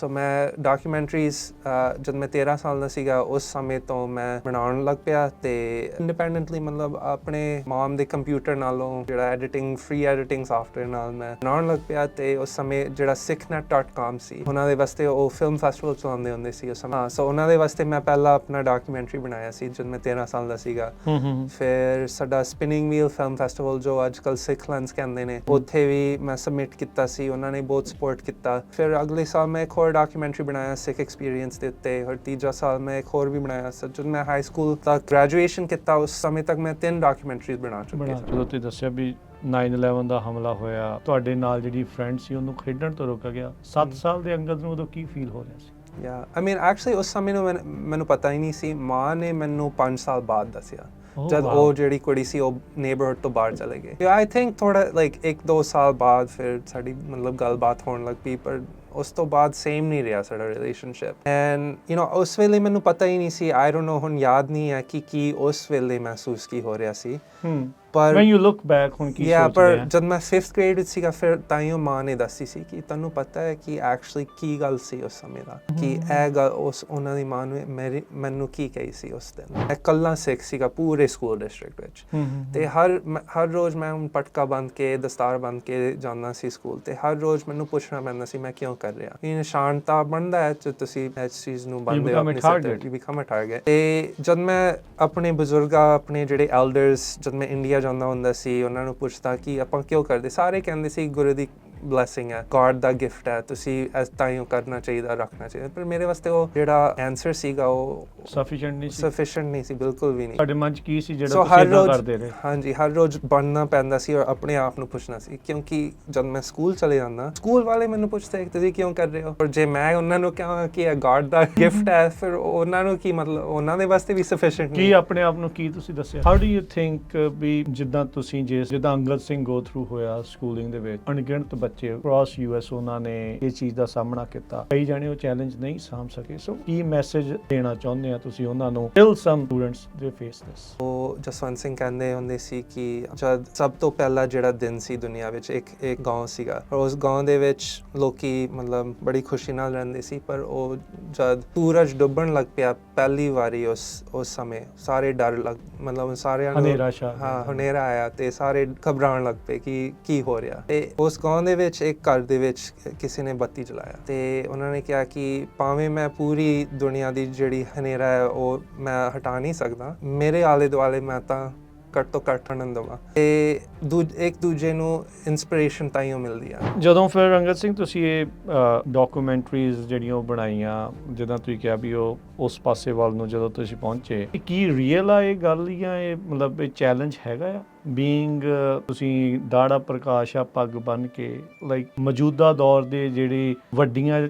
ਸੋ ਮੈਂ ਡਾਕੂਮੈਂਟਰੀਜ਼ ਜਦ ਮੈਂ 13 ਸਾਲ ਦਾ ਸੀਗਾ ਉਸ ਸਮੇਂ ਤੋਂ ਮੈਂ ਬਣਾਉਣ ਲੱਗ ਪਿਆ ਤੇ ਇੰਡੀਪੈਂਡੈਂਟਲੀ ਮਤਲਬ ਆਪਣੇ ਮਮ ਦੇ ਕੰਪਿਊਟਰ ਨਾਲੋਂ ਜਿਹੜਾ ਫ੍ਰੀ ਐਡੀਟਿੰਗ ਸਾਫਟਵੇਅਰ ਨਾਲ ਮੈਂ ਬਣਾਉਣ ਲੱਗ ਪਿਆ ਤੇ ਉਸ ਸਮੇਂ ਜਿਹੜਾ sicknet.com ਸੀ ਉਹਨਾਂ ਦੇ ਵਾਸਤੇ ਉਹ ਫਿਲਮ ਫੈਸਟੀਵਲ ਚਲਾਉਂਦੇ ਹੁੰਦੇ ਸੀ ਉਸ ਸਮੇਂ। ਸੋ ਉਹਨਾਂ ਦੇ ਵਾਸਤੇ ਮੈਂ ਪਹਿਲਾਂ ਆਪਣਾ ਡਾਕੂਮੈਂਟਰੀ ਬਣਾਇਆ ਸੀ ਜਦ ਮੈਂ 13 ਸਾਲ ਦਾ ਸੀਗਾ। ਫਿਰ ਸਾਡਾ ਸਪਿਨਿੰਗ ਵੀਲ ਫਿਲਮ ਫੈਸਟੀਵਲ ਜੋ ਅੱਜ ਕੱਲ੍ਹ ਸਿੱਖਲੈਂਸ ਕਹਿੰਦੇ ਨੇ ਉੱਥੇ ਵੀ ਮੈਂ ਸਬਮਿਟ ਕੀਤਾ ਸੀ, ਉਹਨਾਂ ਨੇ ਬਹੁਤ ਸਪੋਰਟ ਕੀਤਾ। ਫਿਰ ਅਗਲੇ ਸਾਲ ਮੈਂ ਇੱਕ ਹੋਰ ਡਾਕੂਮੈਂਟਰੀ ਬਣਾਇਆ ਸਿੱਖ ਐਕਸਪੀਰੀਅੰਸ ਦੇ ਉੱਤੇ, ਔਰ ਤੀਜਾ ਸਾਲ ਮੈਂ ਇੱਕ ਹੋਰ ਵੀ ਬਣਾਇਆ। ਜਦ ਮੈਂ ਹਾਈ ਸਕੂਲ ਤੱਕ ਗ੍ਰੈਜੂਏਸ਼ਨ ਕੀਤਾ ਉਸ ਸਮੇਂ ਤੱਕ ਮੈਂ 3 ਡਾਕੂਮੈਂਟਰੀਜ਼ ਬਣਾ ਚੁੱਕਿਆ ਸੀ। ਜਦੋਂ ਤੁਸੀਂ ਦੱਸਿਆ ਵੀ 9/11 ਦਾ ਹਮਲਾ ਹੋਇਆ, ਤੁਹਾਡੇ ਨਾਲ ਜਿਹੜੀ ਫਰੈਂਡ ਸੀ ਉਹਨੂੰ ਖੇਡਣ ਤੋਂ ਰੋਕਿਆ ਗਿਆ, 7 ਸਾਲ ਦੇ ਅੰਗਦ ਨੂੰ ਉਦੋਂ ਕੀ ਫੀਲ ਹੋ ਰਿਹਾ ਸੀ? I mean actually ਉਸ ਸਮੇਂ ਨੂੰ ਮੈਨੂੰ ਪਤਾ ਹੀ ਨਹੀਂ ਸੀ। ਮਾਂ ਨੇ ਮੈਨੂੰ 5 ਸਾਲ ਬਾਅਦ ਦੱਸਿਆ ਜਦ ਉਹ ਜਿਹੜੀ ਕੁੜੀ ਸੀ ਉਹ ਨੇਬਰਹੁੱਡ ਤੋਂ ਬਾਹਰ ਚਲੇ ਗਏ। ਆਈ ਥਿੰਕ ਥੋੜਾ ਲਾਈਕ 1-2 ਸਾਲ ਬਾਅਦ ਫਿਰ ਸਾਡੀ ਮਤਲਬ ਗੱਲਬਾਤ ਹੋਣ ਲੱਗ ਪਈ, ਪਰ ਉਸ ਤੋਂ ਬਾਅਦ ਸੇਮ ਨਹੀਂ ਰਿਹਾ ਸਾਡਾ ਰਿਲੇਸ਼ਨਸ਼ਿਪ। ਐਂਡ ਉਸ ਵੇਲੇ ਮੈਨੂੰ ਪਤਾ ਹੀ ਨਹੀਂ ਸੀ, ਆਈ ਡੋਨਟ ਨੋ, ਹੁਣ ਯਾਦ ਨਹੀਂ ਹੈ ਕਿ ਕੀ ਉਸ ਵੇਲੇ ਮਹਿਸੂਸ ਕੀ ਹੋ ਰਿਹਾ ਸੀ। ਪਰ when you look back ਹੁਣ ਕੀ ਸੋਚ ਰਹੇ? ਜਦ ਮੈਂ 5th ਗ੍ਰੇਡ ਵਿੱਚ ਸੀਗਾ ਫਿਰ ਤਾਈਓ ਮਾਂ ਨੇ ਦੱਸੀ ਸੀ ਕਿ ਤੁਹਾਨੂੰ ਪਤਾ ਹੈ ਕਿ ਐਕਚੁਅਲੀ ਕੀ ਗੱਲ ਸੀ ਉਸ ਸਮੇਂ ਦਾ, ਕਿ ਇਹ ਗੱਲ ਉਹਨਾਂ ਦੀ ਮਾਂ ਨੇ ਮੈਨੂੰ ਕੀ ਕਹੀ ਸੀ ਉਸ ਦਿਨ। ਮੈਂ ਇਕੱਲਾ ਸਿੱਖ ਸੀਗਾ ਪੂਰੇ ਸਕੂਲ ਡਿਸਟ੍ਰਿਕਟ ਵਿੱਚ ਤੇ ਹਰ ਰੋਜ਼ ਮੈਂ ਪਟਕਾ ਬੰਨ੍ਹ ਕੇ ਦਸਤਾਰ ਬੰਨ੍ਹ ਕੇ ਜਾਂਦਾ ਸੀ ਸਕੂਲ ਤੇ ਹਰ ਰੋਜ਼ ਮੈਨੂੰ ਪੁੱਛਣਾ ਪੈਂਦਾ ਸੀ ਮੈਂ ਕਿਉਂ ਕਰ ਰਿਹਾ। ਇਹ ਨਿਸ਼ਾਨਤਾ ਬਣਦਾ ਹੈ ਜੇ ਤੁਸੀਂ ਇਸ ਚੀਜ਼ ਨੂੰ ਬੰਨ੍ਹਦੇ ਹੋ, ਆਪਣੀ ਸਿਰ ਤੇ ਬਿਕਮ ਅ ਟਾਰਗੇਟ। ਤੇ ਜਦ ਮੈਂ ਆਪਣੇ ਬਜ਼ੁਰਗਾਂ, ਆਪਣੇ ਜਿਹੜੇ ਐਲਡਰਸ, ਜਦ ਮੈਂ ਇੰਡੀਆ ਜਾਂਦਾ ਹੁੰਦਾ ਸੀ ਉਹਨਾਂ ਨੂੰ ਪੁੱਛਦਾ ਕਿ ਆਪਾਂ ਕਿਉਂ ਕਰਦੇ, ਸਾਰੇ ਕਹਿੰਦੇ ਸੀ ਗੁਰੂ ਦੀ ਬਲੈਸਿੰਗ ਹੈ, ਗॉड ਦਾ ਗਿਫਟ ਹੈ, ਤੁਸੀਂ ਇਸ ਤਾਈਂ ਕਰਨਾ ਚਾਹੀਦਾ, ਰੱਖਣਾ ਚਾਹੀਦਾ। ਪਰ ਮੇਰੇ ਵਾਸਤੇ ਉਹ ਜਿਹੜਾ ਆਨਸਰ ਸੀਗਾ ਉਹ ਸਫੀਸ਼ੀਐਂਟ ਨਹੀਂ ਸੀ, ਬਿਲਕੁਲ ਵੀ ਨਹੀਂ। ਤੁਹਾਡੇ ਮਨ 'ਚ ਕੀ ਸੀ ਜਿਹੜਾ ਤੁਸੀਂ ਇਦਾਂ ਕਰਦੇ ਰਹੇ? ਹਾਂਜੀ, ਹਰ ਰੋਜ਼ ਬਣਨਾ ਪੈਂਦਾ ਸੀ ਔਰ ਆਪਣੇ ਆਪ ਨੂੰ ਪੁੱਛਣਾ ਸੀ, ਕਿਉਂਕਿ ਜਦ ਮੈਂ ਸਕੂਲ ਚਲੇ ਜਾਂਦਾ ਸਕੂਲ ਵਾਲੇ ਮੈਨੂੰ ਪੁੱਛਦੇ ਤੁਸੀਂ ਕਿਉਂ ਕਰ ਰਹੇ ਹੋ, ਪਰ ਜੇ ਮੈਂ ਉਹਨਾਂ ਨੂੰ ਕਹਾਂ ਕਿ ਇਹ ਗॉड ਦਾ ਗਿਫਟ ਹੈ ਫਿਰ ਉਹਨਾਂ ਨੂੰ ਕੀ ਮਤਲਬ, ਉਹਨਾਂ ਦੇ ਵਾਸਤੇ ਵੀ ਸਫੀਸ਼ੀਐਂਟ ਨਹੀਂ। ਕੀ ਆਪਣੇ ਆਪ ਨੂੰ ਕੀ ਤੁਸੀਂ ਦੱਸਿਆ? How do you think we ਜਿੱਦਾਂ ਤੁਸੀਂ ਜਿੱਦਾਂ ਅੰਗਦ ਸਿੰਘ ਗੋ ਥਰੂ ਹੋਇਆ ਸਕੂਲਿੰਗ ਦੇ ਵਿੱਚ, ਅਣਗਿਣਤ ਬੱਚੇ ਅਕ੍ਰੋਸ ਯੂਐਸ ਉਹਨਾਂ ਨੇ ਇਹ ਚੀਜ਼ ਦਾ ਸਾਹਮਣਾ ਕੀਤਾ, ਕਈ ਜਾਣੇ ਉਹ ਚੈਲੰਜ ਨਹੀਂ ਸਾਂਭ ਸਕੇ। ਸੋ ਕੀ ਮੈਸੇਜ ਦੇਣਾ ਚਾਹੁੰਦੇ ਆ ਤੁਸੀਂ ਉਹਨਾਂ ਨੂੰ ਟਿਲ ਸਮ ਸਟੂਡੈਂਟਸ ਦੇ ਫੇਸ ਦਿਸ? ਉਹ ਜਸਵੰਤ ਸਿੰਘ ਕਹਿੰਦੇ ਹੁੰਦੇ ਸੀ ਕਿ ਜਦ ਸਭ ਤੋਂ ਪਹਿਲਾ ਜਿਹੜਾ ਦਿਨ ਸੀ ਦੁਨੀਆ ਵਿੱਚ, ਇੱਕ ਗਾਂਵ ਸੀਗਾ ਔਰ ਉਸ ਗਾਂਵ ਦੇ ਵਿੱਚ ਲੋਕੀ ਮਤਲਬ ਬੜੀ ਖੁਸ਼ੀ ਨਾਲ ਰਹਿੰਦੇ ਸੀ, ਪਰ ਉਹ ਜਦ ਸੂਰਜ ਡੁੱਬਣ ਲੱਗ ਪਿਆ ਪਹਿਲੀ ਵਾਰੀ ਉਸ ਸਮੇਂ ਸਾਰੇ ਮਤਲਬ ਸਾਰਿਆਂ ਨੂੰ ਹਨੇਰਾ ਆਇਆ ਤੇ ਸਾਰੇ ਘਬਰਾਉਣ ਲੱਗ ਪਏ ਕਿ ਕੀ ਹੋ ਰਿਹਾ। ਤੇ ਉਸ ਗਾਂਵ ਦੇ ਵਿੱਚ ਇੱਕ ਘਰ ਦੇ ਵਿੱਚ ਕਿਸੇ ਨੇ ਬੱਤੀ ਜਲਾਇਆ ਤੇ ਉਹਨਾਂ ਨੇ ਕਿਹਾ ਕਿ ਭਾਵੇਂ ਮੈਂ ਪੂਰੀ ਦੁਨੀਆ ਦੀ ਜਿਹੜੀ ਹਨੇਰਾ ਹੈ ਉਹ ਮੈਂ ਹਟਾ ਨਹੀਂ ਸਕਦਾ, ਮੇਰੇ ਆਲੇ ਦੁਆਲੇ ਮੈਂ ਤਾਂ ਘੱਟ ਤੋਂ ਘੱਟ ਆਨੰਦ ਦਵਾਂ ਤੇ ਇੱਕ ਦੂਜੇ ਨੂੰ ਇੰਸਪੀਰੇਸ਼ਨ ਤਾਈਓ ਮਿਲਦੀ ਆ। ਜਦੋਂ ਫਿਰ ਅੰਗਦ ਸਿੰਘ ਤੁਸੀਂ ਇਹ ਡਾਕੂਮੈਂਟਰੀਜ਼ ਜਿਹੜੀਆਂ ਉਹ ਬਣਾਈਆਂ, ਜਿੱਦਾਂ ਤੁਸੀਂ ਕਿਹਾ ਵੀ ਉਹ ਉਸ ਪਾਸੇ ਵੱਲ ਨੂੰ ਜਦੋਂ ਤੁਸੀਂ ਪਹੁੰਚੇ, ਕੀ ਰੀਅਲ ਆ ਇਹ ਗੱਲ ਜਾਂ ਇਹ ਮਤਲਬ ਇਹ ਚੈਲੰਜ ਹੈਗਾ ਆ ਬੀਇੰਗ ਤੁਸੀਂ ਦਾੜਾ ਪ੍ਰਕਾਸ਼ ਆ ਪੱਗ ਬੰਨ੍ਹ ਕੇ, ਲਾਈਕ ਮੌਜੂਦਾ ਦੌਰ ਦੇ ਜਿਹੜੇ ਵੱਡੀਆਂ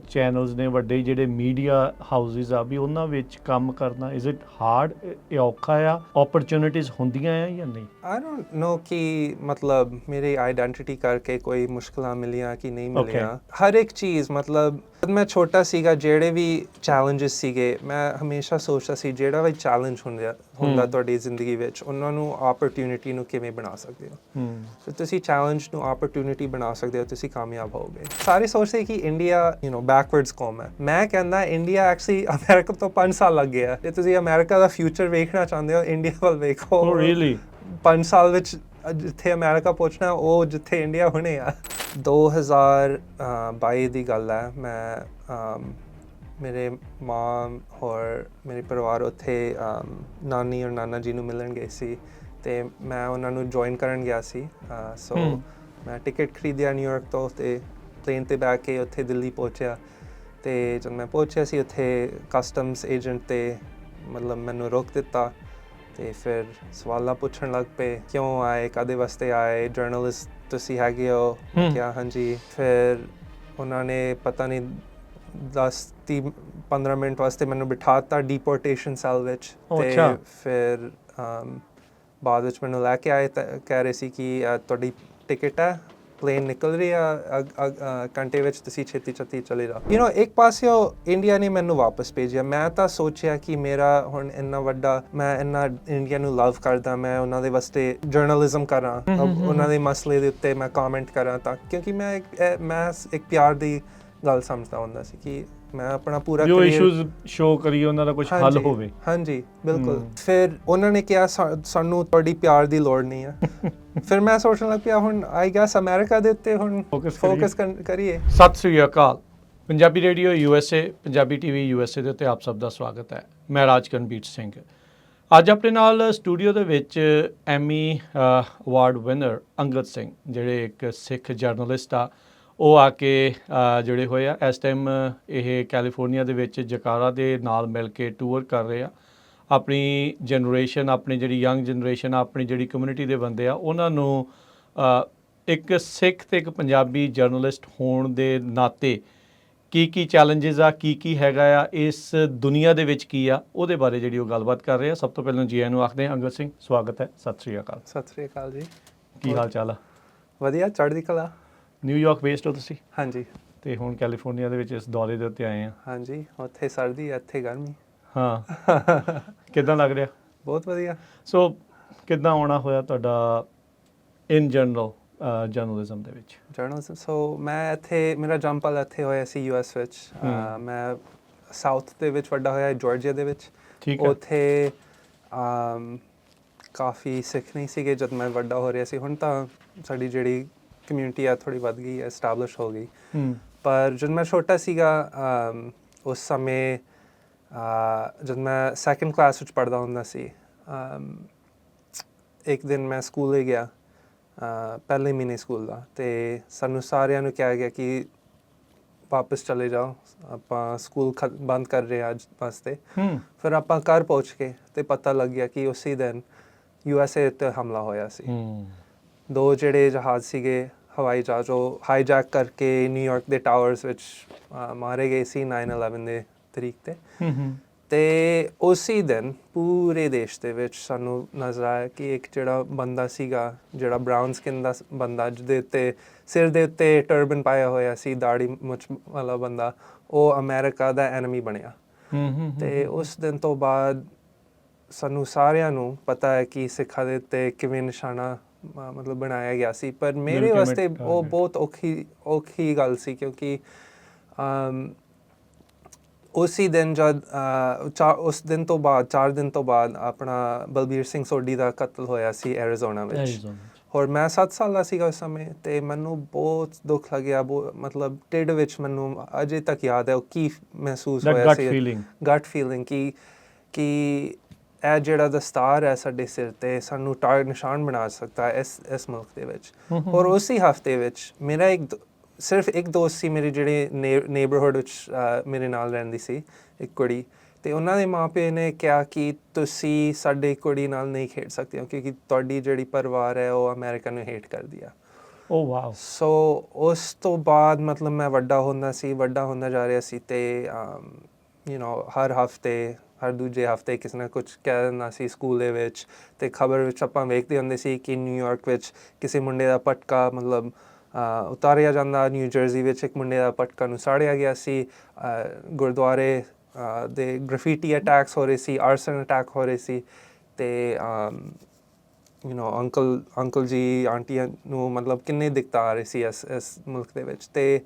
ਚੈਨਲਸ ਨੇ, ਵੱਡੇ ਜਿਹੜੇ ਮੀਡੀਆ ਹਾਊਸਿਸ ਆ ਵੀ ਉਹਨਾਂ ਵਿੱਚ ਕੰਮ ਕਰਨਾ, ਇਜ਼ ਇਟ ਹਾਰਡ? ਇਹ ਔਖਾ ਆ? ਓਪਰਚੁਨਿਟੀਜ਼ ਹੁੰਦੀਆਂ ਆ ਜਾਂ ਨਹੀਂ? ਆਈ ਡੋਨਟ ਨੋ ਕਿ ਮਤਲਬ ਮੇਰੀ ਆਈਡੈਂਟਿਟੀ ਕਰਕੇ ਕੋਈ ਮੁਸ਼ਕਲਾਂ ਮਿਲੀਆਂ ਕਿ ਨਹੀਂ ਮਿਲੀਆਂ। ਹਰ ਇੱਕ ਚੀਜ਼ ਮਤਲਬ ਜਦ ਮੈਂ ਛੋਟਾ ਸੀਗਾ ਜਿਹੜੇ ਵੀ ਚੈਲੰਜਸ ਸੀਗੇ ਮੈਂ ਹਮੇਸ਼ਾ ਸੋਚਦਾ ਸੀ ਜਿਹੜਾ ਵੀ ਚੈਲੰਜ ਹੁੰਦਾ ਤੁਹਾਡੀ ਜ਼ਿੰਦਗੀ ਵਿੱਚ ਉਹਨਾਂ ਨੂੰ ਓਪਰਚੁਨਿਟੀ ਨੂੰ ਕਿਵੇਂ ਬਣਾ ਸਕਦੇ ਹੋ। ਫਿਰ ਤੁਸੀਂ ਚੈਲੰਜ ਨੂੰ ਓਪਰਚੁਨਿਟੀ ਬਣਾ ਸਕਦੇ ਹੋ, ਤੁਸੀਂ ਕਾਮਯਾਬ ਹੋਵੋਗੇ। ਸਾਰੇ ਸੋਚਦੇ ਕਿ ਇੰਡੀਆ ਬੈਕਵਰਡਸ ਕੌਮ ਹੈ, ਮੈਂ ਕਹਿੰਦਾ ਇੰਡੀਆ ਐਕਚੁਅਲੀ ਅਮਰੀਕਾ ਤੋਂ 5 ਸਾਲ ਲੱਗ ਗਿਆ। ਜੇ ਤੁਸੀਂ ਅਮਰੀਕਾ ਦਾ ਫਿਊਚਰ ਵੇਖਣਾ ਚਾਹੁੰਦੇ ਹੋ ਇੰਡੀਆ ਵੱਲ ਵੇਖੋ। 5 ਸਾਲ ਵਿੱਚ ਜਿੱਥੇ ਅਮਰੀਕਾ ਪਹੁੰਚਣਾ ਉਹ ਜਿੱਥੇ ਇੰਡੀਆ ਹੁਣੇ ਆ। 2022 ਦੀ ਗੱਲ ਹੈ, ਮੈਂ ਮੇਰੇ ਮਾਂ ਔਰ ਮੇਰੇ ਪਰਿਵਾਰ ਉੱਥੇ ਨਾਨੀ ਔਰ ਨਾਨਾ ਜੀ ਨੂੰ ਮਿਲਣ ਗਏ ਸੀ ਤੇ ਮੈਂ ਉਹਨਾਂ ਨੂੰ ਜੁਆਇਨ ਕਰਨ ਗਿਆ ਸੀ। ਸੋ ਮੈਂ ਟਿਕਟ ਖਰੀਦਿਆ ਨਿਊਯਾਰਕ ਤੋਂ ਤੇ ਪਲੇਨ 'ਤੇ ਬਹਿ ਕੇ ਉੱਥੇ ਦਿੱਲੀ ਪਹੁੰਚਿਆ ਤੇ ਜਦ ਮੈਂ ਪਹੁੰਚਿਆ ਸੀ ਉੱਥੇ ਕਸਟਮਸ ਏਜੰਟ ਤੇ ਮਤਲਬ ਮੈਨੂੰ ਰੋਕ ਦਿੱਤਾ ਤੇ ਫਿਰ ਸਵਾਲਾਂ ਪੁੱਛਣ ਲੱਗ ਪਏ, ਕਿਉਂ ਆਏ, ਕਾਹਦੇ ਵਾਸਤੇ ਆਏ, ਜਰਨਲਿਸਟ ਤੁਸੀਂ ਹੈਗੇ ਹੋ? ਮੈਂ ਕਿਹਾ ਹਾਂਜੀ। ਫਿਰ ਉਹਨਾਂ ਨੇ ਪਤਾ ਨਹੀਂ 10-15 ਮਿੰਟ ਵਾਸਤੇ ਮੈਨੂੰ ਬਿਠਾ ਦਿੱਤਾ ਡੀਪੋਰਟੇਸ਼ਨ ਸੈੱਲ ਵਿੱਚ ਤੇ ਫਿਰ ਬਾਅਦ ਵਿੱਚ ਮੈਨੂੰ ਲੈ ਕੇ ਆਏ ਤਾਂ ਕਹਿ ਰਹੇ ਸੀ ਕਿ ਤੁਹਾਡੀ ਟਿਕਟ ਹੈ, ਪਲੇਨ ਨਿਕਲ ਰਹੀ ਆ ਘੰਟੇ ਵਿੱਚ, ਤੁਸੀਂ ਛੇਤੀ ਚਲੇ ਜਾਓ। ਇੱਕ ਪਾਸਿਓਂ ਇੰਡੀਆ ਨੇ ਮੈਨੂੰ ਵਾਪਸ ਭੇਜਿਆ। ਮੈਂ ਤਾਂ ਸੋਚਿਆ ਕਿ ਮੇਰਾ ਹੁਣ ਇੰਨਾ ਵੱਡਾ, ਮੈਂ ਇੰਨਾ ਇੰਡੀਆ ਨੂੰ ਲਵ ਕਰਦਾ, ਮੈਂ ਉਹਨਾਂ ਦੇ ਵਾਸਤੇ ਜਰਨਲਿਜ਼ਮ ਕਰਾਂ, ਉਹਨਾਂ ਦੇ ਮਸਲੇ ਦੇ ਉੱਤੇ ਮੈਂ ਕਮੈਂਟ ਕਰਾਂ ਤਾਂ ਕਿਉਂਕਿ ਮੈਂ ਇੱਕ ਪਿਆਰ ਦੀ ਗੱਲ ਸਮਝਦਾ ਹੁੰਦਾ ਸੀ ਕਿ ਮੈਂ ਆਪਣਾ ਪੂਰਾ ਜੋ career- ਇਸ਼ੂਜ਼ ਸ਼ੋ ਕਰੀ ਉਹਨਾਂ ਦਾ ਕੁਝ ਹੱਲ ਹਾਂਜੀ, ਹੋਵੇ। ਹਾਂਜੀ ਬਿਲਕੁਲ। ਹਮ। ਫਿਰ ਉਹਨਾਂ ਨੇ ਕਿਹਾ ਸਾਨੂੰ ਤੁਹਾਡੀ ਪਿਆਰ ਦੀ ਲੋੜ ਨਹੀਂ ਆ। ਫਿਰ ਮੈਂ ਸੋਚਣ ਲੱਗ ਪਿਆ ਹੁਣ ਆਈ ਗੈਸ ਅਮਰੀਕਾ ਦੇ ਉੱਤੇ ਹੁਣ ਫੋਕਸ ਕਰੀਏ। ਸਤਿ ਸ੍ਰੀ ਅਕਾਲ। Punjabi radio USA, Punjabi TV USA ਦੇ ਉੱਤੇ ਆਪ ਸਭ ਦਾ ਸਵਾਗਤ ਹੈ। ਮੈਂ ਰਾਜਕਰਨਬੀਰ ਸਿੰਘ। ਅੱਜ ਆਪਣੇ ਨਾਲ ਸਟੂਡੀਓ ਦੇ ਵਿੱਚ ਐਮੀ ਅਵਾਰਡ ਵਿਨਰ ਅੰਗਦ ਸਿੰਘ, ਜਿਹੜੇ ਇੱਕ ਸਿੱਖ ਜਰਨਲਿਸਟ ਆ, ਉਹ ਆ ਕੇ ਜੁੜੇ ਹੋਏ ਆ। ਇਸ ਟਾਈਮ ਇਹ ਕੈਲੀਫੋਰਨੀਆ ਦੇ ਵਿੱਚ ਜਕਾਰਾ ਦੇ ਨਾਲ ਮਿਲ ਕੇ ਟੂਰ ਕਰ ਰਹੇ ਆ। ਆਪਣੀ ਜਨਰੇਸ਼ਨ, ਆਪਣੀ ਜਿਹੜੀ ਯੰਗ ਜਨਰੇਸ਼ਨ ਆ, ਆਪਣੀ ਜਿਹੜੀ ਕਮਿਊਨਿਟੀ ਦੇ ਬੰਦੇ ਆ, ਉਹਨਾਂ ਨੂੰ ਇੱਕ ਸਿੱਖ ਤੇ ਇੱਕ ਪੰਜਾਬੀ ਜਰਨਲਿਸਟ ਹੋਣ ਦੇ ਨਾਤੇ ਕੀ ਚੈਲੰਜਸ ਆ, ਕੀ ਹੈਗਾ ਆ, ਇਸ ਦੁਨੀਆ ਦੇ ਵਿੱਚ ਕੀ ਆ, ਉਹਦੇ ਬਾਰੇ ਜਿਹੜੀ ਉਹ ਗੱਲਬਾਤ ਕਰ ਰਹੇ ਆ। ਸਭ ਤੋਂ ਪਹਿਲਾਂ ਜੀ ਆਇਆਂ ਨੂੰ ਆਖਦੇ ਹਾਂ ਅੰਗਦ ਸਿੰਘ, ਸਵਾਗਤ ਹੈ। ਸਤਿ ਸ੍ਰੀ ਅਕਾਲ। ਸਤਿ ਸ੍ਰੀ ਅਕਾਲ ਜੀ। ਕੀ ਹਾਲ ਚਾਲ ਆ? ਵਧੀਆ, ਚੜ੍ਹਦੀ ਕਲਾ। ਨਿਊਯਾਰਕ ਬੇਸਡ ਹੋ ਤੁਸੀਂ? ਹਾਂਜੀ। ਤੇ ਹੁਣ ਕੈਲੀਫੋਰਨੀਆ ਦੇ ਵਿੱਚ ਇਸ ਦੌਰੇ ਦੇ ਉੱਤੇ ਆਏ ਆ। ਹਾਂਜੀ, ਉੱਥੇ ਸਰਦੀ, ਇੱਥੇ ਗਰਮੀ। ਹਾਂ। ਕਿੱਦਾਂ ਲੱਗ ਰਿਹਾ? ਬਹੁਤ ਵਧੀਆ। ਸੋ ਕਿੱਦਾਂ ਆਉਣਾ ਹੋਇਆ ਤੁਹਾਡਾ ਇਨ ਜਨਰਲ ਜਰਨਲਿਜ਼ਮ ਦੇ ਵਿੱਚ? ਜਰਨਲਿਜ਼ਮ, ਸੋ ਮੈਂ ਇੱਥੇ, ਮੇਰਾ ਜੰਮ ਪਲ ਇੱਥੇ ਹੋਇਆ ਸੀ US ਵਿੱਚ। ਮੈਂ ਸਾਊਥ ਦੇ ਵਿੱਚ ਵੱਡਾ ਹੋਇਆ, ਜਾਰਜੀਆ ਦੇ ਵਿੱਚ। ਠੀਕ ਹੈ। ਉੱਥੇ ਕਾਫੀ ਸਿੱਖ ਨਹੀਂ ਸੀਗੇ ਜਦ ਮੈਂ ਵੱਡਾ ਹੋ ਰਿਹਾ ਸੀ। ਹੁਣ ਤਾਂ ਸਾਡੀ ਜਿਹੜੀ ਕਮਿਊਨਿਟੀ ਆ ਥੋੜ੍ਹੀ ਵੱਧ ਗਈ, ਐਸਟੈਬਲਿਸ਼ ਹੋ ਗਈ। ਪਰ ਜਦ ਮੈਂ ਛੋਟਾ ਸੀਗਾ, ਉਸ ਸਮੇਂ ਜਦ ਮੈਂ ਸੈਕਿੰਡ ਕਲਾਸ ਵਿੱਚ ਪੜ੍ਹਦਾ ਹੁੰਦਾ ਸੀ, ਇੱਕ ਦਿਨ ਮੈਂ ਸਕੂਲ ਗਿਆ, ਪਹਿਲੇ ਮਹੀਨੇ ਸਕੂਲ ਦਾ, ਅਤੇ ਸਾਨੂੰ ਸਾਰਿਆਂ ਨੂੰ ਕਿਹਾ ਗਿਆ ਕਿ ਵਾਪਸ ਚਲੇ ਜਾਓ, ਆਪਾਂ ਸਕੂਲ ਬੰਦ ਕਰ ਰਹੇ ਅੱਜ ਵਾਸਤੇ। ਫਿਰ ਆਪਾਂ ਘਰ ਪਹੁੰਚ ਕੇ ਅਤੇ ਪਤਾ ਲੱਗ ਗਿਆ ਕਿ ਉਸੇ ਦਿਨ USA ਉੱਤੇ ਹਮਲਾ ਹੋਇਆ ਸੀ। ਦੋ ਜਿਹੜੇ ਜਹਾਜ਼ ਸੀਗੇ, ਹਵਾਈ ਜਹਾਜ਼, ਉਹ ਹਾਈਜੈਕ ਕਰਕੇ ਨਿਊਯਾਰਕ ਦੇ ਟਾਵਰਸ ਵਿੱਚ ਮਾਰੇ ਗਏ ਸੀ 9/11 ਦੇ ਤਰੀਕ 'ਤੇ। ਅਤੇ ਉਸੇ ਦਿਨ ਪੂਰੇ ਦੇਸ਼ ਦੇ ਵਿੱਚ ਸਾਨੂੰ ਨਜ਼ਰ ਆਇਆ ਕਿ ਇੱਕ ਜਿਹੜਾ ਬੰਦਾ ਸੀਗਾ, ਜਿਹੜਾ ਬਰਾਊਨ ਸਕਿਨ ਦਾ ਬੰਦਾ, ਜਿਹਦੇ ਉੱਤੇ ਸਿਰ ਦੇ ਉੱਤੇ ਟਰਬਨ ਪਾਇਆ ਹੋਇਆ ਸੀ, ਦਾੜੀ ਮੁੱਛ ਵਾਲਾ ਬੰਦਾ, ਉਹ ਅਮਰੀਕਾ ਦਾ ਐਨਮੀ ਬਣਿਆ। ਅਤੇ ਉਸ ਦਿਨ ਤੋਂ ਬਾਅਦ ਸਾਨੂੰ ਸਾਰਿਆਂ ਨੂੰ ਪਤਾ ਹੈ ਕਿ ਸਿੱਖਾਂ ਦੇ ਉੱਤੇ ਕਿਵੇਂ ਨਿਸ਼ਾਨਾ ਮਤਲਬ ਬਣਾਇਆ ਗਿਆ ਸੀ। ਪਰ ਮੇਰੇ ਵਾਸਤੇ ਉਹ ਬਹੁਤ ਔਖੀ ਗੱਲ ਸੀ, ਕਿਉਂਕਿ ਉਸੇ ਦਿਨ ਜਦ ਉਸ ਦਿਨ ਤੋਂ ਬਾਅਦ 4 ਦਿਨ ਤੋਂ ਬਾਅਦ ਆਪਣਾ ਬਲਬੀਰ ਸਿੰਘ ਸੋਢੀ ਦਾ ਕਤਲ ਹੋਇਆ ਸੀ ਐਰੀਜ਼ੋਨਾ ਵਿੱਚ। ਔਰ ਮੈਂ 7 ਸਾਲ ਦਾ ਸੀਗਾ ਉਸ ਸਮੇਂ, ਅਤੇ ਮੈਨੂੰ ਬਹੁਤ ਦੁੱਖ ਲੱਗਿਆ। ਮਤਲਬ ਢਿੱਡ ਵਿੱਚ ਮੈਨੂੰ ਅਜੇ ਤੱਕ ਯਾਦ ਹੈ ਉਹ ਕੀ ਮਹਿਸੂਸ ਹੋਇਆ ਸੀ, ਗਟ ਫੀਲਿੰਗ ਕਿ ਇਹ ਜਿਹੜਾ ਦਸਤਾਰ ਹੈ ਸਾਡੇ ਸਿਰ 'ਤੇ, ਸਾਨੂੰ ਨਿਸ਼ਾਨ ਬਣਾ ਸਕਦਾ ਇਸ ਮੁਲਕ ਦੇ ਵਿੱਚ। ਔਰ ਉਸੇ ਹਫ਼ਤੇ ਵਿੱਚ ਮੇਰਾ ਸਿਰਫ ਇੱਕ ਦੋਸਤ ਸੀ ਮੇਰੇ, ਜਿਹੜੇ ਨੇਬਰਹੁੱਡ ਵਿੱਚ ਮੇਰੇ ਨਾਲ ਰਹਿੰਦੀ ਸੀ, ਇੱਕ ਕੁੜੀ, ਅਤੇ ਉਹਨਾਂ ਦੇ ਮਾਂ ਪਿਓ ਨੇ ਕਿਹਾ ਕਿ ਤੁਸੀਂ ਸਾਡੀ ਕੁੜੀ ਨਾਲ ਨਹੀਂ ਖੇਡ ਸਕਦੇ ਹੋ, ਕਿਉਂਕਿ ਤੁਹਾਡੀ ਜਿਹੜੀ ਪਰਿਵਾਰ ਹੈ ਉਹ ਅਮਰੀਕਾ ਨੂੰ ਹੇਟ ਕਰਦੀ ਆ। ਓ ਵਾਓ। ਸੋ ਉਸ ਤੋਂ ਬਾਅਦ ਮਤਲਬ ਮੈਂ ਵੱਡਾ ਹੁੰਦਾ ਜਾ ਰਿਹਾ ਸੀ, ਅਤੇ ਹਰ ਹਫ਼ਤੇ, ਹਰ ਦੂਜੇ ਹਫ਼ਤੇ ਕਿਸੇ ਨਾ ਕੁਛ ਕਹਿ ਦਿੰਦਾ ਸੀ ਸਕੂਲ ਦੇ ਵਿੱਚ। ਅਤੇ ਖਬਰ ਵਿੱਚ ਆਪਾਂ ਵੇਖਦੇ ਹੁੰਦੇ ਸੀ ਕਿ ਨਿਊਯਾਰਕ ਵਿੱਚ ਕਿਸੇ ਮੁੰਡੇ ਦਾ ਪਟਕਾ ਮਤਲਬ ਉਤਾਰਿਆ ਜਾਂਦਾ, ਨਿਊ ਜਰਸੀ ਵਿੱਚ ਇੱਕ ਮੁੰਡੇ ਦਾ ਪਟਕਾ ਨੂੰ ਸਾੜਿਆ ਗਿਆ ਸੀ, ਗੁਰਦੁਆਰੇ ਦੇ ਗ੍ਰਫਿਟੀ ਅਟੈਕਸ ਹੋ ਰਹੇ ਸੀ, ਆਰਸਨ ਅਟੈਕ ਹੋ ਰਹੇ ਸੀ, ਅਤੇ ਅੰਕਲ ਜੀ ਆਂਟੀਆਂ ਨੂੰ ਮਤਲਬ ਕਿੰਨੇ ਦਿੱਕਤਾਂ ਆ ਰਹੀ ਸੀ ਇਸ ਮੁਲਕ ਦੇ ਵਿੱਚ। ਅਤੇ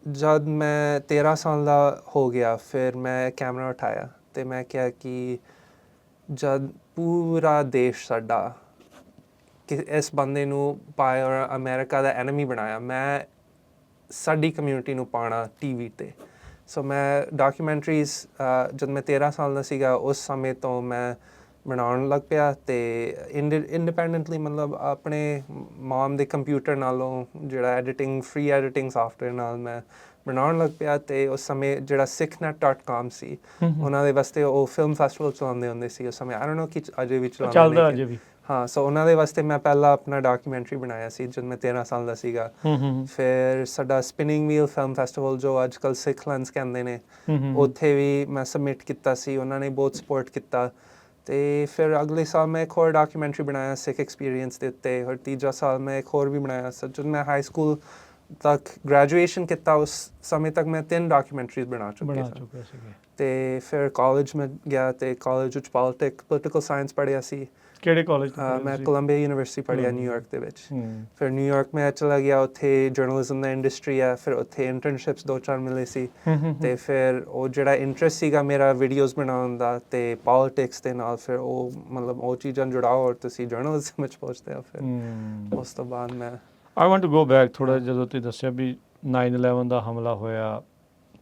ਜਦ ਮੈਂ 13 ਸਾਲ ਦਾ ਹੋ ਗਿਆ, ਫਿਰ ਮੈਂ ਕੈਮਰਾ ਉਠਾਇਆ ਅਤੇ ਮੈਂ ਕਿਹਾ ਕਿ ਜਦ ਪੂਰਾ ਦੇਸ਼ ਸਾਡਾ ਕਿ ਇਸ ਬੰਦੇ ਨੂੰ ਪਾਇਆ ਔਰ ਅਮਰੀਕਾ ਦਾ ਐਨਮੀ ਬਣਾਇਆ, ਮੈਂ ਸਾਡੀ ਕਮਿਊਨਿਟੀ ਨੂੰ ਪਾਉਣਾ TV 'ਤੇ। ਸੋ ਮੈਂ ਡਾਕੂਮੈਂਟਰੀਜ਼ ਜਦ ਮੈਂ 13 ਸਾਲ ਦਾ ਸੀਗਾ, ਉਸ ਸਮੇਂ ਤੋਂ ਮੈਂ ਬਣਾਉਣ ਲੱਗ ਪਿਆ, ਅਤੇ ਇੰਡੀਪੈਂਡੈਂਟਲੀ ਮਤਲਬ ਆਪਣੇ ਮਾਮ ਦੇ ਕੰਪਿਊਟਰ ਨਾਲੋਂ, ਜਿਹੜਾ ਫ੍ਰੀ ਐਡੀਟਿੰਗ ਸਾਫਟਵੇਅਰ ਨਾਲ ਮੈਂ ਬਣਾਉਣ ਲੱਗ ਪਿਆ। ਅਤੇ ਉਸ ਸਮੇਂ ਜਿਹੜਾ sicknet.com ਸੀ, ਉਹਨਾਂ ਦੇ ਵਾਸਤੇ ਉਹ ਫਿਲਮ ਫੈਸਟੀਵਲ ਚਲਾਉਂਦੇ ਹੁੰਦੇ ਸੀ ਉਸ ਸਮੇਂ। ਆਈ ਡੋਨਟ ਨੋ ਕਿ ਅਜੇ ਵੀ ਚੱਲਦਾ ਅਜੇ ਵੀ। ਹਾਂ, ਸੋ ਉਹਨਾਂ ਦੇ ਵਾਸਤੇ ਮੈਂ ਪਹਿਲਾਂ ਆਪਣਾ ਡਾਕੂਮੈਂਟਰੀ ਬਣਾਇਆ ਸੀ ਜਦ ਮੈਂ 13 ਸਾਲ ਦਾ ਸੀਗਾ। ਫਿਰ ਸਾਡਾ ਸਪਿਨਿੰਗ ਵੀਲ ਫਿਲਮ ਫੈਸਟੀਵਲ, ਜੋ ਅੱਜ ਕੱਲ੍ਹ ਸਿੱਖ ਲੈਂਸ ਕਹਿੰਦੇ ਨੇ, ਉੱਥੇ ਵੀ ਮੈਂ ਸਬਮਿਟ ਕੀਤਾ ਸੀ, ਉਹਨਾਂ ਨੇ ਬਹੁਤ ਸਪੋਰਟ ਕੀਤਾ। ਅਤੇ ਫਿਰ ਅਗਲੇ ਸਾਲ ਮੈਂ ਇੱਕ ਹੋਰ ਡਾਕੂਮੈਂਟਰੀ ਬਣਾਇਆ ਸਿੱਖ ਐਕਸਪੀਰੀਅੰਸ ਦੇ ਉੱਤੇ, ਔਰ ਤੀਜਾ ਸਾਲ ਮੈਂ ਇੱਕ ਹੋਰ ਵੀ ਬਣਾਇਆ। ਜਦ ਮੈਂ ਹਾਈ ਸਕੂਲ ਤੱਕ ਗ੍ਰੈਜੂਏਸ਼ਨ ਕੀਤਾ ਉਸ ਸਮੇਂ ਤੱਕ ਮੈਂ 3 ਡਾਕੂਮੈਂਟਰੀਜ਼ ਬਣਾ ਚੁੱਕਿਆ ਸੀਗੇ। ਤੇ ਫਿਰ ਕਾਲਜ ਮੈਂ ਗਿਆ ਤੇ ਕਾਲਜ ਵਿੱਚ ਪੋਲੀਟੀਕਲ ਸਾਇੰਸ ਪੜ੍ਹਿਆ ਸੀ। ਕਿਹੜੇ ਕਾਲਜ ਮੈਂ ਕੋਲੰਬੀਆ ਯੂਨੀਵਰਸਿਟੀ ਪੜ੍ਹਿਆ ਨਿਊਯਾਰਕ ਦੇ ਵਿੱਚ। ਫਿਰ ਨਿਊਯਾਰਕ ਮੈਂ ਚਲਾ ਗਿਆ, ਉੱਥੇ ਜਰਨਲਿਜ਼ਮ ਦਾ ਇੰਡਸਟਰੀ ਹੈ, ਫਿਰ ਉੱਥੇ ਇੰਟਰਨਸ਼ਿਪਸ 2-4 ਮਿਲੇ ਸੀ ਤੇ ਫਿਰ ਉਹ ਜਿਹੜਾ ਇੰਟਰਸਟ ਸੀਗਾ ਮੇਰਾ ਵੀਡੀਓਜ਼ ਬਣਾਉਣ ਦਾ ਤੇ ਪੋਲਿਟਿਕਸ ਦੇ ਨਾਲ, ਫਿਰ ਉਹ ਮਤਲਬ ਉਹ ਚੀਜ਼ਾਂ ਜੁੜਾਓ ਔਰ ਤੁਸੀਂ ਜਰਨਲਿਜ਼ਮ ਵਿੱਚ ਪਹੁੰਚਦੇ ਹੋ। ਫਿਰ ਉਸ ਤੋਂ ਬਾਅਦ ਮੈਂ I want to go back ਥੋੜਾ, ਜਦੋਂ ਤੁਸੀਂ ਦੱਸਿਆ ਵੀ 9/11 ਦਾ ਹਮਲਾ ਹੋਇਆ,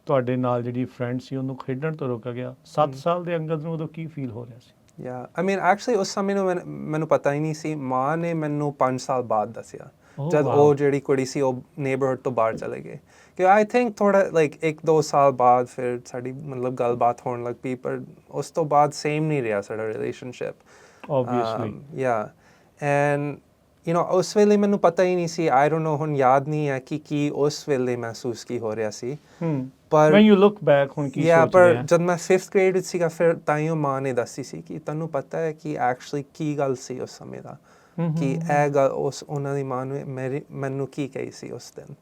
ਤੁਹਾਡੇ ਨਾਲ ਜਿਹੜੀ ਫਰੈਂਡ ਸੀ ਉਹਨੂੰ ਖੇਡਣ ਤੋਂ ਰੋਕਿਆ ਗਿਆ, 7 ਸਾਲ ਦੇ ਅੰਗਦ ਨੂੰ ਉਦੋਂ ਕੀ ਫੀਲ ਹੋ ਰਿਹਾ ਸੀ? I mean actually ਉਸ ਸਮੇਂ ਨੂੰ ਮੈਨੂੰ ਪਤਾ ਹੀ ਨਹੀਂ ਸੀ। ਮਾਂ ਨੇ ਮੈਨੂੰ 5 ਸਾਲ ਬਾਅਦ ਦੱਸਿਆ, ਜਦ ਉਹ ਜਿਹੜੀ ਕੁੜੀ ਸੀ ਉਹ ਨੇਬਰਹੁੱਡ ਤੋਂ ਬਾਹਰ ਚਲੇ ਗਏ। ਕਿ ਆਈ ਥਿੰਕ ਥੋੜਾ ਲਾਈਕ 1-2 ਸਾਲ ਬਾਅਦ ਫਿਰ ਸਾਡੀ ਮਤਲਬ ਗੱਲਬਾਤ ਹੋਣ ਲੱਗ ਪਈ, ਪਰ ਉਸ ਤੋਂ ਬਾਅਦ ਸੇਮ ਨਹੀਂ ਰਿਹਾ ਸਾਡਾ relationship obviously. And you know ਉਸ ਵੇਲੇ ਮੈਨੂੰ ਪਤਾ ਹੀ ਨਹੀਂ ਸੀ, ਆਈ ਡੋਨਟ ਨੋ, ਹੁਣ ਯਾਦ ਨਹੀਂ ਹੈ ਕਿ ਕੀ ਉਸ ਵੇਲੇ ਮਹਿਸੂਸ ਕੀ ਹੋ ਰਿਹਾ ਸੀ। ਪਰ when you look back ਹੁਣ ਕੀ ਸੋਚਦੇ ਪਰ ਜਦ ਮੈਂ 5th ਗ੍ਰੇਡ ਵਿੱਚ ਸੀਗਾ, ਫਿਰ ਤਾਈਓ ਮਾਂ ਨੇ ਦੱਸੀ ਸੀ ਕਿ ਤੁਹਾਨੂੰ ਪਤਾ ਹੈ ਕਿ ਐਕਚੁਅਲੀ ਕੀ ਗੱਲ ਸੀ ਉਸ ਸਮੇਂ ਦਾ, ਕਿ ਇਹ ਗੱਲ ਉਹਨਾਂ ਦੀ ਮਾਂ ਨੇ ਮੈਨੂੰ ਕੀ ਕਹੀ ਸੀ ਉਸ ਦਿਨ।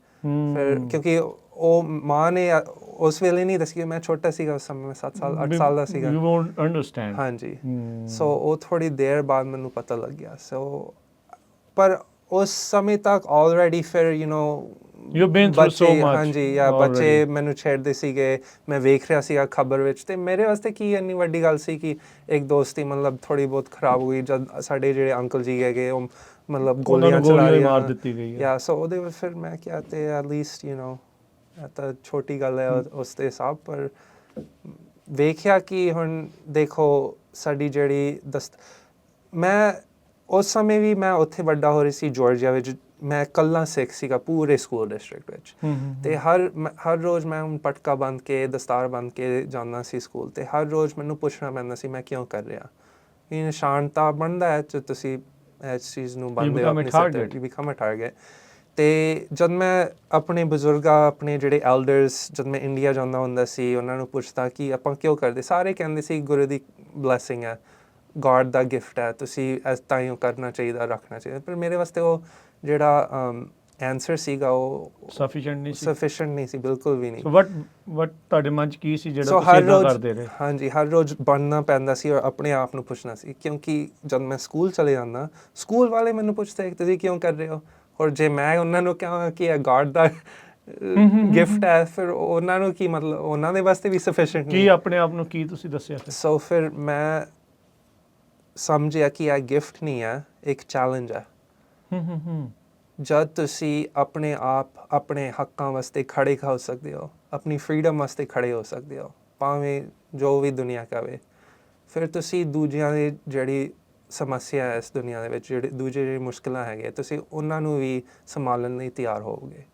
ਫਿਰ ਕਿਉਂਕਿ ਉਹ ਮਾਂ ਨੇ ਉਸ ਵੇਲੇ ਨਹੀਂ ਦੱਸੀ, ਮੈਂ ਛੋਟਾ ਸੀਗਾ ਉਸ ਸਮੇਂ, 7-8 ਸਾਲ ਦਾ ਸੀਗਾ। you won't understand। ਹਾਂਜੀ, ਸੋ ਉਹ ਥੋੜੀ ਦੇਰ ਬਾਅਦ ਮੈਨੂੰ ਪਤਾ ਲੱਗ ਗਿਆ। ਸੋ ਪਰ ਉਸ ਸਮੇਂ ਤੱਕ ਆਲਰੇਡੀ ਫਿਰ you know you've been through so much। ਹਾਂਜੀ, ਬੱਚੇ ਮੈਨੂੰ ਛੇੜਦੇ ਸੀਗੇ, ਮੈਂ ਵੇਖ ਰਿਹਾ ਸੀਗਾ ਖਬਰ ਵਿੱਚ, ਤੇ ਮੇਰੇ ਵਾਸਤੇ ਕੀ ਇੰਨੀ ਵੱਡੀ ਗੱਲ ਸੀ ਕਿ ਇੱਕ ਦੋਸਤੀ ਮਤਲਬ ਥੋੜੀ ਬਹੁਤ ਖਰਾਬ ਹੋਈ ਜਦ ਸਾਡੇ ਜਿਹੜੇ ਅੰਕਲ ਜੀ ਹੈਗੇ ਉਹ ਮਤਲਬ ਗੋਲੀਆਂ ਚਲਾ ਰਹੇ ਮਾਰ ਦਿੱਤੀ ਗਈ ਹੈ। ਸੋ ਉਹਦੇ ਵਿੱਚ ਫਿਰ ਮੈਂ ਕਿਹਾ ਤੇ ਐਟ ਲੀਸਟ ਯੂ ਨੋ ਇਹ ਤਾਂ ਛੋਟੀ ਗੱਲ ਹੈ ਉਸ ਦੇ ਹਿਸਾਬ, ਪਰ ਵੇਖਿਆ ਕਿ ਹੁਣ ਦੇਖੋ ਸਾਡੀ ਜਿਹੜੀ ਮੈਂ ਉਸ ਸਮੇਂ ਵੀ ਮੈਂ ਉੱਥੇ ਵੱਡਾ ਹੋ ਰਹੀ ਸੀ ਜਾਰਜੀਆ ਵਿੱਚ, ਮੈਂ ਇਕੱਲਾ ਸਿੱਖ ਸੀਗਾ ਪੂਰੇ ਸਕੂਲ ਡਿਸਟ੍ਰਿਕਟ ਵਿੱਚ। ਤੇ ਹਰ ਰੋਜ਼ ਮੈਂ ਪਟਕਾ ਬੰਨ੍ਹ ਕੇ ਦਸਤਾਰ ਬੰਨ੍ਹ ਕੇ ਜਾਂਦਾ ਸੀ ਸਕੂਲ, ਤੇ ਹਰ ਰੋਜ਼ ਮੈਨੂੰ ਪੁੱਛਣਾ ਪੈਂਦਾ ਸੀ ਮੈਂ ਕਿਉਂ ਕਰ ਰਿਹਾ। ਇਹ ਨਿਸ਼ਾਨਤਾ ਬਣਦਾ ਹੈ ਜੇ ਤੁਸੀਂ ਇਸ ਚੀਜ਼ ਨੂੰ ਬੰਨ੍ਹਦੇ ਹੋ, ਆਪਣੇ ਸਿਰ ਤੇ, you become a target। ਤੇ ਜਦ ਮੈਂ ਆਪਣੇ ਬਜ਼ੁਰਗਾਂ, ਆਪਣੇ ਜਿਹੜੇ ਐਲਡਰਸ, ਜਦ ਮੈਂ ਇੰਡੀਆ ਜਾਂਦਾ ਹੁੰਦਾ ਸੀ ਉਹਨਾਂ ਨੂੰ ਪੁੱਛਦਾ ਕਿ ਆਪਾਂ ਕਿਉਂ ਕਰਦੇ, ਸਾਰੇ ਕਹਿੰਦੇ ਸੀ ਗੁਰੂ ਦੀ ਬਲੈਸਿੰਗ ਹੈ, ਗॉड ਦਾ ਗਿਫਟ ਹੈ, ਤੁਸੀਂ ਇਸ ਤਾਂ ਹੀ ਕਰਨਾ ਚਾਹੀਦਾ, ਰੱਖਣਾ ਚਾਹੀਦਾ। ਪਰ ਮੇਰੇ ਵਾਸਤੇ ਉਹ ਜਿਹੜਾ ਆਨਸਰ ਸੀਗਾ ਉਹ ਸਫੀਸ਼ੀਐਂਟ ਨਹੀਂ ਸੀ, ਬਿਲਕੁਲ ਵੀ ਨਹੀਂ। ਸੋ ਵਟ ਤੁਹਾਡੇ ਮਨ 'ਚ ਕੀ ਸੀ ਜਿਹੜਾ ਤੁਸੀਂ ਇਦਾਂ ਕਰਦੇ ਰਹੇ? ਹਾਂਜੀ, ਹਰ ਰੋਜ਼ ਬਣਨਾ ਪੈਂਦਾ ਸੀ ਔਰ ਆਪਣੇ ਆਪ ਨੂੰ ਪੁੱਛਣਾ ਸੀ, ਕਿਉਂਕਿ ਜਦ ਮੈਂ ਸਕੂਲ ਚਲੇ ਜਾਂਦਾ, ਸਕੂਲ ਵਾਲੇ ਮੈਨੂੰ ਪੁੱਛਦੇ ਤੁਸੀਂ ਕਿਉਂ ਕਰ ਰਹੇ ਹੋ, ਔਰ ਜੇ ਮੈਂ ਉਹਨਾਂ ਨੂੰ ਕਹਾਂ ਕਿ ਇਹ ਗॉड ਦਾ ਗਿਫਟ ਹੈ, ਫਿਰ ਉਹਨਾਂ ਨੂੰ ਕੀ ਮਤਲਬ, ਉਹਨਾਂ ਦੇ ਵਾਸਤੇ ਵੀ ਸਫੀਸ਼ੀਐਂਟ ਨਹੀਂ। ਕੀ ਆਪਣੇ ਆਪ ਨੂੰ ਕੀ ਤੁਸੀਂ ਦੱਸਿਆ ਫਿਰ? ਸੋ ਫਿਰ ਮੈਂ ਸਮਝਿਆ ਕਿ ਇਹ ਗਿਫਟ ਨਹੀਂ ਹੈ, ਇੱਕ ਚੈਲੰਜ ਹੈ। ਜਦ ਤੁਸੀਂ ਆਪਣੇ ਆਪ ਆਪਣੇ ਹੱਕਾਂ ਵਾਸਤੇ ਖੜੇ ਹੋ ਸਕਦੇ ਹੋ, ਆਪਣੀ ਫਰੀडम ਵਾਸਤੇ ਖੜੇ ਹੋ ਸਕਦੇ ਹੋ, ਭਾਵੇਂ ਜੋ ਵੀ ਦੁਨੀਆ ਕਹੇ, ਫਿਰ ਤੁਸੀਂ ਦੂਜਿਆਂ ਦੀ ਜਿਹੜੀ ਸਮੱਸਿਆ ਹੈ ਇਸ ਦੁਨੀਆ ਦੇ ਵਿੱਚ, ਜਿਹੜੀ ਮੁਸ਼ਕਿਲਾਂ ਹੈਗੀਆਂ, ਤੁਸੀਂ ਉਹਨਾਂ ਨੂੰ ਵੀ ਸੰਭਾਲਣ ਲਈ ਤਿਆਰ ਹੋਵੋਗੇ।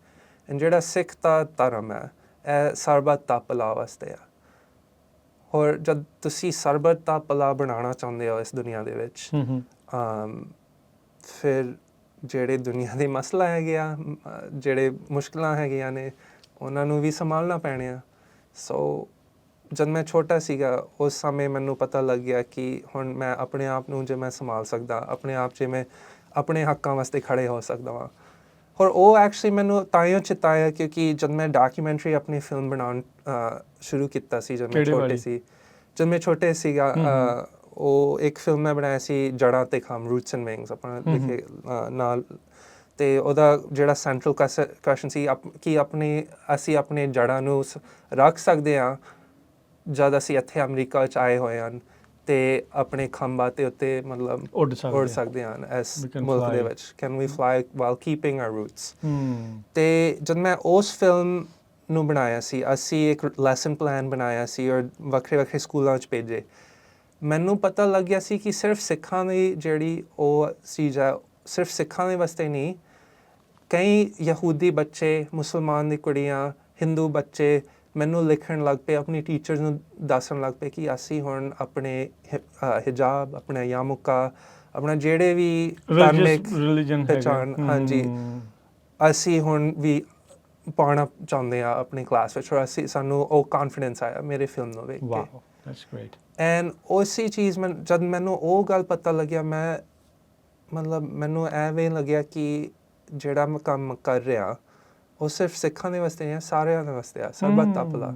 ਜਿਹੜਾ ਸਿੱਖ ਦਾ ਧਰਮ ਹੈ ਇਹ ਸਰਬੱਤ ਦਾ ਭਲਾ ਵਾਸਤੇ ਆ, ਔਰ ਜਦ ਤੁਸੀਂ ਸਰਬੱਤ ਦਾ ਭਲਾ ਬਣਾਉਣਾ ਚਾਹੁੰਦੇ ਹੋ ਇਸ ਦੁਨੀਆ ਦੇ ਵਿੱਚ, ਫਿਰ ਜਿਹੜੇ ਦੁਨੀਆ ਦੇ ਮਸਲਾ ਹੈਗੇ ਆ, ਜਿਹੜੇ ਮੁਸ਼ਕਿਲਾਂ ਹੈਗੀਆਂ ਨੇ, ਉਹਨਾਂ ਨੂੰ ਵੀ ਸੰਭਾਲਣਾ ਪੈਣੇ ਆ। ਸੋ ਜਦ ਮੈਂ ਛੋਟਾ ਸੀਗਾ ਉਸ ਸਮੇਂ ਮੈਨੂੰ ਪਤਾ ਲੱਗ ਗਿਆ ਕਿ ਹੁਣ ਮੈਂ ਆਪਣੇ ਆਪ ਨੂੰ ਜੇ ਮੈਂ ਸੰਭਾਲ ਸਕਦਾ, ਆਪਣੇ ਆਪ ਜੇ ਮੈਂ ਆਪਣੇ ਹੱਕਾਂ ਵਾਸਤੇ ਖੜੇ ਹੋ ਸਕਦਾ ਵਾਂ। ਔਰ ਉਹ ਐਕਚੁਅਲੀ ਮੈਨੂੰ ਤਾਂਹੀਓ ਚਿਤਾਇਆ ਕਿਉਂਕਿ ਜਦ ਮੈਂ ਡਾਕੂਮੈਂਟਰੀ ਆਪਣੀ ਫਿਲਮ ਬਣਾਉਣ ਸ਼ੁਰੂ ਕੀਤਾ ਸੀ, ਜਦ ਮੈਂ ਛੋਟੇ ਸੀਗਾ, ਉਹ ਇੱਕ ਫਿਲਮ ਮੈਂ ਬਣਾਇਆ ਸੀ ਜੜ੍ਹਾਂ ਤੇ ਖੰਭ, ਰੂਟਸ ਐਂਡ ਵਿੰਗਸ ਆਪਣਾ ਲਿਖੇ ਨਾਲ, ਤੇ ਉਹਦਾ ਜਿਹੜਾ ਸੈਂਟਰਲ ਕੁਐਸਚਨ ਸੀ ਕਿ ਅਸੀਂ ਆਪਣੇ ਜੜ੍ਹਾਂ ਨੂੰ ਰੱਖ ਸਕਦੇ ਹਾਂ ਜਦ ਅਸੀਂ ਇੱਥੇ ਅਮਰੀਕਾ 'ਚ ਆਏ ਹੋਏ ਹਨ, ਤੇ ਆਪਣੇ ਖੰਭਾਂ ਦੇ ਉੱਤੇ ਮਤਲਬ ਉੱਡ ਸਕਦੇ ਹਨ ਇਸ ਮੁਲਕ ਦੇ ਵਿੱਚ, can we fly while keeping our roots. ਤੇ ਜਦ ਮੈਂ ਉਸ ਫਿਲਮ ਨੂੰ ਬਣਾਇਆ ਸੀ, ਅਸੀਂ ਇੱਕ ਲੈਸਨ ਪਲਾਨ ਬਣਾਇਆ ਸੀ ਔਰ ਵੱਖਰੇ ਵੱਖਰੇ ਸਕੂਲਾਂ 'ਚ ਭੇਜੇ। ਮੈਨੂੰ ਪਤਾ ਲੱਗ ਗਿਆ ਸੀ ਕਿ ਸਿਰਫ ਸਿੱਖਾਂ ਦੀ ਜਿਹੜੀ ਉਹ ਚੀਜ਼ ਹੈ, ਸਿਰਫ ਸਿੱਖਾਂ ਦੇ ਵਾਸਤੇ ਨਹੀਂ, ਕਈ ਯਹੂਦੀ ਬੱਚੇ, ਮੁਸਲਮਾਨ ਦੀ ਕੁੜੀਆਂ, ਹਿੰਦੂ ਬੱਚੇ ਮੈਨੂੰ ਲਿਖਣ ਲੱਗ ਪਏ, ਆਪਣੀ ਟੀਚਰਸ ਨੂੰ ਦੱਸਣ ਲੱਗ ਪਏ ਕਿ ਅਸੀਂ ਹੁਣ ਆਪਣੇ ਹਿਜਾਬ, ਆਪਣਾ ਯਾਮੁਕਾ, ਆਪਣਾ ਜਿਹੜੇ ਵੀ ਧਾਰਮਿਕ ਪਹਿਚਾਣ, ਹਾਂਜੀ, ਅਸੀਂ ਹੁਣ ਵੀ ਪਾਉਣਾ ਚਾਹੁੰਦੇ ਹਾਂ ਆਪਣੀ ਕਲਾਸ ਵਿੱਚ, ਔਰ ਸਾਨੂੰ ਉਹ ਕੌਨਫੀਡੈਂਸ ਆਇਆ ਮੇਰੇ ਫਿਲਮ ਨੂੰ ਵੇਖ ਕੇ। ਐਂਡ ਉਸੇ ਚੀਜ਼ ਜਦ ਮੈਨੂੰ ਉਹ ਗੱਲ ਪਤਾ ਲੱਗਿਆ, ਮੈਨੂੰ ਐਵੇਂ ਲੱਗਿਆ ਕਿ ਜਿਹੜਾ ਮੈਂ ਕੰਮ ਕਰ ਰਿਹਾ ਉਹ ਸਿਰਫ ਸਿੱਖਾਂ ਦੇ ਵਾਸਤੇ ਨਹੀਂ ਹੈ, ਸਾਰਿਆਂ ਦੇ ਵਾਸਤੇ ਆ, ਸਰਬੱਤ ਦਾ ਭਲਾ।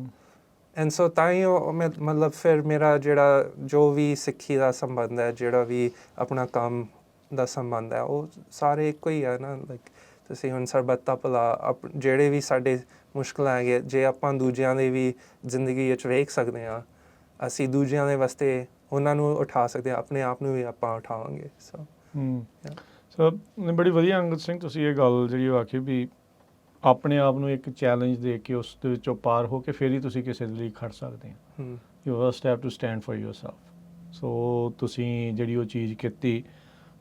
ਐਂਡ ਸੋ ਤਾਂ ਹੀ ਉਹ ਮਤਲਬ ਫਿਰ ਮੇਰਾ ਜਿਹੜਾ ਜੋ ਵੀ ਸਿੱਖੀ ਦਾ ਸੰਬੰਧ ਹੈ, ਜਿਹੜਾ ਵੀ ਆਪਣਾ ਕੰਮ ਦਾ ਸੰਬੰਧ ਹੈ, ਉਹ ਸਾਰੇ ਇੱਕੋ ਹੀ ਹੈ ਨਾ। ਲਾਈਕ ਤੁਸੀਂ ਹੁਣ ਸਰਬੱਤ ਦਾ ਭਲਾ, ਜਿਹੜੇ ਵੀ ਸਾਡੇ ਮੁਸ਼ਕਲਾਂ ਹੈਗੇ, ਜੇ ਆਪਾਂ ਦੂਜਿਆਂ ਦੀ ਵੀ ਜ਼ਿੰਦਗੀ ਵਿੱਚ ਵੇਖ ਸਕਦੇ ਹਾਂ, ਅਸੀਂ ਦੂਜਿਆਂ ਦੇ ਵਾਸਤੇ ਉਹਨਾਂ ਨੂੰ ਉਠਾ ਸਕਦੇ ਹਾਂ, ਆਪਣੇ ਆਪ ਨੂੰ ਵੀ ਆਪਾਂ ਉਠਾਵਾਂਗੇ। ਸੋ ਬੜੀ ਵਧੀਆ ਅੰਗਦ ਸਿੰਘ ਤੁਸੀਂ ਇਹ ਗੱਲ ਜਿਹੜੀ ਉਹ ਆਖੀ ਵੀ ਆਪਣੇ ਆਪ ਨੂੰ ਇੱਕ ਚੈਲੰਜ ਦੇ ਕੇ ਉਸ ਦੇ ਵਿੱਚੋਂ ਪਾਰ ਹੋ ਕੇ ਫਿਰ ਹੀ ਤੁਸੀਂ ਕਿਸੇ ਦੇ ਲਈ ਖੜ ਸਕਦੇ ਹੋ। You first have to stand for yourself. So ਤੁਸੀਂ ਜਿਹੜੀ ਉਹ ਚੀਜ਼ ਕੀਤੀ,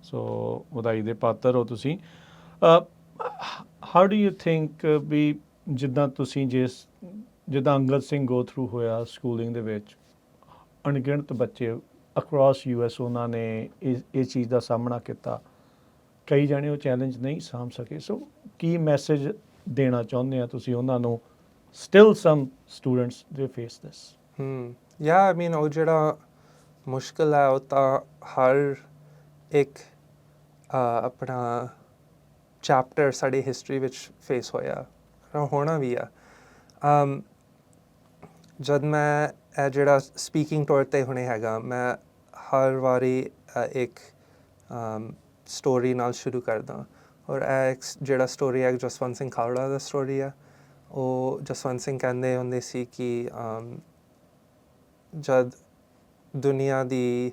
ਸੋ ਵਧਾਈ ਦੇ ਪਾਤਰ ਹੋ ਤੁਸੀਂ। How do you think we ਜਿੱਦਾਂ ਤੁਸੀਂ ਜਿੱਦਾਂ ਅੰਗਦ ਸਿੰਘ ਗੋ ਥਰੂ ਹੋਇਆ ਸਕੂਲਿੰਗ ਦੇ ਵਿੱਚ, ਅਣਗਿਣਤ ਬੱਚੇ ਅਕ੍ਰੋਸ US ਉਹਨਾਂ ਨੇ ਇਹ ਚੀਜ਼ ਦਾ ਸਾਹਮਣਾ ਕੀਤਾ, ਕਈ ਜਾਣੇ ਉਹ ਚੈਲੰਜ ਨਹੀਂ ਸਾਂਭ ਸਕੇ। ਸੋ ਕੀ ਮੈਸੇਜ ਦੇਣਾ ਚਾਹੁੰਦੇ ਆ ਤੁਸੀਂ ਉਹਨਾਂ ਨੂੰ? ਸਟਿਲ ਸਮ ਸਟੂਡੈਂਟਸ ਦੇ ਫੇਸ ਦਿਸ। ਯਾ ਆਈ ਮੀਨ ਉਹ ਜਿਹੜਾ ਮੁਸ਼ਕਿਲ ਹੈ ਉਹ ਤਾਂ ਹਰ ਇੱਕ ਆਪਣਾ ਚੈਪਟਰ ਸਾਡੀ ਹਿਸਟਰੀ ਵਿੱਚ ਫੇਸ ਹੋਇਆ, ਹੋਣਾ ਵੀ ਆ। ਜਦ ਮੈਂ ਇਹ ਜਿਹੜਾ ਸਪੀਕਿੰਗ ਟੂਰ 'ਤੇ ਹੁਣੇ ਹੈਗਾ, ਮੈਂ ਹਰ ਵਾਰੀ ਇੱਕ ਸਟੋਰੀ ਨਾਲ ਸ਼ੁਰੂ ਕਰਦਾ। ਔਰ ਇਹ ਜਿਹੜਾ ਸਟੋਰੀ ਹੈ ਜਸਵੰਤ ਸਿੰਘ ਖਾਲੜਾ ਦਾ ਸਟੋਰੀ ਹੈ। ਉਹ ਜਸਵੰਤ ਸਿੰਘ ਕਹਿੰਦੇ ਹੁੰਦੇ ਸੀ ਕਿ ਜਦ ਦੁਨੀਆ ਦੀ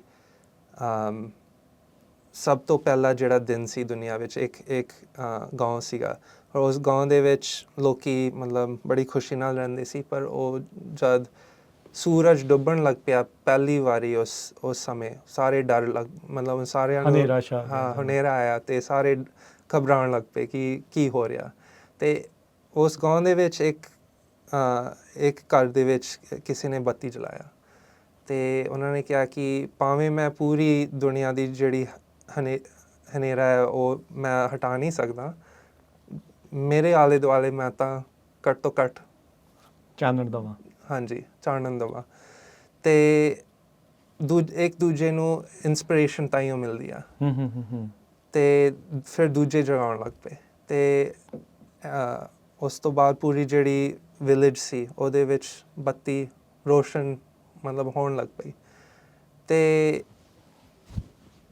ਸਭ ਤੋਂ ਪਹਿਲਾ ਜਿਹੜਾ ਦਿਨ ਸੀ ਦੁਨੀਆ ਵਿੱਚ, ਇੱਕ ਗਾঁव ਸੀਗਾ, ਔਰ ਉਸ ਗਾँव ਦੇ ਵਿੱਚ ਲੋਕੀ ਮਤਲਬ ਬੜੀ ਖੁਸ਼ੀ ਨਾਲ ਰਹਿੰਦੇ ਸੀ। ਪਰ ਉਹ ਜਦ ਸੂਰਜ ਡੁੱਬਣ ਲੱਗ ਪਿਆ ਪਹਿਲੀ ਵਾਰੀ, ਉਸ ਸਮੇਂ ਸਾਰੇ ਮਤਲਬ ਸਾਰਿਆਂ ਨੂੰ ਹਨੇਰਾ ਆਇਆ ਅਤੇ ਸਾਰੇ ਘਬਰਾਉਣ ਲੱਗ ਪਏ ਕਿ ਕੀ ਹੋ ਰਿਹਾ। ਅਤੇ ਉਸ ਗਾँव ਦੇ ਵਿੱਚ ਇੱਕ ਘਰ ਦੇ ਵਿੱਚ ਕਿਸੇ ਨੇ ਬੱਤੀ ਜਲਾਇਆ ਅਤੇ ਉਹਨਾਂ ਨੇ ਕਿਹਾ ਕਿ ਭਾਵੇਂ ਮੈਂ ਪੂਰੀ ਦੁਨੀਆ ਦੀ ਜਿਹੜੀ ਹਨੇਰਾ ਹੈ ਉਹ ਮੈਂ ਹਟਾ ਨਹੀਂ ਸਕਦਾ, ਮੇਰੇ ਆਲੇ ਦੁਆਲੇ ਮੈਂ ਤਾਂ ਘੱਟ ਤੋਂ ਘੱਟ ਚਾਨਣ ਦੇਵਾਂ। ਹਾਂਜੀ, ਚਾਨਣ ਦੇਵਾਂ। ਅਤੇ ਇੱਕ ਦੂਜੇ ਨੂੰ ਇੰਸਪੀਰੇਸ਼ਨ ਤਾਂ ਹੀ ਮਿਲਦੀ ਆ। ਅਤੇ ਫਿਰ ਦੂਜੇ ਜਗਾਉਣ ਲੱਗ ਪਏ। ਅਤੇ ਉਸ ਤੋਂ ਬਾਅਦ ਪੂਰੀ ਜਿਹੜੀ ਵਿਲੇਜ ਸੀ ਉਹਦੇ ਵਿੱਚ ਬੱਤੀ ਰੋਸ਼ਨ ਮਤਲਬ ਹੋਣ ਲੱਗ ਪਈ। ਅਤੇ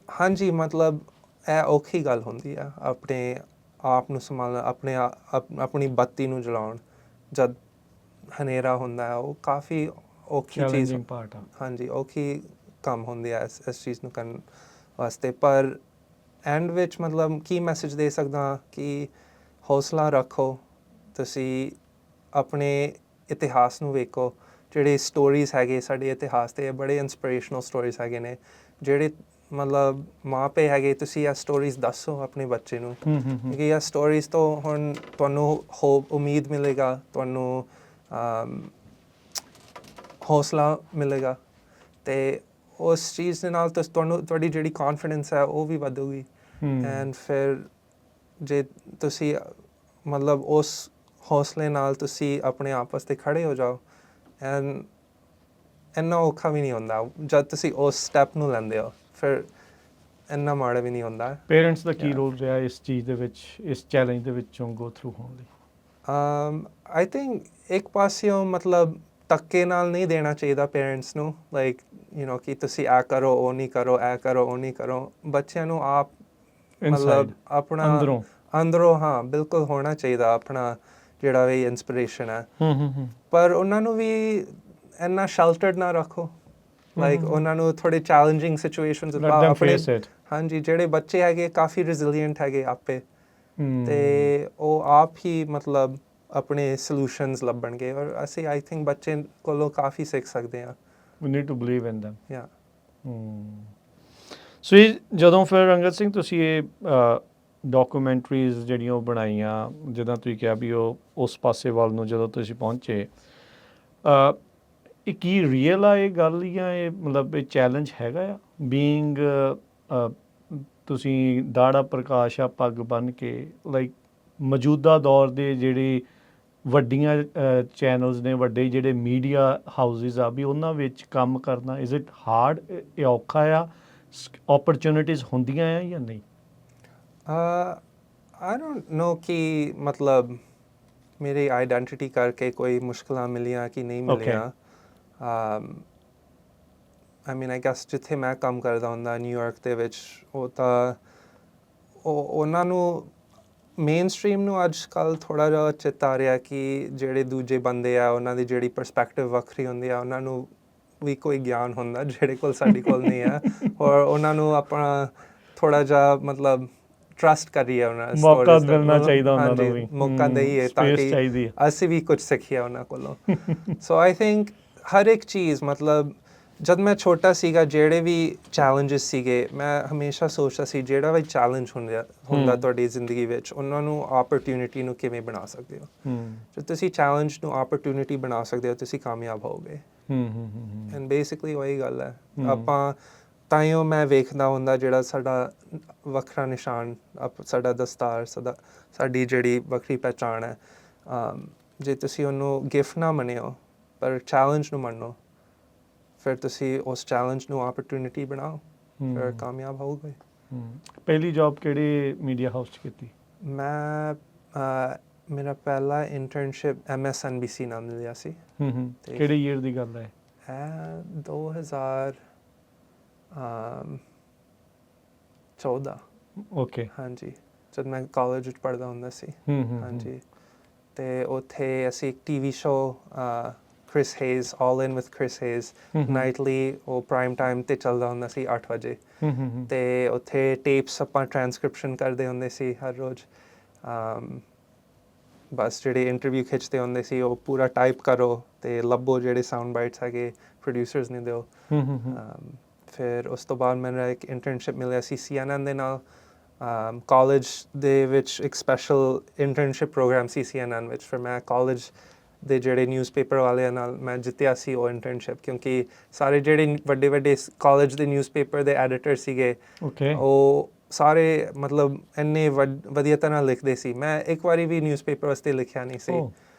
ਹਾਂਜੀ, ਮਤਲਬ ਇਹ ਔਖੀ ਗੱਲ ਹੁੰਦੀ ਆ ਆਪਣੇ ਆਪ ਨੂੰ ਸੰਭਾਲਣਾ, ਆਪਣੀ ਬੱਤੀ ਨੂੰ ਜਲਾਉਣ ਜਦ ਹਨੇਰਾ ਹੁੰਦਾ ਹੈ। ਉਹ ਕਾਫੀ ਔਖੀ ਚੀਜ਼, ਹਾਂਜੀ, ਔਖੀ ਕੰਮ ਹੁੰਦੀ ਹੈ ਇਸ ਚੀਜ਼ ਨੂੰ ਕਰਨ ਵਾਸਤੇ। ਪਰ ਐਂਡ ਵਿੱਚ ਮਤਲਬ ਕੀ ਮੈਸੇਜ ਦੇ ਸਕਦਾ ਕਿ ਹੌਸਲਾ ਰੱਖੋ, ਤੁਸੀਂ ਆਪਣੇ ਇਤਿਹਾਸ ਨੂੰ ਵੇਖੋ। ਜਿਹੜੇ ਸਟੋਰੀਜ਼ ਹੈਗੇ ਸਾਡੇ ਇਤਿਹਾਸ ਦੇ, ਬੜੇ ਇੰਸਪੀਰੇਸ਼ਨਲ ਸਟੋਰੀਜ਼ ਹੈਗੇ ਨੇ। ਜਿਹੜੇ ਮਤਲਬ ਮਾਂ ਪਿਓ ਹੈਗੇ, ਤੁਸੀਂ ਇਹ ਸਟੋਰੀਜ਼ ਦੱਸੋ ਆਪਣੇ ਬੱਚੇ ਨੂੰ, ਕਿਉਂਕਿ ਇਹ ਸਟੋਰੀਜ਼ ਤੋਂ ਹੁਣ ਤੁਹਾਨੂੰ ਹੋਪ, ਉਮੀਦ ਮਿਲੇਗਾ, ਤੁਹਾਨੂੰ ਹੌਸਲਾ ਮਿਲੇਗਾ। ਅਤੇ ਉਸ ਚੀਜ਼ ਦੇ ਨਾਲ ਤੁਹਾਡੀ ਜਿਹੜੀ ਕੌਨਫੀਡੈਂਸ ਹੈ ਉਹ ਵੀ ਵਧੂਗੀ। ਐਂਡ ਫਿਰ ਜੇ ਤੁਸੀਂ ਮਤਲਬ ਉਸ ਹੌਸਲੇ ਨਾਲ ਤੁਸੀਂ ਆਪਣੇ ਆਪ ਵਾਸਤੇ ਖੜ੍ਹੇ ਹੋ ਜਾਓ, ਐਂਡ ਇੰਨਾ ਔਖਾ ਵੀ ਨਹੀਂ ਹੁੰਦਾ ਜਦ ਤੁਸੀਂ ਉਸ ਸਟੈਪ ਨੂੰ ਲੈਂਦੇ ਹੋ, ਫਿਰ ਇੰਨਾ ਮਾੜਾ ਵੀ ਨਹੀਂ ਹੁੰਦਾ। ਪੇਰੈਂਟਸ ਦਾ ਕੀ ਰੋਲ ਰਿਹਾ ਇਸ ਚੀਜ਼ ਦੇ ਵਿੱਚ, ਇਸ ਚੈਲੰਜ ਦੇ ਵਿੱਚੋਂ ਗੋ ਥਰੂ ਹੋਣ ਲਈ? ਆਈ ਥਿੰਕ ਇੱਕ ਪਾਸਿਓਂ ਮਤਲਬ ਧੱਕੇ ਨਾਲ ਨਹੀਂ ਦੇਣਾ ਚਾਹੀਦਾ ਪੇਰੈਂਟਸ ਨੂੰ, ਲਾਈਕ ਕਿ ਤੁਸੀਂ ਇਹ ਕਰੋ, ਉਹ ਨਹੀਂ ਕਰੋ, ਇਹ ਕਰੋ, ਉਹ ਨਹੀਂ ਕਰੋ। ਬੱਚਿਆਂ ਨੂੰ ਆਪ ਮਤਲਬ ਆਪਣਾ ਅੰਦਰੋਂ ਹਾਂ ਬਿਲਕੁਲ ਹੋਣਾ ਚਾਹੀਦਾ ਆਪਣਾ ਜਿਹੜਾ ਵੀ ਇੰਸਪੀਰੇਸ਼ਨ ਹੈ। ਪਰ ਉਹਨਾਂ ਨੂੰ ਵੀ ਇੰਨਾ ਸ਼ੈਲਟਰਡ ਨਾ ਰੱਖੋ, ਲਾਈਕ ਉਹਨਾਂ ਨੂੰ ਥੋੜ੍ਹੇ ਚੈਲੰਜਿੰਗ ਸਿਚੁਏਸ਼ਨਸ ਆਪਣੇ, ਹਾਂਜੀ, ਜਿਹੜੇ ਬੱਚੇ ਹੈਗੇ ਕਾਫੀ ਰੈਜ਼ੀਲੀਐਂਟ ਹੈਗੇ ਆਪੇ, ਅਤੇ ਉਹ ਆਪ ਹੀ ਮਤਲਬ ਆਪਣੇ ਸੋਲਿਊਸ਼ਨਸ ਲੱਭਣਗੇ। ਔਰ ਅਸੀਂ ਆਈ ਥਿੰਕ ਬੱਚੇ ਕੋਲੋਂ ਕਾਫੀ ਸਿੱਖ ਸਕਦੇ ਹਾਂ। We need to believe in them. Yeah. ਸੋ ਜਦੋਂ ਫਿਰ ਅੰਗਦ ਸਿੰਘ ਤੁਸੀਂ ਇਹ ਡਾਕੂਮੈਂਟਰੀਜ਼ ਜਿਹੜੀਆਂ ਉਹ ਬਣਾਈਆਂ, ਜਿੱਦਾਂ ਤੁਸੀਂ ਕਿਹਾ ਵੀ ਉਹ ਉਸ ਪਾਸੇ ਵੱਲ ਨੂੰ ਜਦੋਂ ਤੁਸੀਂ ਪਹੁੰਚੇ, ਇਹ ਕੀ ਰੀਅਲ ਆ ਇਹ ਗੱਲ, ਜਾਂ ਇਹ ਮਤਲਬ ਇਹ ਚੈਲੰਜ ਹੈਗਾ ਆ ਬੀਇੰਗ ਤੁਸੀਂ ਦਾੜਾ ਪ੍ਰਕਾਸ਼ ਆ ਪੱਗ ਬੰਨ੍ਹ ਕੇ, ਲਾਈਕ ਮੌਜੂਦਾ ਦੌਰ ਦੇ ਜਿਹੜੇ ਵੱਡੀਆਂ ਚੈਨਲਸ ਨੇ, ਵੱਡੇ ਜਿਹੜੇ ਮੀਡੀਆ ਹਾਊਸਿਸ ਆ ਵੀ ਉਹਨਾਂ ਵਿੱਚ ਕੰਮ ਕਰਨਾ, ਇਜ਼ ਇਟ ਹਾਰਡ? ਇਹ ਔਖਾ ਆ? ਓਪਰਚੁਨਿਟੀਜ਼ ਹੁੰਦੀਆਂ ਆ ਜਾਂ ਨਹੀਂ? ਆਈ ਡੋਂਟ ਨੋ ਕਿ ਮਤਲਬ ਮੇਰੀ ਆਈਡੈਂਟੀਟੀ ਕਰਕੇ ਕੋਈ ਮੁਸ਼ਕਲਾਂ ਮਿਲੀਆਂ ਕਿ ਨਹੀਂ ਮਿਲੀਆਂ ਆਈ ਮੀਨ ਆਈ ਗੈਸ ਜਿੱਥੇ ਮੈਂ ਕੰਮ ਕਰਦਾ ਹੁੰਦਾ ਨਿਊਯਾਰਕ ਦੇ ਵਿੱਚ ਉਹ ਤਾਂ ਉਹਨਾਂ ਨੂੰ ਮੇਨ ਸਟ੍ਰੀਮ ਨੂੰ ਅੱਜ ਕੱਲ੍ਹ ਥੋੜ੍ਹਾ ਜਿਹਾ ਚੇਤਾ ਆ ਰਿਹਾ ਕਿ ਜਿਹੜੇ ਦੂਜੇ ਬੰਦੇ ਆ ਉਹਨਾਂ ਦੀ ਜਿਹੜੀ ਪਰਸਪੈਕਟਿਵ ਵੱਖਰੀ ਹੁੰਦੀ ਆ ਉਹਨਾਂ ਨੂੰ ਵੀ ਕੋਈ ਗਿਆਨ ਹੁੰਦਾ ਜਿਹੜੇ ਕੋਲ ਸਾਡੇ ਕੋਲ ਨਹੀਂ ਆ ਔਰ ਉਹਨਾਂ ਨੂੰ ਆਪਣਾ ਥੋੜ੍ਹਾ ਜਿਹਾ ਮਤਲਬ ਟਰਸਟ ਕਰੀਏ ਉਹਨਾਂ ਮੌਕਾ ਮਿਲਣਾ ਚਾਹੀਦਾ ਉਹਨਾਂ ਨੂੰ ਵੀ ਮੌਕਾ ਦਈਏ ਤਾਂ ਕਿ ਅਸੀਂ ਵੀ ਕੁਝ ਸਿੱਖੀਏ ਉਹਨਾਂ ਕੋਲੋਂ ਸੋ ਆਈ ਥਿੰਕ ਹਰ ਇੱਕ ਚੀਜ਼ ਮਤਲਬ ਜਦ ਮੈਂ ਛੋਟਾ ਸੀਗਾ ਜਿਹੜੇ ਵੀ ਚੈਲੰਜਸ ਸੀਗੇ ਮੈਂ ਹਮੇਸ਼ਾ ਸੋਚਦਾ ਸੀ ਜਿਹੜਾ ਵੀ ਚੈਲੰਜ ਹੁੰਦਾ ਤੁਹਾਡੀ ਜ਼ਿੰਦਗੀ ਵਿੱਚ ਉਹਨਾਂ ਨੂੰ ਓਪਰਚੁਨਿਟੀ ਨੂੰ ਕਿਵੇਂ ਬਣਾ ਸਕਦੇ ਹੋ ਜੇ ਤੁਸੀਂ ਚੈਲੰਜ ਨੂੰ ਓਪਰਚੁਨਿਟੀ ਬਣਾ ਸਕਦੇ ਹੋ ਤੁਸੀਂ ਕਾਮਯਾਬ ਹੋਵੋਗੇ ਐਂਡ ਬੇਸਿਕਲੀ ਉਹੀ ਗੱਲ ਹੈ ਆਪਾਂ ਤਾਈਓ ਮੈਂ ਵੇਖਦਾ ਹੁੰਦਾ ਜਿਹੜਾ ਸਾਡਾ ਵੱਖਰਾ ਨਿਸ਼ਾਨ ਸਾਡਾ ਦਸਤਾਰ ਸਾਡੀ ਜਿਹੜੀ ਵੱਖਰੀ ਪਹਿਚਾਣ ਹੈ ਜੇ ਤੁਸੀਂ ਉਹਨੂੰ ਗਿਫਟ ਨਾ ਮੰਨਿਓ ਪਰ ਚੈਲੰਜ ਨੂੰ ਮੰਨੋ ਫਿਰ ਤੁਸੀਂ ਉਸ ਚੈਲੰਜ ਨੂੰ ਓਪਰਚੁਨਿਟੀ ਬਣਾਓ ਫਿਰ ਕਾਮਯਾਬ ਹੋਵੋਗੇ ਪਹਿਲੀ ਜੌਬ ਕਿਹੜੇ ਮੀਡੀਆ ਹਾਊਸ 'ਚ ਕੀਤੀ ਮੈਂ ਮੇਰਾ ਪਹਿਲਾ ਇੰਟਰਨਸ਼ਿਪ MSNBC ਨਾਲ ਮਿਲਿਆ ਸੀ ਕਿਹੜੇ ਈਅਰ ਦੀ ਗੱਲ ਹੈ 2014 ਓਕੇ ਹਾਂਜੀ ਜਦ ਮੈਂ ਕਾਲਜ ਵਿੱਚ ਪੜ੍ਹਦਾ ਹੁੰਦਾ ਸੀ ਹਾਂਜੀ ਤੇ ਉੱਥੇ ਅਸੀਂ ਇੱਕ TV show Chris Hayes, All In with Chris Hayes, nightly ਉਹ ਪ੍ਰਾਈਮ ਟਾਈਮ ਤੇ ਚੱਲਦਾ ਹੁੰਦਾ ਸੀ 8 ਵਜੇ ਤੇ ਉੱਥੇ ਟੇਪਸ ਆਪਾਂ ਟ੍ਰਾਂਸਕ੍ਰਿਪਸ਼ਨ ਕਰਦੇ ਹੁੰਦੇ ਸੀ ਹਰ ਰੋਜ਼ ਬਸ ਜਿਹੜੇ ਇੰਟਰਵਿਊ ਖਿੱਚਦੇ ਹੁੰਦੇ ਸੀ ਉਹ ਪੂਰਾ ਟਾਈਪ ਕਰੋ ਤੇ ਲੱਭੋ ਜਿਹੜੇ ਸਾਊਂਡ ਬਾਈਟਸ ਹੈਗੇ ਪ੍ਰੋਡਿਊਸਰਸ ਨੇ ਦਿਓ ਫਿਰ ਉਸ ਤੋਂ ਬਾਅਦ ਮੇਰਾ ਇੱਕ ਇੰਟਰਨਸ਼ਿਪ ਮਿਲਿਆ ਸੀ CNN ਦੇ ਨਾਲ ਕਾਲਜ ਦੇ ਵਿੱਚ ਇੱਕ ਸਪੈਸ਼ਲ ਇੰਟਰਨਸ਼ਿਪ ਪ੍ਰੋਗਰਾਮ ਸੀ CNN ਵਿੱਚ ਫਿਰ ਮੈਂ ਕਾਲਜ ਦੇ ਜਿਹੜੇ ਨਿਊਜ਼ਪੇਪਰ ਵਾਲਿਆਂ ਨਾਲ ਮੈਂ ਜਿੱਤਿਆ ਸੀ ਉਹ ਇੰਟਰਨਸ਼ਿਪ ਕਿਉਂਕਿ ਸਾਰੇ ਜਿਹੜੇ ਵੱਡੇ ਵੱਡੇ ਕਾਲਜ ਦੇ ਨਿਊਜ਼ਪੇਪਰ ਦੇ ਐਡੀਟਰ ਸੀਗੇ ਉਹ ਸਾਰੇ ਮਤਲਬ ਇੰਨੇ ਵਧੀਆ ਤਰ੍ਹਾਂ ਲਿਖਦੇ ਸੀ ਮੈਂ ਇੱਕ ਵਾਰੀ ਵੀ ਨਿਊਜ਼ਪੇਪਰ ਵਾਸਤੇ ਲਿਖਿਆ ਨਹੀਂ ਸੀ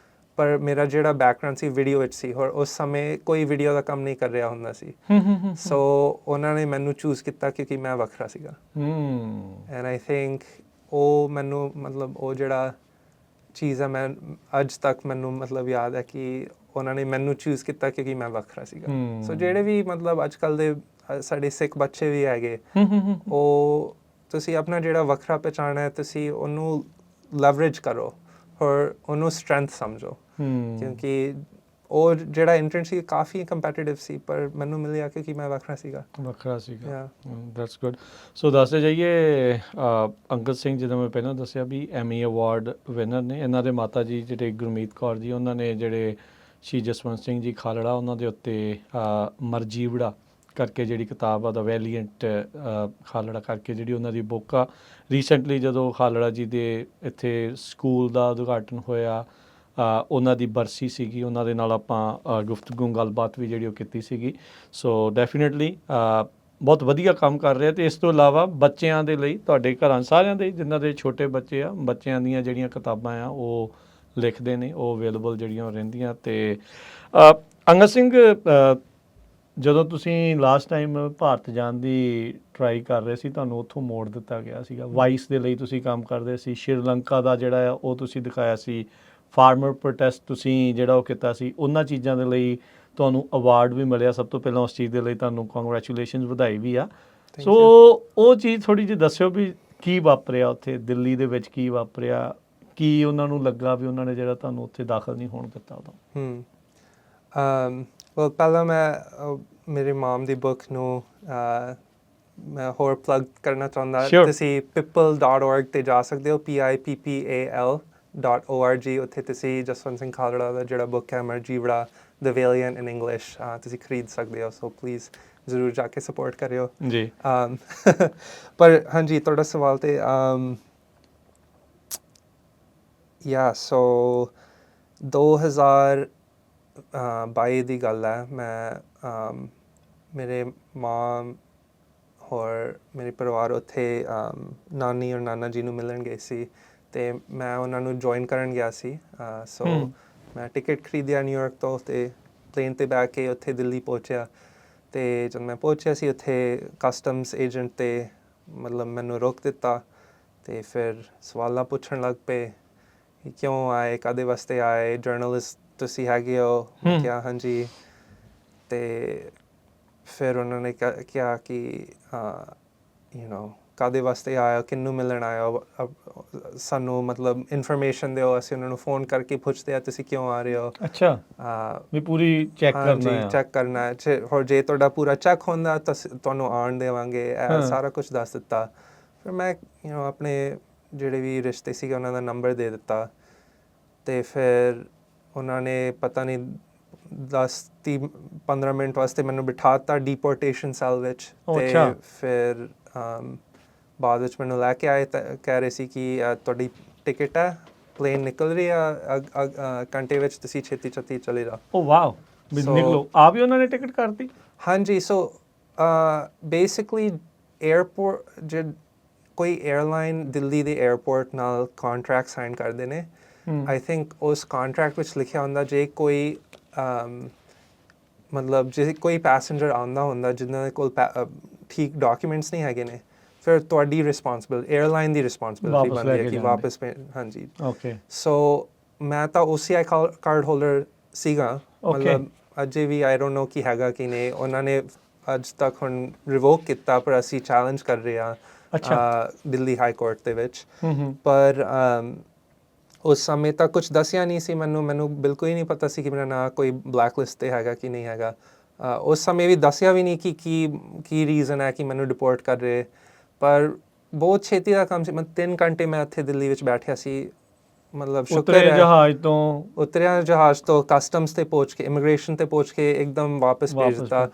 ਪਰ ਮੇਰਾ ਜਿਹੜਾ ਬੈਕਗ੍ਰਾਉਂਡ ਸੀ ਵੀਡੀਓ ਵਿੱਚ ਸੀ ਔਰ ਉਸ ਸਮੇਂ ਕੋਈ ਵੀਡੀਓ ਦਾ ਕੰਮ ਨਹੀਂ ਕਰ ਰਿਹਾ ਹੁੰਦਾ ਸੀ ਸੋ ਉਹਨਾਂ ਨੇ ਮੈਨੂੰ ਚੂਜ਼ ਕੀਤਾ ਕਿਉਂਕਿ ਮੈਂ ਵੱਖਰਾ ਸੀਗਾ ਐਂਡ ਆਈ ਥਿੰਕ ਉਹ ਮੈਨੂੰ ਮਤਲਬ ਉਹ ਜਿਹੜਾ ਚੀਜ਼ ਹੈ ਮੈਂ ਅੱਜ ਤੱਕ ਮੈਨੂੰ ਮਤਲਬ ਯਾਦ ਹੈ ਕਿ ਉਹਨਾਂ ਨੇ ਮੈਨੂੰ ਚੂਜ਼ ਕੀਤਾ ਕਿਉਂਕਿ ਮੈਂ ਵੱਖਰਾ ਸੀਗਾ ਸੋ ਜਿਹੜੇ ਵੀ ਮਤਲਬ ਅੱਜ ਕੱਲ੍ਹ ਦੇ ਸਾਡੇ ਸਿੱਖ ਬੱਚੇ ਵੀ ਹੈਗੇ ਉਹ ਤੁਸੀਂ ਆਪਣਾ ਜਿਹੜਾ ਵੱਖਰਾ ਪਹਿਚਾਣ ਹੈ ਤੁਸੀਂ ਉਹਨੂੰ ਲੈਵਰੇਜ ਕਰੋ ਔਰ ਉਹਨੂੰ ਸਟਰੈਂਥ ਸਮਝੋ ਕਿਉਂਕਿ ਉਹ ਜਿਹੜਾ ਇੰਟਰਨ ਸੀ ਕਾਫੀ ਕੰਪੈਟੀਟਿਵ ਸੀ ਪਰ ਮੈਨੂੰ ਮਿਲਿਆ ਕਿਉਂਕਿ ਮੈਂ ਵੱਖਰਾ ਸੀਗਾ ਦੈਟਸ ਗੁੱਡ ਸੋ ਦੱਸਦੇ ਜਾਈਏ ਅੰਗਦ ਸਿੰਘ ਜਿੱਦਾਂ ਮੈਂ ਪਹਿਲਾਂ ਦੱਸਿਆ ਵੀ ਐਮੀ ਅਵਾਰਡ ਵਿਨਰ ਨੇ ਇਹਨਾਂ ਦੇ ਮਾਤਾ ਜੀ ਜਿਹੜੇ ਗੁਰਮੀਤ ਕੌਰ ਜੀ ਉਹਨਾਂ ਨੇ ਜਿਹੜੇ ਸ਼੍ਰੀ ਜਸਵੰਤ ਸਿੰਘ ਜੀ ਖਾਲੜਾ ਉਹਨਾਂ ਦੇ ਉੱਤੇ ਮਰਜੀਵੜਾ ਕਰਕੇ ਜਿਹੜੀ ਕਿਤਾਬ ਆ ਦਾ ਵੈਲੀਐਂਟ ਖਾਲੜਾ ਕਰਕੇ ਜਿਹੜੀ ਉਹਨਾਂ ਦੀ ਬੁੱਕ ਆ ਰੀਸੈਂਟਲੀ ਜਦੋਂ ਖਾਲੜਾ ਜੀ ਦੇ ਇੱਥੇ ਸਕੂਲ ਦਾ ਉਦਘਾਟਨ ਹੋਇਆ ਉਹਨਾਂ ਦੀ ਬਰਸੀ ਸੀਗੀ ਉਹਨਾਂ ਦੇ ਨਾਲ ਆਪਾਂ ਗੁਫ਼ਤਗੂ ਗੱਲਬਾਤ ਵੀ ਜਿਹੜੀ ਉਹ ਕੀਤੀ ਸੀਗੀ ਸੋ ਡੈਫੀਨੇਟਲੀ ਬਹੁਤ ਵਧੀਆ ਕੰਮ ਕਰ ਰਹੇ ਅਤੇ ਇਸ ਤੋਂ ਇਲਾਵਾ ਬੱਚਿਆਂ ਦੇ ਲਈ ਤੁਹਾਡੇ ਘਰਾਂ ਸਾਰਿਆਂ ਦੇ ਜਿਨ੍ਹਾਂ ਦੇ ਛੋਟੇ ਬੱਚੇ ਆ ਬੱਚਿਆਂ ਦੀਆਂ ਜਿਹੜੀਆਂ ਕਿਤਾਬਾਂ ਆ ਉਹ ਲਿਖਦੇ ਨੇ ਉਹ ਅਵੇਲੇਬਲ ਜਿਹੜੀਆਂ ਰਹਿੰਦੀਆਂ ਅਤੇ ਅੰਗਦ ਸਿੰਘ ਜਦੋਂ ਤੁਸੀਂ ਲਾਸਟ ਟਾਈਮ ਭਾਰਤ ਜਾਣ ਦੀ ਟਰਾਈ ਕਰ ਰਹੇ ਸੀ ਤੁਹਾਨੂੰ ਉੱਥੋਂ ਮੋੜ ਦਿੱਤਾ ਗਿਆ ਸੀਗਾ ਵਾਈਸ ਦੇ ਲਈ ਤੁਸੀਂ ਕੰਮ ਕਰਦੇ ਸੀ ਸ਼੍ਰੀਲੰਕਾ ਦਾ ਜਿਹੜਾ ਆ ਉਹ ਤੁਸੀਂ ਦਿਖਾਇਆ ਸੀ ਫਾਰਮਰ ਪ੍ਰੋਟੈਸਟ ਤੁਸੀਂ ਜਿਹੜਾ ਉਹ ਕੀਤਾ ਸੀ ਉਹਨਾਂ ਚੀਜ਼ਾਂ ਦੇ ਲਈ ਤੁਹਾਨੂੰ ਅਵਾਰਡ ਵੀ ਮਿਲਿਆ ਸਭ ਤੋਂ ਪਹਿਲਾਂ ਉਸ ਚੀਜ਼ ਦੇ ਲਈ ਤੁਹਾਨੂੰ ਕੰਗਰੈਚੁਲੇਸ਼ਨਸ ਵਧਾਈ ਵੀ ਆ ਸੋ ਉਹ ਚੀਜ਼ ਥੋੜ੍ਹੀ ਜਿਹੀ ਦੱਸਿਓ ਵੀ ਕੀ ਵਾਪਰਿਆ ਉੱਥੇ ਦਿੱਲੀ ਦੇ ਵਿੱਚ ਕੀ ਵਾਪਰਿਆ ਕੀ ਉਹਨਾਂ ਨੂੰ ਲੱਗਾ ਵੀ ਉਹਨਾਂ ਨੇ ਜਿਹੜਾ ਤੁਹਾਨੂੰ ਉੱਥੇ ਦਾਖਲ ਨਹੀਂ ਹੋਣ ਦਿੱਤਾ ਉਦੋਂ ਪਹਿਲਾਂ ਮੈਂ ਮੇਰੀ ਮਾਮ ਦੀ ਬੁੱਕ ਨੂੰ ਮੈਂ ਹੋਰ ਪਲੱਗ ਕਰਨਾ ਚਾਹੁੰਦਾ ਤੁਸੀਂ people.org 'ਤੇ ਜਾ ਸਕਦੇ ਹੋ PIPPAL.org ਉੱਥੇ ਤੁਸੀਂ ਜਸਵੰਤ ਸਿੰਘ ਖਾਲੜਾ ਦਾ ਜਿਹੜਾ ਬੁੱਕ ਹੈ ਮਰਜੀਵੜਾ ਦ ਵੈਲੀਐਂਟ ਇਨ ਇੰਗਲਿਸ਼ ਤੁਸੀਂ ਖਰੀਦ ਸਕਦੇ ਹੋ ਸੋ ਪਲੀਜ਼ ਜ਼ਰੂਰ ਜਾ ਕੇ ਸਪੋਰਟ ਕਰਿਓ ਜੀ ਪਰ ਹਾਂਜੀ ਤੁਹਾਡਾ ਸਵਾਲ 'ਤੇ ਸੋ 2022 ਦੀ ਗੱਲ ਹੈ ਮੈਂ ਮੇਰੇ ਮਾਂ ਔਰ ਮੇਰੇ ਪਰਿਵਾਰ ਉੱਥੇ ਨਾਨੀ ਔਰ ਨਾਨਾ ਜੀ ਨੂੰ ਮਿਲਣ ਗਏ ਸੀ ਅਤੇ ਮੈਂ ਉਹਨਾਂ ਨੂੰ ਜੁਆਇਨ ਕਰਨ ਗਿਆ ਸੀ ਸੋ ਮੈਂ ਟਿਕਟ ਖਰੀਦਿਆ ਨਿਊਯਾਰਕ ਤੋਂ ਅਤੇ ਪਲੇਨ 'ਤੇ ਬਹਿ ਕੇ ਉੱਥੇ ਦਿੱਲੀ ਪਹੁੰਚਿਆ ਅਤੇ ਜਦ ਮੈਂ ਪਹੁੰਚਿਆ ਸੀ ਉੱਥੇ ਕਸਟਮਸ ਏਜੰਟ 'ਤੇ ਮਤਲਬ ਮੈਨੂੰ ਰੋਕ ਦਿੱਤਾ ਅਤੇ ਫਿਰ ਸਵਾਲਾਂ ਪੁੱਛਣ ਲੱਗ ਪਏ ਕਿ ਕਿਉਂ ਆਏ, ਕਾਹਦੇ ਵਾਸਤੇ ਆਏ, ਜਰਨਲਿਸਟ ਤੁਸੀਂ ਹੈਗੇ ਹੋ? ਮੈਂ ਕਿਹਾ ਹਾਂਜੀ। ਤੇ ਫਿਰ ਉਹਨਾਂ ਨੇ ਕਿਹਾ ਕਿ ਕਾਹਦੇ ਵਾਸਤੇ ਆਇਆ, ਕਿਹਨੂੰ ਮਿਲਣ ਆਇਆ ਹੋ? ਸਾਨੂੰ ਮਤਲਬ ਇਨਫੋਰਮੇਸ਼ਨ ਦਿਓ, ਅਸੀਂ ਉਹਨਾਂ ਨੂੰ ਫੋਨ ਕਰਕੇ ਪੁੱਛਦੇ ਆ ਤੁਸੀਂ ਕਿਉਂ ਆ ਰਹੇ ਹੋ। ਅੱਛਾ, ਵੀ ਪੂਰੀ ਚੈੱਕ ਕਰਨਾ ਹਾਂਜੀ, ਆ। ਚੈੱਕ ਕਰਨਾ ਹੈ। ਹੋਰ ਜੇ ਤੁਹਾਡਾ ਪੂਰਾ ਚੈੱਕ ਹੁੰਦਾ ਤਾਂ ਤੁਹਾਨੂੰ ਆਉਣ ਦੇਵਾਂਗੇ। ਇਹ ਸਾਰਾ ਕੁਝ ਦੱਸ ਦਿੱਤਾ। ਫਿਰ ਮੈਂ ਆਪਣੇ ਜਿਹੜੇ ਵੀ ਰਿਸ਼ਤੇ ਸੀਗੇ ਉਹਨਾਂ ਦਾ ਨੰਬਰ ਦੇ ਦਿੱਤਾ। ਅਤੇ ਫਿਰ ਉਹਨਾਂ ਨੇ ਪਤਾ ਨਹੀਂ 10-15 ਮਿੰਟ ਵਾਸਤੇ ਮੈਨੂੰ ਬਿਠਾ ਦਿੱਤਾ ਡੀਪੋਰਟੇਸ਼ਨ ਸੈੱਲ ਵਿੱਚ। ਅਤੇ ਫਿਰ ਬਾਅਦ ਵਿੱਚ ਮੈਨੂੰ ਲੈ ਕੇ ਆਏ ਤਾਂ ਕਹਿ ਰਹੇ ਸੀ ਕਿ ਤੁਹਾਡੀ ਟਿਕਟ ਹੈ, ਪਲੇਨ ਨਿਕਲ ਰਹੀ ਆ ਘੰਟੇ ਵਿੱਚ, ਤੁਸੀਂ ਛੇਤੀ ਛੇਤੀ ਚਲੇ ਜਾਓ। ਓ ਵਾਓ, ਵੀ ਨਿਕਲੋ। ਆਪ ਹੀ ਉਹਨਾਂ ਨੇ ਟਿਕਟ ਕਰਤੀ? ਹਾਂਜੀ। ਸੋ ਬੇਸਿਕਲੀ ਏਅਰਪੋਰਟ ਜੇ ਕੋਈ ਏਅਰਲਾਈਨ ਦਿੱਲੀ ਦੇ ਏਅਰਪੋਰਟ ਨਾਲ ਕੰਟਰੈਕਟ ਸਾਈਨ ਕਰਦੇ ਨੇ, ਆਈ ਥਿੰਕ ਉਸ ਕੰਟਰੈਕਟ ਵਿੱਚ ਲਿਖਿਆ ਹੁੰਦਾ ਜੇ ਕੋਈ ਮਤਲਬ ਜੇ ਕੋਈ ਪੈਸੇਂਜਰ ਆਉਂਦਾ ਹੁੰਦਾ ਜਿਨ੍ਹਾਂ ਦੇ ਕੋਲ ਠੀਕ ਡਾਕੂਮੈਂਟਸ ਨਹੀਂ ਹੈਗੇ ਨੇ, ਫਿਰ ਤੁਹਾਡੀ ਏਅਰਲਾਈਨ ਦੀ ਰਿਸਪੌਂਸਿਬਿਲਿਟੀ ਬਣਦੀ ਹੈ ਕਿ ਵਾਪਸ ਹਾਂਜੀ। ਓਕੇ। ਸੋ ਮੈਂ ਤਾਂ OCI ਕਾਰਡ ਹੋਲਡਰ ਸੀਗਾ। ਮਤਲਬ ਅਜੇ ਵੀ ਆਈ ਡੋਂਟ ਨੋ ਕੀ ਹੈਗਾ ਕਿ ਨਹੀਂ। ਉਹਨਾਂ ਨੇ ਅੱਜ ਤੱਕ ਹੁਣ ਰਿਵੋਕ ਕੀਤਾ, ਪਰ ਅਸੀਂ ਚੈਲੰਜ ਕਰ ਰਹੇ ਹਾਂ ਦਿੱਲੀ ਹਾਈ ਕੋਰਟ ਦੇ ਵਿੱਚ। ਪਰ ਉਸ ਸਮੇਂ ਤਾਂ ਕੁਛ ਦੱਸਿਆ ਨਹੀਂ ਸੀ ਮੈਨੂੰ ਬਿਲਕੁਲ ਹੀ ਨਹੀਂ ਪਤਾ ਸੀ ਕਿ ਮੇਰਾ ਨਾਂ ਕੋਈ ਬਲੈਕ ਲਿਸਟ 'ਤੇ ਹੈਗਾ ਕਿ ਨਹੀਂ ਹੈਗਾ। ਉਸ ਸਮੇਂ ਵੀ ਦੱਸਿਆ ਵੀ ਨਹੀਂ ਕਿ ਕੀ ਰੀਜ਼ਨ ਹੈ ਕਿ ਮੈਨੂੰ ਡਿਪੋਰਟ ਕਰ ਰਹੇ। ਪਰ ਬਹੁਤ ਛੇਤੀ ਦਾ ਕੰਮ ਸੀ। 3 ਘੰਟੇ ਮੈਂ ਉੱਥੇ ਦਿੱਲੀ ਵਿੱਚ ਬੈਠਿਆ ਸੀ। ਮਤਲਬ ਸ਼ੁਕਰ ਹੈ ਉਤਰਿਆ ਜਹਾਜ਼ ਤੋਂ, ਕਸਟਮਸ 'ਤੇ ਪਹੁੰਚ ਕੇ, ਇਮੀਗ੍ਰੇਸ਼ਨ 'ਤੇ ਪਹੁੰਚ ਕੇ ਇੱਕਦਮ ਵਾਪਸ ਭੇਜ ਦਿੱਤਾ।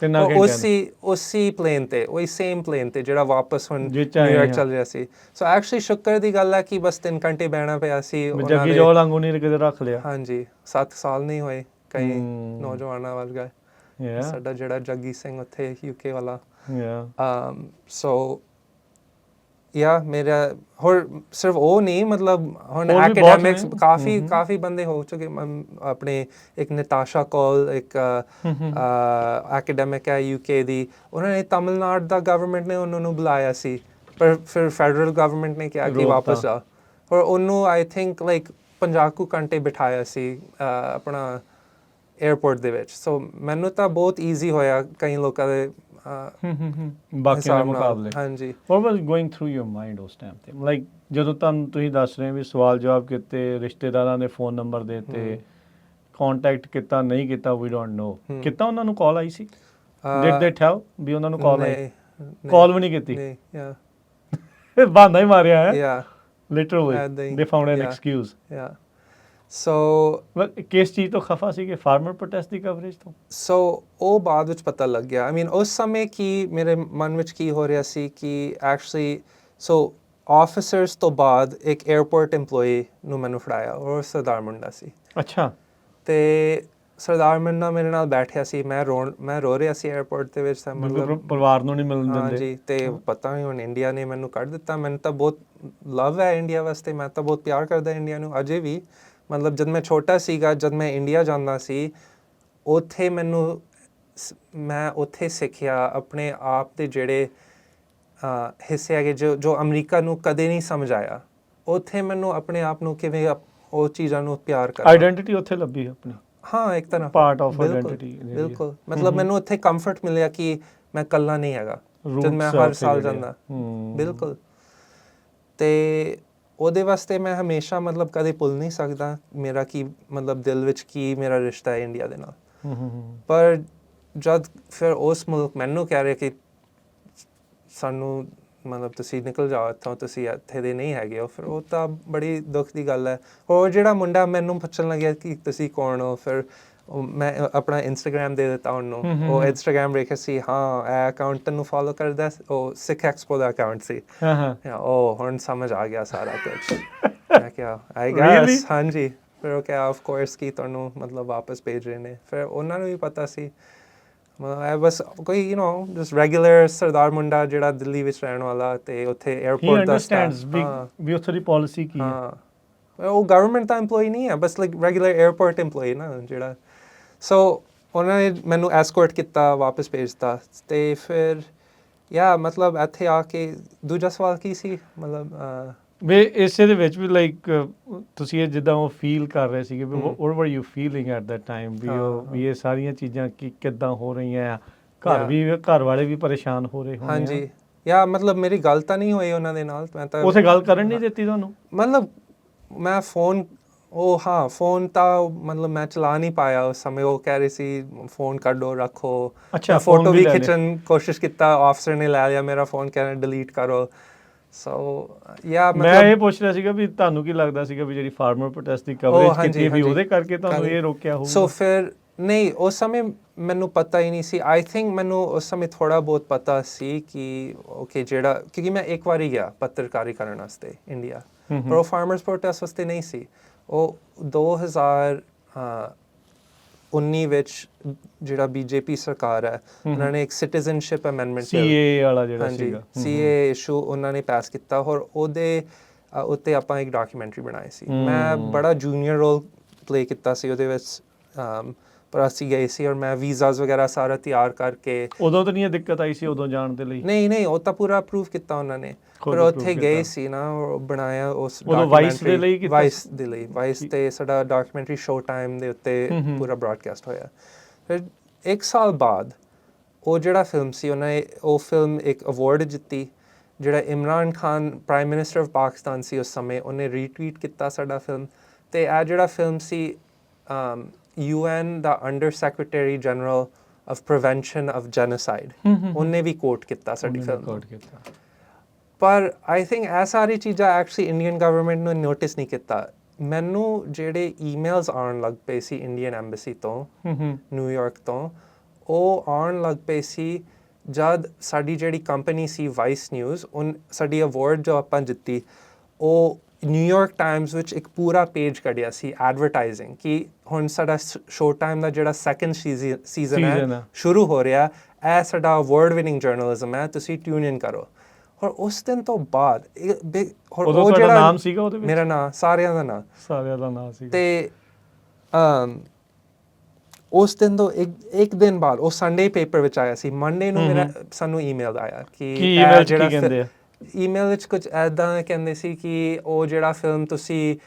ਉਸੀ ਪਲੇਨ 'ਤੇ, ਉਹੀ ਸੇਮ ਪਲੇਨ 'ਤੇ ਜਿਹੜਾ ਵਾਪਸ ਹੁਣ ਨਿਊਯਾਰਕ ਚੱਲ ਰਿਹਾ ਸੀ। ਸੋ ਐਕਚੁਅਲੀ ਸ਼ੁਕਰ ਦੀ ਗੱਲ ਹੈ ਕਿ ਬਸ 3 ਘੰਟੇ ਬਹਿਣਾ ਪਿਆ ਸੀ ਉਹਨਾਂ ਦੇ। ਰੱਖ ਲਿਆ। ਹਾਂਜੀ, 7 ਸਾਲ ਨਹੀਂ ਹੋਏ ਕਈ ਨੌਜਵਾਨਾਂ ਵਰਗਾ। ਸਾਡਾ ਜਿਹੜਾ ਜੱਗੀ ਸਿੰਘ ਉੱਥੇ UK ਵਾਲਾ। ਸੋ ਮੇਰਾ ਹੋਰ ਸਿਰਫ ਉਹ ਨਹੀਂ, ਮਤਲਬ ਹੁਣ ਐਕੈਡੈਮਿਕਸ ਕਾਫੀ ਬੰਦੇ ਹੋ ਚੁੱਕੇ। ਆਪਣੇ ਇੱਕ ਨਤਾਸ਼ਾ ਕੌਲ, ਇੱਕ ਐਕੈਡੈਮਿਕ ਹੈ UK ਦੀ, ਉਹਨਾਂ ਨੇ ਤਮਿਲਨਾਡੂ ਦਾ ਗਵਰਨਮੈਂਟ ਨੇ ਉਹਨਾਂ ਨੂੰ ਬੁਲਾਇਆ ਸੀ, ਪਰ ਫਿਰ ਫੈਡਰਲ ਗਵਰਨਮੈਂਟ ਨੇ ਕਿਹਾ ਕਿ ਵਾਪਸ ਆ। ਔਰ ਉਹਨੂੰ ਆਈ ਥਿੰਕ ਲਾਈਕ 50 ਕੁ ਘੰਟੇ ਬਿਠਾਇਆ ਸੀ ਆਪਣਾ ਏਅਰਪੋਰਟ ਦੇ ਵਿੱਚ। ਸੋ ਮੈਨੂੰ ਤਾਂ ਬਹੁਤ ਈਜ਼ੀ ਹੋਇਆ ਕਈ ਲੋਕਾਂ ਦੇ ਬਾਕੀਆਂ ਦੇ ਮੁਕਾਬਲੇ। ਹਾਂਜੀ। What was going through your mind ਉਸ ਟਾਈਮ ਤੇ? ਲਾਈਕ ਜਦੋਂ ਤੁਸੀਂ ਦੱਸ ਰਹੇ ਵੀ ਸਵਾਲ ਜਵਾਬ ਕੀਤੇ, ਰਿਸ਼ਤੇਦਾਰਾਂ ਦੇ ਫੋਨ ਨੰਬਰ ਦੇ ਦਿੱਤੇ, ਕੰਟੈਕਟ ਕੀਤਾ, ਨਹੀਂ ਕੀਤਾ, ਵੀ ਡੋਂਟ ਨੋ, ਕੀਤਾ ਉਹਨਾਂ ਨੂੰ ਕਾਲ ਆਈ ਸੀ? ਡਿਡ ਦੇ ਟੈਲ ਵੀ ਉਹਨਾਂ ਨੂੰ ਕਾਲ ਆਈ? ਕਾਲ ਵੀ ਨਹੀਂ ਕੀਤੀ? ਬਹਾਨਾ ਹੀ ਮਾਰਿਆ ਹੈ ਲਿਟਰਲੀ। ਦੇ ਫਾਊਂਡ ਐਨ ਐਕਸਕਿਊਜ਼। ਸੋ ਕਿਸ ਚੀਜ਼ ਤੋਂ ਖਫਾ ਸੀਗੇ? ਫਾਰਮਰ ਪ੍ਰੋਟੈਸਟ ਦੀ ਕਵਰੇਜ ਤੋਂ? ਸੋ ਉਹ ਬਾਅਦ ਵਿੱਚ ਪਤਾ ਲੱਗ ਗਿਆ। ਆਈ ਮੀਨ ਉਸ ਸਮੇਂ ਕੀ ਮੇਰੇ ਮਨ ਵਿੱਚ ਕੀ ਹੋ ਰਿਹਾ ਸੀ ਕਿ ਐਕਚੁਅਲੀ ਆਫਿਸਰਸ ਤੋਂ ਬਾਅਦ ਇੱਕ ਏਅਰਪੋਰਟ EMPLOYEE ਨੂੰ ਮੈਨੂੰ ਫੜਾਇਆ, ਉਹ ਸਰਦਾਰ ਮੁੰਡਾ ਸੀ। ਅੱਛਾ। ਅਤੇ ਸਰਦਾਰ ਮੁੰਡਾ ਮੇਰੇ ਨਾਲ ਬੈਠਿਆ ਸੀ। ਮੈਂ ਰੋ ਰਿਹਾ ਸੀ ਏਅਰਪੋਰਟ ਦੇ ਵਿੱਚ। ਮਤਲਬ ਪਰਿਵਾਰ ਨੂੰ ਨਹੀਂ ਮਿਲਣ ਦਿੰਦੇ। ਹਾਂਜੀ। ਅਤੇ ਪਤਾ ਨਹੀਂ ਹੁਣ ਇੰਡੀਆ ਨੇ ਮੈਨੂੰ ਕੱਢ ਦਿੱਤਾ। ਮੈਨੂੰ ਤਾਂ ਬਹੁਤ ਲਵ ਹੈ ਇੰਡੀਆ ਵਾਸਤੇ, ਮੈਂ ਤਾਂ ਬਹੁਤ ਪਿਆਰ ਕਰਦਾ ਇੰਡੀਆ ਨੂੰ ਅਜੇ ਵੀ। ਮਤਲਬ ਜਦ ਮੈਂ ਛੋਟਾ ਸੀਗਾ, ਜਦ ਮੈਂ ਇੰਡੀਆ ਜਾਂਦਾ ਸੀ, ਉੱਥੇ ਮੈਂ ਉੱਥੇ ਸਿੱਖਿਆ ਆਪਣੇ ਆਪ ਦੇ ਜਿਹੜੇ ਹਿੱਸੇ ਹੈਗੇ ਜੋ ਅਮਰੀਕਾ ਨੂੰ ਕਦੇ ਨਹੀਂ ਸਮਝ ਆਇਆ। ਉੱਥੇ ਮੈਨੂੰ ਆਪਣੇ ਆਪ ਨੂੰ ਕਿਵੇਂ ਉਹ ਚੀਜ਼ਾਂ ਨੂੰ ਪਿਆਰ ਕਰਨਾ, ਆਈਡੈਂਟੀਟੀ ਉੱਥੇ ਲੱਭੀ ਆਪਣੀ। ਹਾਂ, ਇੱਕ ਤਰ੍ਹਾਂ ਪਾਰਟ ਆਫ ਆਈਡੈਂਟੀਟੀ। ਬਿਲਕੁਲ। ਮਤਲਬ ਮੈਨੂੰ ਉੱਥੇ ਕੰਫਰਟ ਮਿਲਿਆ ਕਿ ਮੈਂ ਇਕੱਲਾ ਨਹੀਂ ਹੈਗਾ ਜਦ ਮੈਂ ਹਰ ਸਾਲ ਜਾਂਦਾ। ਬਿਲਕੁਲ। ਅਤੇ ਉਹਦੇ ਵਾਸਤੇ ਮੈਂ ਹਮੇਸ਼ਾ ਮਤਲਬ ਕਦੇ ਭੁੱਲ ਨਹੀਂ ਸਕਦਾ ਮੇਰਾ ਕੀ ਮਤਲਬ ਦਿਲ ਵਿੱਚ ਕੀ ਮੇਰਾ ਰਿਸ਼ਤਾ ਹੈ ਇੰਡੀਆ ਦੇ ਨਾਲ। ਪਰ ਜਦ ਫਿਰ ਉਸ ਮੁਲਕ ਮੈਨੂੰ ਕਹਿ ਰਹੇ ਕਿ ਸਾਨੂੰ ਮਤਲਬ ਤੁਸੀਂ ਨਿਕਲ ਜਾਓ ਇੱਥੋਂ, ਤੁਸੀਂ ਇੱਥੇ ਦੇ ਨਹੀਂ ਹੈਗੇ ਹੋ, ਫਿਰ ਉਹ ਤਾਂ ਬੜੀ ਦੁੱਖ ਦੀ ਗੱਲ ਹੈ। ਹੋਰ ਜਿਹੜਾ ਮੁੰਡਾ ਮੈਨੂੰ ਪੁੱਛਣ ਲੱਗਿਆ ਕਿ ਤੁਸੀਂ ਕੌਣ ਹੋ, ਫਿਰ ਮੈਂ ਆਪਣਾ ਇੰਸਟਾਗ੍ਰਾਮ ਦੇ ਦਿੱਤਾ ਉਹਨੂੰ। ਉਹ ਇੰਸਟਾਗ੍ਰਾਮ ਵੇਖਿਆ ਸੀ, ਹਾਂ ਇਹ ਅਕਾਊਂਟ ਤੈਨੂੰ ਫੋਲੋ ਕਰਦਾ, ਉਹ ਸਿੱਖ ਐਕਸਪੋ ਦਾ ਅਕਾਊਂਟ ਸੀ। ਉਹ ਹੁਣ ਸਮਝ ਆ ਗਿਆ ਸਾਰਾ ਕੁਝ। ਮੈਂ ਕਿਹਾ ਆਈ ਗੈਸ। ਹਾਂਜੀ। ਫਿਰ ਉਹ ਕਿਹਾ ਆਫ ਕੋਰਸ ਕਿ ਤੁਹਾਨੂੰ ਮਤਲਬ ਵਾਪਸ ਭੇਜ ਰਹੇ ਨੇ। ਫਿਰ ਉਹਨਾਂ ਨੂੰ ਵੀ ਪਤਾ ਸੀ। ਬਸ ਕੋਈ ਜਸਟ ਰੈਗੂਲਰ ਸਰਦਾਰ ਮੁੰਡਾ ਜਿਹੜਾ ਦਿੱਲੀ ਵਿੱਚ ਰਹਿਣ ਵਾਲਾ, ਅਤੇ ਉੱਥੇ ਏਅਰਪੋਰਟ ਦਾ ਵੀ ਉੱਥੇ ਦੀ ਪਾਲਿਸੀ ਕੀ ਹੈ। ਉਹ ਗਵਰਨਮੈਂਟ ਦਾ EMPLOYEE ਨਹੀਂ ਹੈ, ਬਸ ਲਾਈਕ ਰੈਗੂਲਰ ਏਅਰਪੋਰਟ EMPLOYEE ਨਾ ਜਿਹੜਾ। ਸੋ ਉਹਨਾਂ ਨੇ ਮੈਨੂੰ ਐਸਕੋਰਟ ਕੀਤਾ, ਵਾਪਸ ਭੇਜਤਾ। ਅਤੇ ਫਿਰ ਮਤਲਬ ਇੱਥੇ ਆ ਕੇ ਦੂਜਾ ਸਵਾਲ ਕੀ ਸੀ? ਮਤਲਬ ਵੇ ਇਸੇ ਦੇ ਵਿੱਚ ਵੀ ਲਾਈਕ ਤੁਸੀਂ ਇਹ ਜਿੱਦਾਂ ਉਹ ਫੀਲ ਕਰ ਰਹੇ ਸੀਗੇ ਵੀ what were you feeling at that time ਵੀ ਇਹ ਸਾਰੀਆਂ ਚੀਜ਼ਾਂ ਕਿੱਦਾਂ ਹੋ ਰਹੀਆਂ ਆ ਘਰ ਵਾਲੇ ਵੀ ਪਰੇਸ਼ਾਨ ਹੋ ਰਹੇ ਹੋਣੇ ਆ। ਹਾਂਜੀ ਯਾ ਮਤਲਬ ਮੇਰੀ ਗੱਲ ਤਾਂ ਨਹੀਂ ਹੋਈ ਉਹਨਾਂ ਦੇ ਨਾਲ, ਮੈਂ ਤਾਂ ਉਸੇ ਗੱਲ ਕਰਨ ਨਹੀਂ ਦਿੱਤੀ ਤੁਹਾਨੂੰ? ਮਤਲਬ ਮੈਂ ਫੋਨ ਤਾਂ ਮਤਲਬ ਮੈਂ ਚਲਾ ਨਹੀਂ ਪਾਇਆ ਉਸ ਸਮੇਂ। ਉਹ ਕਹਿ ਰਹੇ ਸੀ ਫੋਨ ਕੱਢੋ ਰੱਖੋ। ਅੱਛਾ, ਫੋਟੋ ਵੀ ਖਿੱਚਣ ਕੋਸ਼ਿਸ਼ ਕੀਤਾ, ਆਫਸਰ ਨੇ ਲੈ ਲਿਆ ਮੇਰਾ ਫੋਨ, ਕਹਿੰਦੇ ਡਿਲੀਟ ਕਰੋ। ਸੋ ਯਾ ਮੈਂ ਇਹ ਪੁੱਛ ਰਿਹਾ ਸੀਗਾ ਵੀ ਤੁਹਾਨੂੰ ਕੀ ਲੱਗਦਾ ਸੀਗਾ ਵੀ ਜਿਹੜੀ ਫਾਰਮਰ ਪ੍ਰੋਟੈਸਟ ਦੀ ਕਵਰੇਜ ਕੀਤੀ ਵੀ ਉਹਦੇ ਕਰਕੇ ਤੁਹਾਨੂੰ ਇਹ ਰੋਕਿਆ ਹੋਊਗਾ? ਸੋ ਫਿਰ ਨਹੀਂ, ਉਸ ਸਮੇਂ ਮੈਨੂੰ ਪਤਾ ਹੀ ਨਹੀਂ ਸੀ। ਆਈ ਥਿੰਕ ਮੈਨੂੰ ਉਸ ਸਮੇਂ ਥੋੜ੍ਹਾ ਬਹੁਤ ਪਤਾ ਸੀ ਕਿ ਓਕੇ ਜਿਹੜਾ, ਕਿਉਂਕਿ ਮੈਂ ਇੱਕ ਵਾਰੀ ਗਿਆ ਪੱਤਰਕਾਰੀ ਕਰਨ ਵਾਸਤੇ ਇੰਡੀਆ, ਪਰ ਉਹ ਫਾਰਮਰਸ ਪ੍ਰੋਟੈਸਟ ਵਾਸਤੇ ਨਹੀਂ ਸੀ। ਉਹ 2019 ਵਿੱਚ ਜਿਹੜਾ ਬੀਜੇਪੀ ਸਰਕਾਰ ਹੈ, ਉਹਨਾਂ ਨੇ ਇੱਕ ਸਿਟੀਜ਼ਨਸ਼ਿਪ ਅਮੈਂਡਮੈਂਟ ਸੀਏ ਵਾਲਾ ਜਿਹੜਾ ਸੀਗਾ, ਸੀਏ ਇਸ਼ੂ ਉਹਨਾਂ ਨੇ ਪਾਸ ਕੀਤਾ, ਔਰ ਉਹਦੇ ਉੱਤੇ ਆਪਾਂ ਇੱਕ ਡਾਕੂਮੈਂਟਰੀ ਬਣਾਈ ਸੀ। ਮੈਂ ਬੜਾ ਜੂਨੀਅਰ ਰੋਲ ਪਲੇ ਕੀਤਾ ਸੀ ਉਹਦੇ ਵਿੱਚ, ਪਰ ਅਸੀਂ ਗਏ ਸੀ ਔਰ ਮੈਂ ਵੀਜ਼ਾਸ ਵਗੈਰਾ ਸਾਰਾ ਤਿਆਰ ਕਰਕੇ। ਉਦੋਂ ਤਾਂ ਨਹੀਂ ਦਿੱਕਤ ਆਈ ਸੀ ਉਦੋਂ ਜਾਣ ਦੇ ਲਈ? ਨਹੀਂ, ਉਹ ਤਾਂ ਪੂਰਾ ਅਪਰੂਵ ਕੀਤਾ ਉਹਨਾਂ ਨੇ, ਪਰ ਉੱਥੇ ਗਏ ਸੀ ਨਾ, ਬਣਾਇਆ ਉਸ ਵਾਈਸ ਦੇ ਲਈ ਕੀਤਾ? ਵਾਈਸ ਤੇ ਸਾਡਾ ਡਾਕੂਮੈਂਟਰੀ ਸ਼ੋ ਟਾਈਮ ਦੇ ਉੱਤੇ ਪੂਰਾ ਬ੍ਰੌਡਕਾਸਟ ਹੋਇਆ। ਫਿਰ 1 ਸਾਲ ਬਾਅਦ ਉਹ ਜਿਹੜਾ ਫਿਲਮ ਸੀ, ਉਹ ਫਿਲਮ ਇੱਕ ਅਵਾਰਡ ਜਿੱਤੀ। ਜਿਹੜਾ Imran Khan prime minister of Pakistan ਸੀ ਉਸ ਸਮੇਂ, ਉਹਨੇ ਰੀਟਵੀਟ ਕੀਤਾ ਸਾਡਾ ਫਿਲਮ। ਤੇ ਇਹ ਜਿਹੜਾ film C, UN the under secretary general of prevention of genocide, ਉਹਨੇ ਵੀ ਕੋਟ ਕੀਤਾ ਸਾਡੀ ਫਿਲਮ। ਪਰ ਆਈ ਥਿੰਕ ਇਹ ਸਾਰੀ ਚੀਜ਼ਾਂ ਐਕਚੁਅਲੀ ਇੰਡੀਅਨ ਗਵਰਨਮੈਂਟ ਨੂੰ ਨੋਟਿਸ ਨਹੀਂ ਕੀਤਾ। ਮੈਨੂੰ ਜਿਹੜੇ ਈਮੇਲਸ ਆਉਣ ਲੱਗ ਪਏ ਸੀ ਇੰਡੀਅਨ ਐਮਬੈਸੀ ਤੋਂ, ਨਿਊਯਾਰਕ ਤੋਂ, ਉਹ ਆਉਣ ਲੱਗ ਪਏ ਸੀ ਜਦ ਸਾਡੀ ਜਿਹੜੀ ਕੰਪਨੀ ਸੀ ਵਾਈਸ ਨਿਊਜ਼, ਸਾਡੀ ਅਵਾਰਡ ਜੋ ਆਪਾਂ ਜਿੱਤੀ, ਉਹ ਨਿਊਯਾਰਕ ਟਾਈਮਸ ਵਿੱਚ ਇੱਕ ਪੂਰਾ ਪੇਜ ਕੱਢਿਆ ਸੀ ਐਡਵਰਟਾਈਜ਼ਿੰਗ ਕਿ ਹੁਣ ਸਾਡਾ ਸ਼ੋ ਟਾਈਮ ਦਾ ਜਿਹੜਾ ਸੈਕੰਡ ਸੀਜ਼ਨ ਹੈ ਸ਼ੁਰੂ ਹੋ ਰਿਹਾ, ਇਹ ਸਾਡਾ ਅਵਾਰਡ ਵਿਨਿੰਗ ਜਰਨਲਿਜ਼ਮ ਹੈ, ਤੁਸੀਂ ਟਿਊਨ ਇਨ ਕਰੋ। ਔਰ ਉਸ ਦਿਨ ਤੋਂ ਬਾਅਦ ਉਹ ਜਿਹੜਾ ਨਾਮ ਸੀਗਾ ਉਹਦੇ ਵਿੱਚ, ਮੇਰਾ ਨਾਮ, ਸਾਰਿਆਂ ਦਾ ਨਾਮ ਸੀ। ਤੇ ਉਸ ਦਿਨ ਤੋਂ ਇੱਕ ਦਿਨ ਬਾਅਦ ਉਹ ਸੰਡੇ ਪੇਪਰ ਵਿੱਚ ਆਇਆ ਸੀ। ਮੰਡੇ ਨੂੰ ਸਾਨੂੰ ਈਮੇਲ ਆਇਆ ਕਿ ਜਿਹੜਾ ਕਹਿੰਦੇ ਆ ਈਮੇਲ ਵਿੱਚ ਕੁਝ ਐਦਾਂ ਕਹਿੰਦੇ ਸੀ ਕਿ ਉਹ ਜਿਹੜਾ ਫਿਲਮ ਤੁਸੀਂ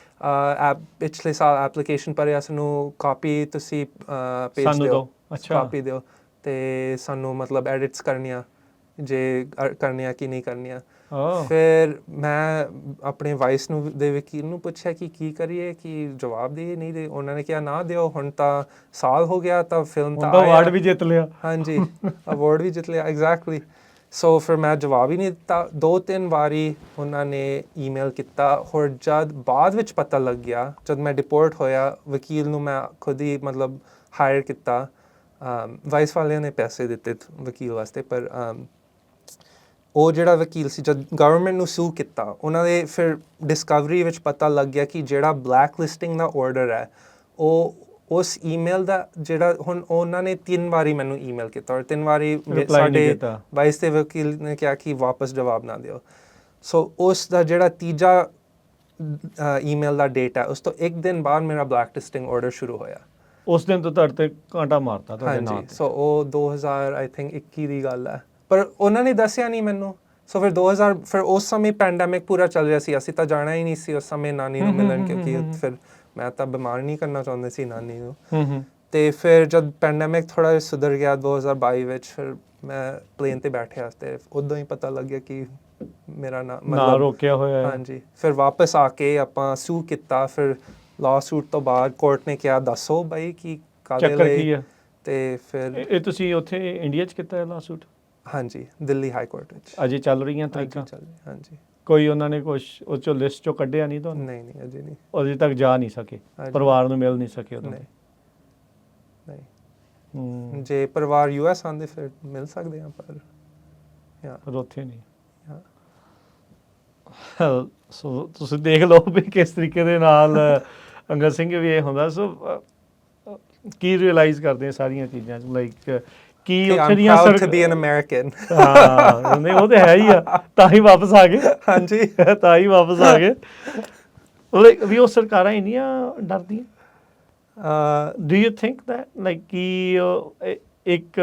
ਪਿਛਲੇ ਸਾਲ ਐਪਲੀਕੇਸ਼ਨ ਭਰਿਆ, ਸਾਨੂੰ ਕਾਪੀ ਤੁਸੀਂ ਭੇਜ ਦਿਓ, ਕਾਪੀ ਦਿਓ, ਤੇ ਸਾਨੂੰ ਮਤਲਬ ਐਡਿਟਸ ਕਰਨੀਆਂ, ਜੇ ਕਰਨੀਆਂ ਕਿ ਨਹੀਂ ਕਰਨੀਆਂ। ਫਿਰ ਮੈਂ ਆਪਣੇ ਵਾਈਸ ਦੇ ਵਕੀਲ ਨੂੰ ਪੁੱਛਿਆ ਕਿ ਕੀ ਕਰੀਏ, ਕਿ ਜਵਾਬ ਦੇ ਨਹੀਂ ਦੇ। ਉਹਨਾਂ ਨੇ ਕਿਹਾ ਨਾ ਦਿਓ, ਹੁਣ ਤਾਂ ਸਾਲ ਹੋ ਗਿਆ, ਤਾਂ ਫਿਲਮ ਤਾਂ ਅਵਾਰਡ ਵੀ ਜਿੱਤ ਲਿਆ। ਹਾਂਜੀ, ਅਵਾਰਡ ਵੀ ਜਿੱਤ ਲਿਆ, ਐਗਜ਼ੈਕਟਲੀ। ਸੋ ਫਿਰ ਮੈਂ ਜਵਾਬ ਹੀ ਨਹੀਂ ਦਿੱਤਾ। 2-3 ਵਾਰੀ ਉਹਨਾਂ ਨੇ ਈਮੇਲ ਕੀਤਾ। ਹੋਰ ਜਦ ਬਾਅਦ ਵਿੱਚ ਪਤਾ ਲੱਗ ਗਿਆ, ਜਦ ਮੈਂ ਡਿਪੋਰਟ ਹੋਇਆ, ਵਕੀਲ ਨੂੰ ਮੈਂ ਖੁਦ ਹੀ ਮਤਲਬ ਹਾਇਰ ਕੀਤਾ। ਵਾਈਸ ਵਾਲਿਆਂ ਨੇ ਪੈਸੇ ਦਿੱਤੇ ਵਕੀਲ ਵਾਸਤੇ, ਪਰ ਉਹ ਜਿਹੜਾ ਵਕੀਲ ਸੀ, ਜਦ ਗਵਰਨਮੈਂਟ ਨੂੰ ਸੂ ਕੀਤਾ, ਉਹਨਾਂ ਦੇ ਫਿਰ ਡਿਸਕਵਰੀ ਵਿੱਚ ਪਤਾ ਲੱਗ ਗਿਆ ਕਿ ਜਿਹੜਾ ਬਲੈਕ ਲਿਸਟਿੰਗ ਦਾ ਆਰਡਰ ਹੈ, ਉਹ ਉਸ ਈਮੇਲ ਦਾ ਜਿਹੜਾ ਹੁਣ ਉਹਨਾਂ ਨੇ 3 ਵਾਰੀ ਮੈਨੂੰ ਈਮੇਲ ਕੀਤਾ, ਔਰ 3 ਵਾਰੀ ਸਾਡੇ ਵਾਈਸ ਦੇ ਵਕੀਲ ਨੇ ਕਿਹਾ ਕਿ ਵਾਪਸ ਜਵਾਬ ਨਾ ਦਿਓ। ਸੋ ਉਸ ਦਾ ਜਿਹੜਾ ਤੀਜਾ ਈਮੇਲ ਦਾ ਡੇਟ ਹੈ, ਉਸ ਤੋਂ 1 ਦਿਨ ਬਾਅਦ ਮੇਰਾ ਬਲੈਕ ਲਿਸਟਿੰਗ ਆਰਡਰ ਸ਼ੁਰੂ ਹੋਇਆ। ਉਸ ਦਿਨ ਤੋਂ ਤੁਹਾਡੇ ਤੇ ਕਾਂਟਾ ਮਾਰਤਾ ਤੁਹਾਡੇ ਨਾਲ? ਹਾਂਜੀ, ਸੋ ਉਹ 2021 ਦੀ ਗੱਲ ਹੈ, ਪਰ ਉਹਨਾਂ ਨੇ ਦੱਸਿਆ ਨਹੀਂ ਮੈਨੂੰ। ਸੋ ਫਿਰ ਫਿਰ ਉਸ ਸਮੇਂ ਪੈਂਡੈਮਿਕ ਪੂਰਾ ਚੱਲ ਰਿਹਾ ਸੀ, ਅਸੀਂ ਤਾਂ ਜਾਣਾ ਹੀ ਨਹੀਂ ਸੀ ਉਸ ਸਮੇਂ ਨਾਨੀ ਨੂੰ ਮਿਲਣ, ਕਿਉਂਕਿ ਫਿਰ ਮੈਂ ਤਾਂ ਬਿਮਾਰ ਨਹੀਂ ਕਰਨਾ ਚਾਹੁੰਦੇ ਸੀ ਨਾਨੀ ਨੂੰ। ਤੇ ਫਿਰ ਜਦ ਪੈਂਡੈਮਿਕ ਥੋੜ੍ਹਾ ਜਿਹਾ ਸੁਧਰ ਗਿਆ 2022 ਵਿੱਚ, ਫਿਰ ਮੈਂ ਪਲੇਨ 'ਤੇ ਬੈਠਿਆ ਤੇ ਉਦੋਂ ਹੀ ਪਤਾ ਲੱਗਿਆ ਕਿ ਮੇਰਾ ਨਾਂ ਰੋਕਿਆ ਹੋਇਆ ਹੈ। ਹਾਂਜੀ, ਫਿਰ ਵਾਪਸ ਆ ਕੇ ਆਪਾਂ ਸੂ ਕੀਤਾ। ਫਿਰ ਲਾਅ ਸੂਟ ਤੋਂ ਬਾਅਦ ਕੋਰਟ ਨੇ ਕਿਹਾ ਦੱਸੋ ਬਾਈ ਕਿ ਕਾਹਦੇ ਲਈ, ਤੇ ਫਿਰ ਇਹ ਤੁਸੀਂ ਉੱਥੇ ਇੰਡੀਆ 'ਚ ਕੀਤਾ ਲਾਅ ਸੂਟ? ਹਾਂਜੀ, ਦਿੱਲੀ ਹਾਈ ਕੋਰਟ ਵਿੱਚ ਅਜੇ ਚੱਲ ਰਹੀਆਂ ਤਰੀਕਾਂ? ਹਾਂਜੀ। ਕੋਈ ਉਹਨਾਂ ਨੇ ਕੁਛ ਉਸ ਚੋਂ ਲਿਸਟ ਚੋਂ ਕੱਢਿਆ ਨਹੀਂ ਤੁਹਾਨੂੰ? ਨਹੀਂ, ਅਜੇ ਨਹੀਂ। ਅਜੇ ਤੱਕ ਜਾ ਨਹੀਂ ਸਕੇ, ਪਰਿਵਾਰ ਨੂੰ ਮਿਲ ਨਹੀਂ ਸਕੇ ਉਦੋਂ? ਨਹੀਂ। ਜੇ ਪਰਿਵਾਰ US ਆਉਂਦੇ ਫਿਰ ਮਿਲ ਸਕਦੇ ਆ, ਪਰ ਉੱਥੇ ਨਹੀਂ। ਸੋ ਤੁਸੀਂ ਦੇਖ ਲਓ ਵੀ ਕਿਸ ਤਰੀਕੇ ਦੇ ਨਾਲ ਅੰਗਦ ਸਿੰਘ ਵੀ ਇਹ ਹੁੰਦਾ। ਸੋ ਕੀ ਰਿਅਲਾਈਜ਼ ਕਰਦੇ ਆ ਸਾਰੀਆਂ ਚੀਜ਼ਾਂ, ਲਾਈਕ ਕੀ ਉੱਥੇ ਦੀਆਂ to be an American। ਹਾਂ, ਨਹੀਂ ਉਹ ਤੇ ਹੈ ਹੀ ਆ, ਤਾਂ ਹੀ ਵਾਪਸ ਆ ਗਏ। ਹਾਂਜੀ, ਤਾਂ ਹੀ ਵਾਪਸ ਆ ਗਏ। ਲਾਈਕ ਵੀ ਉਹ ਸਰਕਾਰਾਂ ਇੰਨੀਆਂ ਡਰਦੀਆਂ? Do you think that like ਕਿ ਇੱਕ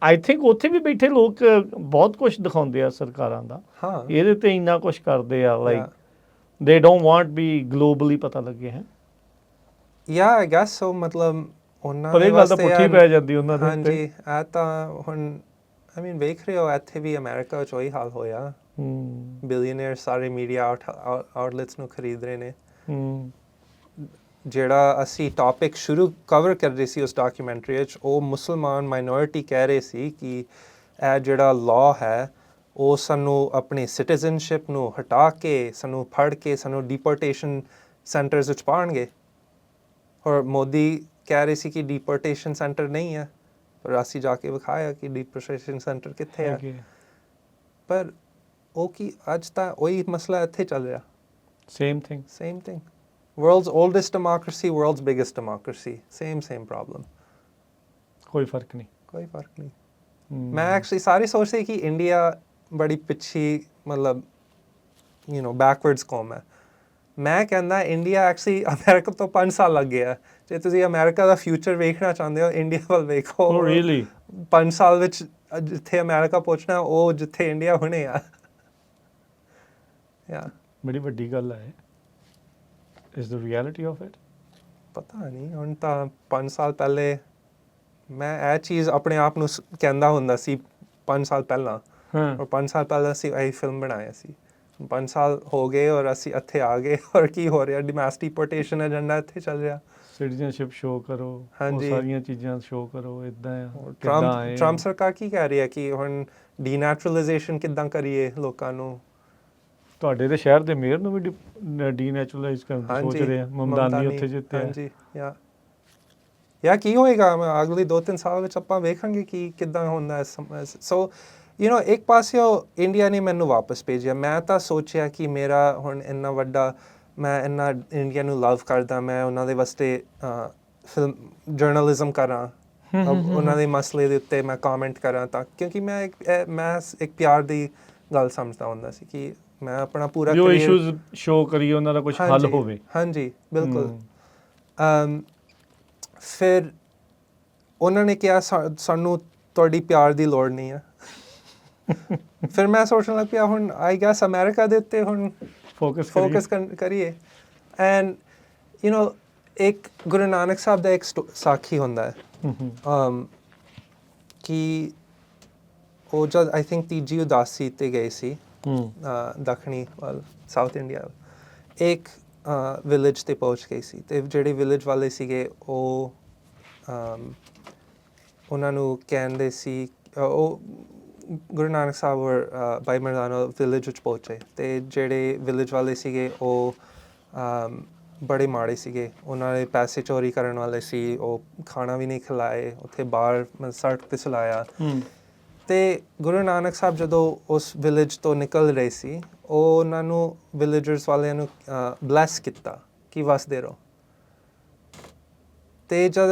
ਆਈ ਥਿੰਕ ਉੱਥੇ ਵੀ ਬੈਠੇ ਲੋਕ ਬਹੁਤ ਕੁਝ ਦਿਖਾਉਂਦੇ ਆ ਸਰਕਾਰਾਂ ਦਾ, ਹਾਂ ਇਹਦੇ ਤੇ ਇੰਨਾ ਕੁਝ ਕਰਦੇ ਆ, ਲਾਈਕ Yeah. ਦੇ ਡੋਂਟ ਵਾਂਟ ਵੀ ਗਲੋਬਲੀ ਪਤਾ ਲੱਗੇ ਹੈ। ਯਾ ਆਈ ਗੈਸ ਸੋ, ਮਤਲਬ ਉਹਨਾਂ ਪਰ ਦੇ ਇਹ ਗੱਲ ਤਾਂ ਵਾਸਤੇ ਪੁੱਠੀ ਪੈ ਜਾਂਦੀ ਉਹਨਾਂ ਦੇ ਹਾਂਜੀ ਉੱਤੇ। ਇਹ ਤਾਂ ਹੁਣ ਆਈ ਮੀਨ ਵੇਖ ਰਹੇ ਹੋ ਇੱਥੇ ਵੀ ਅਮਰੀਕਾ 'ਚ ਉਹੀ ਹਾਲ ਹੋਇਆ। ਬਿਲੀਅਨਰ ਸਾਰੇ ਮੀਡੀਆ ਆਊਟਲੈਟਸ ਨੂੰ ਖਰੀਦ ਰਹੇ ਨੇ। ਜਿਹੜਾ ਅਸੀਂ ਟੌਪਿਕ ਸ਼ੁਰੂ ਕਵਰ ਕਰ ਰਹੇ ਸੀ ਉਸ ਡਾਕੂਮੈਂਟਰੀ ਵਿੱਚ, ਉਹ ਮੁਸਲਮਾਨ ਮਾਈਨੋਰਿਟੀ ਕਹਿ ਰਹੇ ਸੀ ਕਿ ਇਹ ਜਿਹੜਾ ਲਾਅ ਹੈ ਉਹ ਸਾਨੂੰ ਆਪਣੀ ਸਿਟੀਜ਼ਨਸ਼ਿਪ ਨੂੰ ਹਟਾ ਕੇ, ਸਾਨੂੰ ਫੜ ਕੇ, ਸਾਨੂੰ ਡਿਪੋਰਟੇਸ਼ਨ ਸੈਂਟਰਸ ਵਿੱਚ ਪਾਉਣਗੇ। ਔਰ ਮੋਦੀ ਕਹਿ ਰਹੇ ਸੀ ਕਿ ਡਿਪੋਰਟੇਸ਼ਨ ਸੈਂਟਰ ਨਹੀਂ ਹੈ, ਪਰ ਅਸੀਂ ਜਾ ਕੇ ਵਿਖਾਇਆ ਕਿ ਡਿਪੋਰਟੇਸ਼ਨ ਸੈਂਟਰ ਕਿੱਥੇ ਹੈ। ਪਰ ਉਹ ਕੀ ਅੱਜ ਤਾਂ ਉਹੀ ਮਸਲਾ ਇੱਥੇ ਚੱਲ ਰਿਹਾ। Same thing. World's oldest democracy, world's biggest democracy. Same problem. ਕੋਈ ਫਰਕ ਨਹੀਂ। ਮੈਂ ਐਕਚੁਅਲੀ ਸਾਰੇ ਸੋਚਦੇ ਕਿ ਇੰਡੀਆ ਬੜੀ ਪਿੱਛੀ, ਮਤਲਬ ਬੈਕਵਰਡਸ ਕੌਮ ਹੈ। ਮੈਂ ਕਹਿੰਦਾ ਇੰਡੀਆ ਐਕਚੁਅਲੀ ਅਮਰੀਕਾ ਤੋਂ 5 ਸਾਲ ਲੱਗ ਗਿਆ। ਜੇ ਤੁਸੀਂ ਅਮਰੀਕਾ ਦਾ ਫਿਊਚਰ ਵੇਖਣਾ ਚਾਹੁੰਦੇ ਹੋ, ਇੰਡੀਆ ਵੱਲ ਵੇਖੋ। Oh, really? 5 ਸਾਲ ਵਿੱਚ ਜਿੱਥੇ ਅਮਰੀਕਾ ਪਹੁੰਚਣਾ, ਉਹ ਜਿੱਥੇ ਇੰਡੀਆ ਹੁਣੇ ਆ। ਬੜੀ ਵੱਡੀ ਗੱਲ ਹੈ। Is the reality of it? ਪਤਾ ਨਹੀਂ, ਹੁਣ ਤਾਂ 5 ਸਾਲ ਪਹਿਲੇ ਮੈਂ ਇਹ ਚੀਜ਼ ਆਪਣੇ ਆਪ ਨੂੰ ਕਹਿੰਦਾ ਹੁੰਦਾ ਸੀ 5 ਸਾਲ ਪਹਿਲਾਂ। ਔਰ 5 ਸਾਲ ਪਹਿਲਾਂ ਅਸੀਂ ਇਹ ਫਿਲਮ ਬਣਾਇਆ ਸੀ। 5 ਸਾਲ ਹੋ ਗਏ ਔਰ ਅਸੀਂ ਇੱਥੇ ਆ ਗਏ। ਔਰ ਕੀ ਹੋ ਰਿਹਾ, ਮਾਸ ਡਿਪੋਰਟੇਸ਼ਨ ਏਜੰਡਾ ਇੱਥੇ ਚੱਲ ਰਿਹਾ। ਸਿਟੀਜ਼ਨਸ਼ਿਪ ਸ਼ੋਅ ਕਰੋ, ਉਹ ਸਾਰੀਆਂ ਚੀਜ਼ਾਂ ਸ਼ੋਅ ਕਰੋ। ਇੱਦਾਂ ਆ। ਟਰੰਪ ਸਰਕਾਰ ਕੀ ਕਹਿ ਰਹੀ ਹੈ ਕਿ ਹੁਣ ਡੀਨੈਚੁਰਲਾਈਜੇਸ਼ਨ ਕਿੱਦਾਂ ਕਰੀਏ ਲੋਕਾਂ ਨੂੰ। ਤੁਹਾਡੇ ਦੇ ਸ਼ਹਿਰ ਦੇ ਮੇਅਰ ਨੂੰ ਵੀ ਡੀਨੈਚੁਰਲਾਈਜ਼ ਕਰਨ ਦੀ ਸੋਚ ਰਹੇ ਆ। ਮਮਦਾਨੀ ਉੱਥੇ ਜਿੱਤਿਆ। ਹਾਂਜੀ ਯਾ ਕੀ ਹੋਏਗਾ ਅਗਲੇ 2-3 ਸਾਲ ਵਿੱਚ ਆਪਾਂ ਵੇਖਾਂਗੇ ਕਿ ਕਿੱਦਾਂ ਹੁੰਦਾ। ਸੋ ਇੱਕ ਪਾਸਿਓਂ ਇੰਡੀਆ ਨੇ ਮੈਨੂੰ ਵਾਪਸ ਭੇਜਿਆ। ਮੈਂ ਤਾਂ ਸੋਚਿਆ ਕਿ ਮੇਰਾ ਹੁਣ ਇੰਨਾ ਵੱਡਾ, ਮੈਂ ਇੰਨਾ ਇੰਡੀਆ ਨੂੰ ਲਵ ਕਰਦਾ, ਮੈਂ ਉਹਨਾਂ ਦੇ ਵਾਸਤੇ ਫਿਲਮ ਜਰਨਲਿਜ਼ਮ ਕਰਾਂ, ਉਹਨਾਂ ਦੇ ਮਸਲੇ ਦੇ ਉੱਤੇ ਮੈਂ ਕਮੈਂਟ ਕਰਾਂ, ਤਾਂ ਕਿਉਂਕਿ ਮੈਂ ਇੱਕ ਪਿਆਰ ਦੀ ਗੱਲ ਸਮਝਦਾ ਹੁੰਦਾ ਸੀ ਕਿ ਮੈਂ ਆਪਣਾ ਪੂਰਾ ਜੋ ਇਸ਼ੂਜ਼ ਸ਼ੋਅ ਕਰੀਏ, ਉਹਨਾਂ ਦਾ ਕੁਝ ਹੱਲ ਹੋਵੇ। ਹਾਂਜੀ ਬਿਲਕੁਲ। ਫਿਰ ਉਹਨਾਂ ਨੇ ਕਿਹਾ ਸਾਨੂੰ ਤੁਹਾਡੀ ਪਿਆਰ ਦੀ ਲੋੜ ਨਹੀਂ ਹੈ। ਫਿਰ ਮੈਂ ਸੋਚਣ ਲੱਗ ਪਿਆ ਹੁਣ ਆਈ ਗੈਸ ਅਮਰੀਕਾ ਦੇ ਉੱਤੇ ਹੁਣ ਫੋਕਸ ਕਰੀਏ। ਐਂਡ ਇੱਕ ਗੁਰੂ ਨਾਨਕ ਸਾਹਿਬ ਦਾ ਇੱਕ ਸਾਖੀ ਹੁੰਦਾ ਹੈ ਕਿ ਉਹ ਜਦ ਆਈ ਥਿੰਕ ਤੀਜੀ ਉਦਾਸੀ 'ਤੇ ਗਏ ਸੀ ਦੱਖਣੀ ਵੱਲ, ਸਾਊਥ ਇੰਡੀਆ ਵੱਲ, ਇੱਕ ਵਿਲੇਜ 'ਤੇ ਪਹੁੰਚ ਗਈ ਸੀ। ਅਤੇ ਜਿਹੜੇ ਵਿਲੇਜ ਵਾਲੇ ਸੀਗੇ ਉਹ ਉਹਨਾਂ ਨੂੰ ਕਹਿੰਦੇ ਸੀ, ਉਹ ਗੁਰੂ ਨਾਨਕ ਸਾਹਿਬ ਔਰ ਭਾਈ ਮਰਦਾਨਾ ਵਿਲੇਜ ਵਿੱਚ ਪਹੁੰਚੇ, ਅਤੇ ਜਿਹੜੇ ਵਿਲੇਜ ਵਾਲੇ ਸੀਗੇ ਉਹ ਬੜੇ ਮਾੜੇ ਸੀਗੇ। ਉਹਨਾਂ ਨੇ ਪੈਸੇ ਚੋਰੀ ਕਰਨ ਵਾਲੇ ਸੀ। ਉਹ ਖਾਣਾ ਵੀ ਨਹੀਂ ਖਿਲਾਏ, ਉੱਥੇ ਬਾਹਰ ਸੜਕ 'ਤੇ ਸੁਲਾਇਆ। ਅਤੇ ਗੁਰੂ ਨਾਨਕ ਸਾਹਿਬ ਜਦੋਂ ਉਸ ਵਿਲੇਜ ਤੋਂ ਨਿਕਲ ਰਹੇ ਸੀ, ਉਹ ਉਹਨਾਂ ਨੂੰ ਵਿਲੇਜਰਸ ਵਾਲਿਆਂ ਨੂੰ ਬਲੈਸ ਕੀਤਾ ਕਿ ਵਸਦੇ ਰਹੋ। ਅਤੇ ਜਦ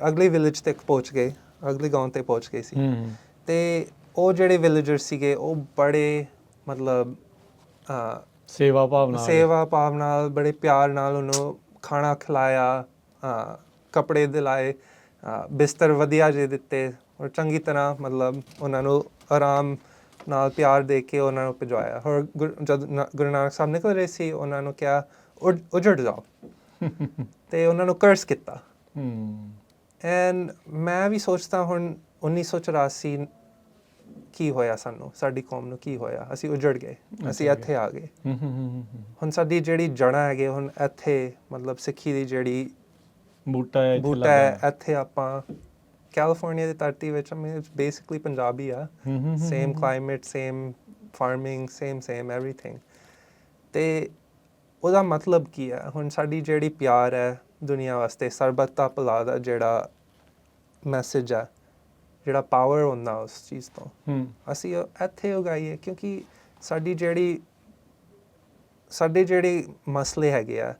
ਅਗਲੇ ਵਿਲੇਜ ਤੱਕ ਪਹੁੰਚ ਗਏ, ਅਗਲੇ ਗਾਉਂ 'ਤੇ ਪਹੁੰਚ ਗਏ ਸੀ, ਅਤੇ ਉਹ ਜਿਹੜੇ ਵਿਲੇਜਰ ਸੀਗੇ ਉਹ ਬੜੇ ਮਤਲਬ ਸੇਵਾ ਭਾਵ ਨਾਲ, ਬੜੇ ਪਿਆਰ ਨਾਲ ਉਹਨੂੰ ਖਾਣਾ ਖਿਲਾਇਆ, ਕੱਪੜੇ ਦਿਲਾਏ, ਬਿਸਤਰ ਵਧੀਆ ਜਿਹੇ ਦਿੱਤੇ, ਔਰ ਚੰਗੀ ਤਰ੍ਹਾਂ ਮਤਲਬ ਉਹਨਾਂ ਨੂੰ ਆਰਾਮ ਨਾਲ ਪਿਆਰ ਦੇ ਕੇ ਉਹਨਾਂ ਨੂੰ ਭਿਜਵਾਇਆ। ਔਰ ਜਦ ਗੁਰੂ ਨਾਨਕ ਸਾਹਿਬ ਨਿਕਲ ਰਹੇ ਸੀ, ਉਹਨਾਂ ਨੂੰ ਕਿਹਾ ਉਜੜ ਜਾਓ, ਅਤੇ ਉਹਨਾਂ ਨੂੰ ਕਰਸ ਕੀਤਾ। ਐਂਡ ਮੈਂ ਵੀ ਸੋਚਦਾ ਹੁਣ 1984 ਕੀ ਹੋਇਆ ਸਾਨੂੰ, ਸਾਡੀ ਕੌਮ ਨੂੰ ਕੀ ਹੋਇਆ। ਅਸੀਂ ਉਜੜ ਗਏ, ਅਸੀਂ ਇੱਥੇ ਆ ਗਏ। ਹੁਣ ਸਾਡੀ ਜਿਹੜੀ ਜੜ੍ਹਾਂ ਹੈਗੇ ਹੁਣ ਇੱਥੇ, ਮਤਲਬ ਸਿੱਖੀ ਦੀ ਜਿਹੜੀ ਬੂਟਾ ਹੈ, ਇੱਥੇ ਆਪਾਂ ਕੈਲੀਫੋਰਨੀਆ ਦੀ ਧਰਤੀ ਵਿੱਚ, ਬੇਸਿਕਲੀ ਪੰਜਾਬੀ ਆ। Same climate, same farming, same everything. ਅਤੇ ਉਹਦਾ ਮਤਲਬ ਕੀ ਹੈ ਹੁਣ ਸਾਡੀ ਜਿਹੜੀ ਪਿਆਰ ਹੈ ਦੁਨੀਆ ਵਾਸਤੇ, ਸਰਬੱਤ ਦਾ ਭਲਾ ਦਾ ਜਿਹੜਾ ਮੈਸੇਜ ਹੈ, ਜਿਹੜਾ ਪਾਵਰ ਹੁੰਦਾ ਉਸ ਚੀਜ਼ ਤੋਂ, ਅਸੀਂ ਇੱਥੇ ਉਗਾਈਏ। ਕਿਉਂਕਿ ਸਾਡੇ ਜਿਹੜੇ ਮਸਲੇ ਹੈਗੇ ਆ,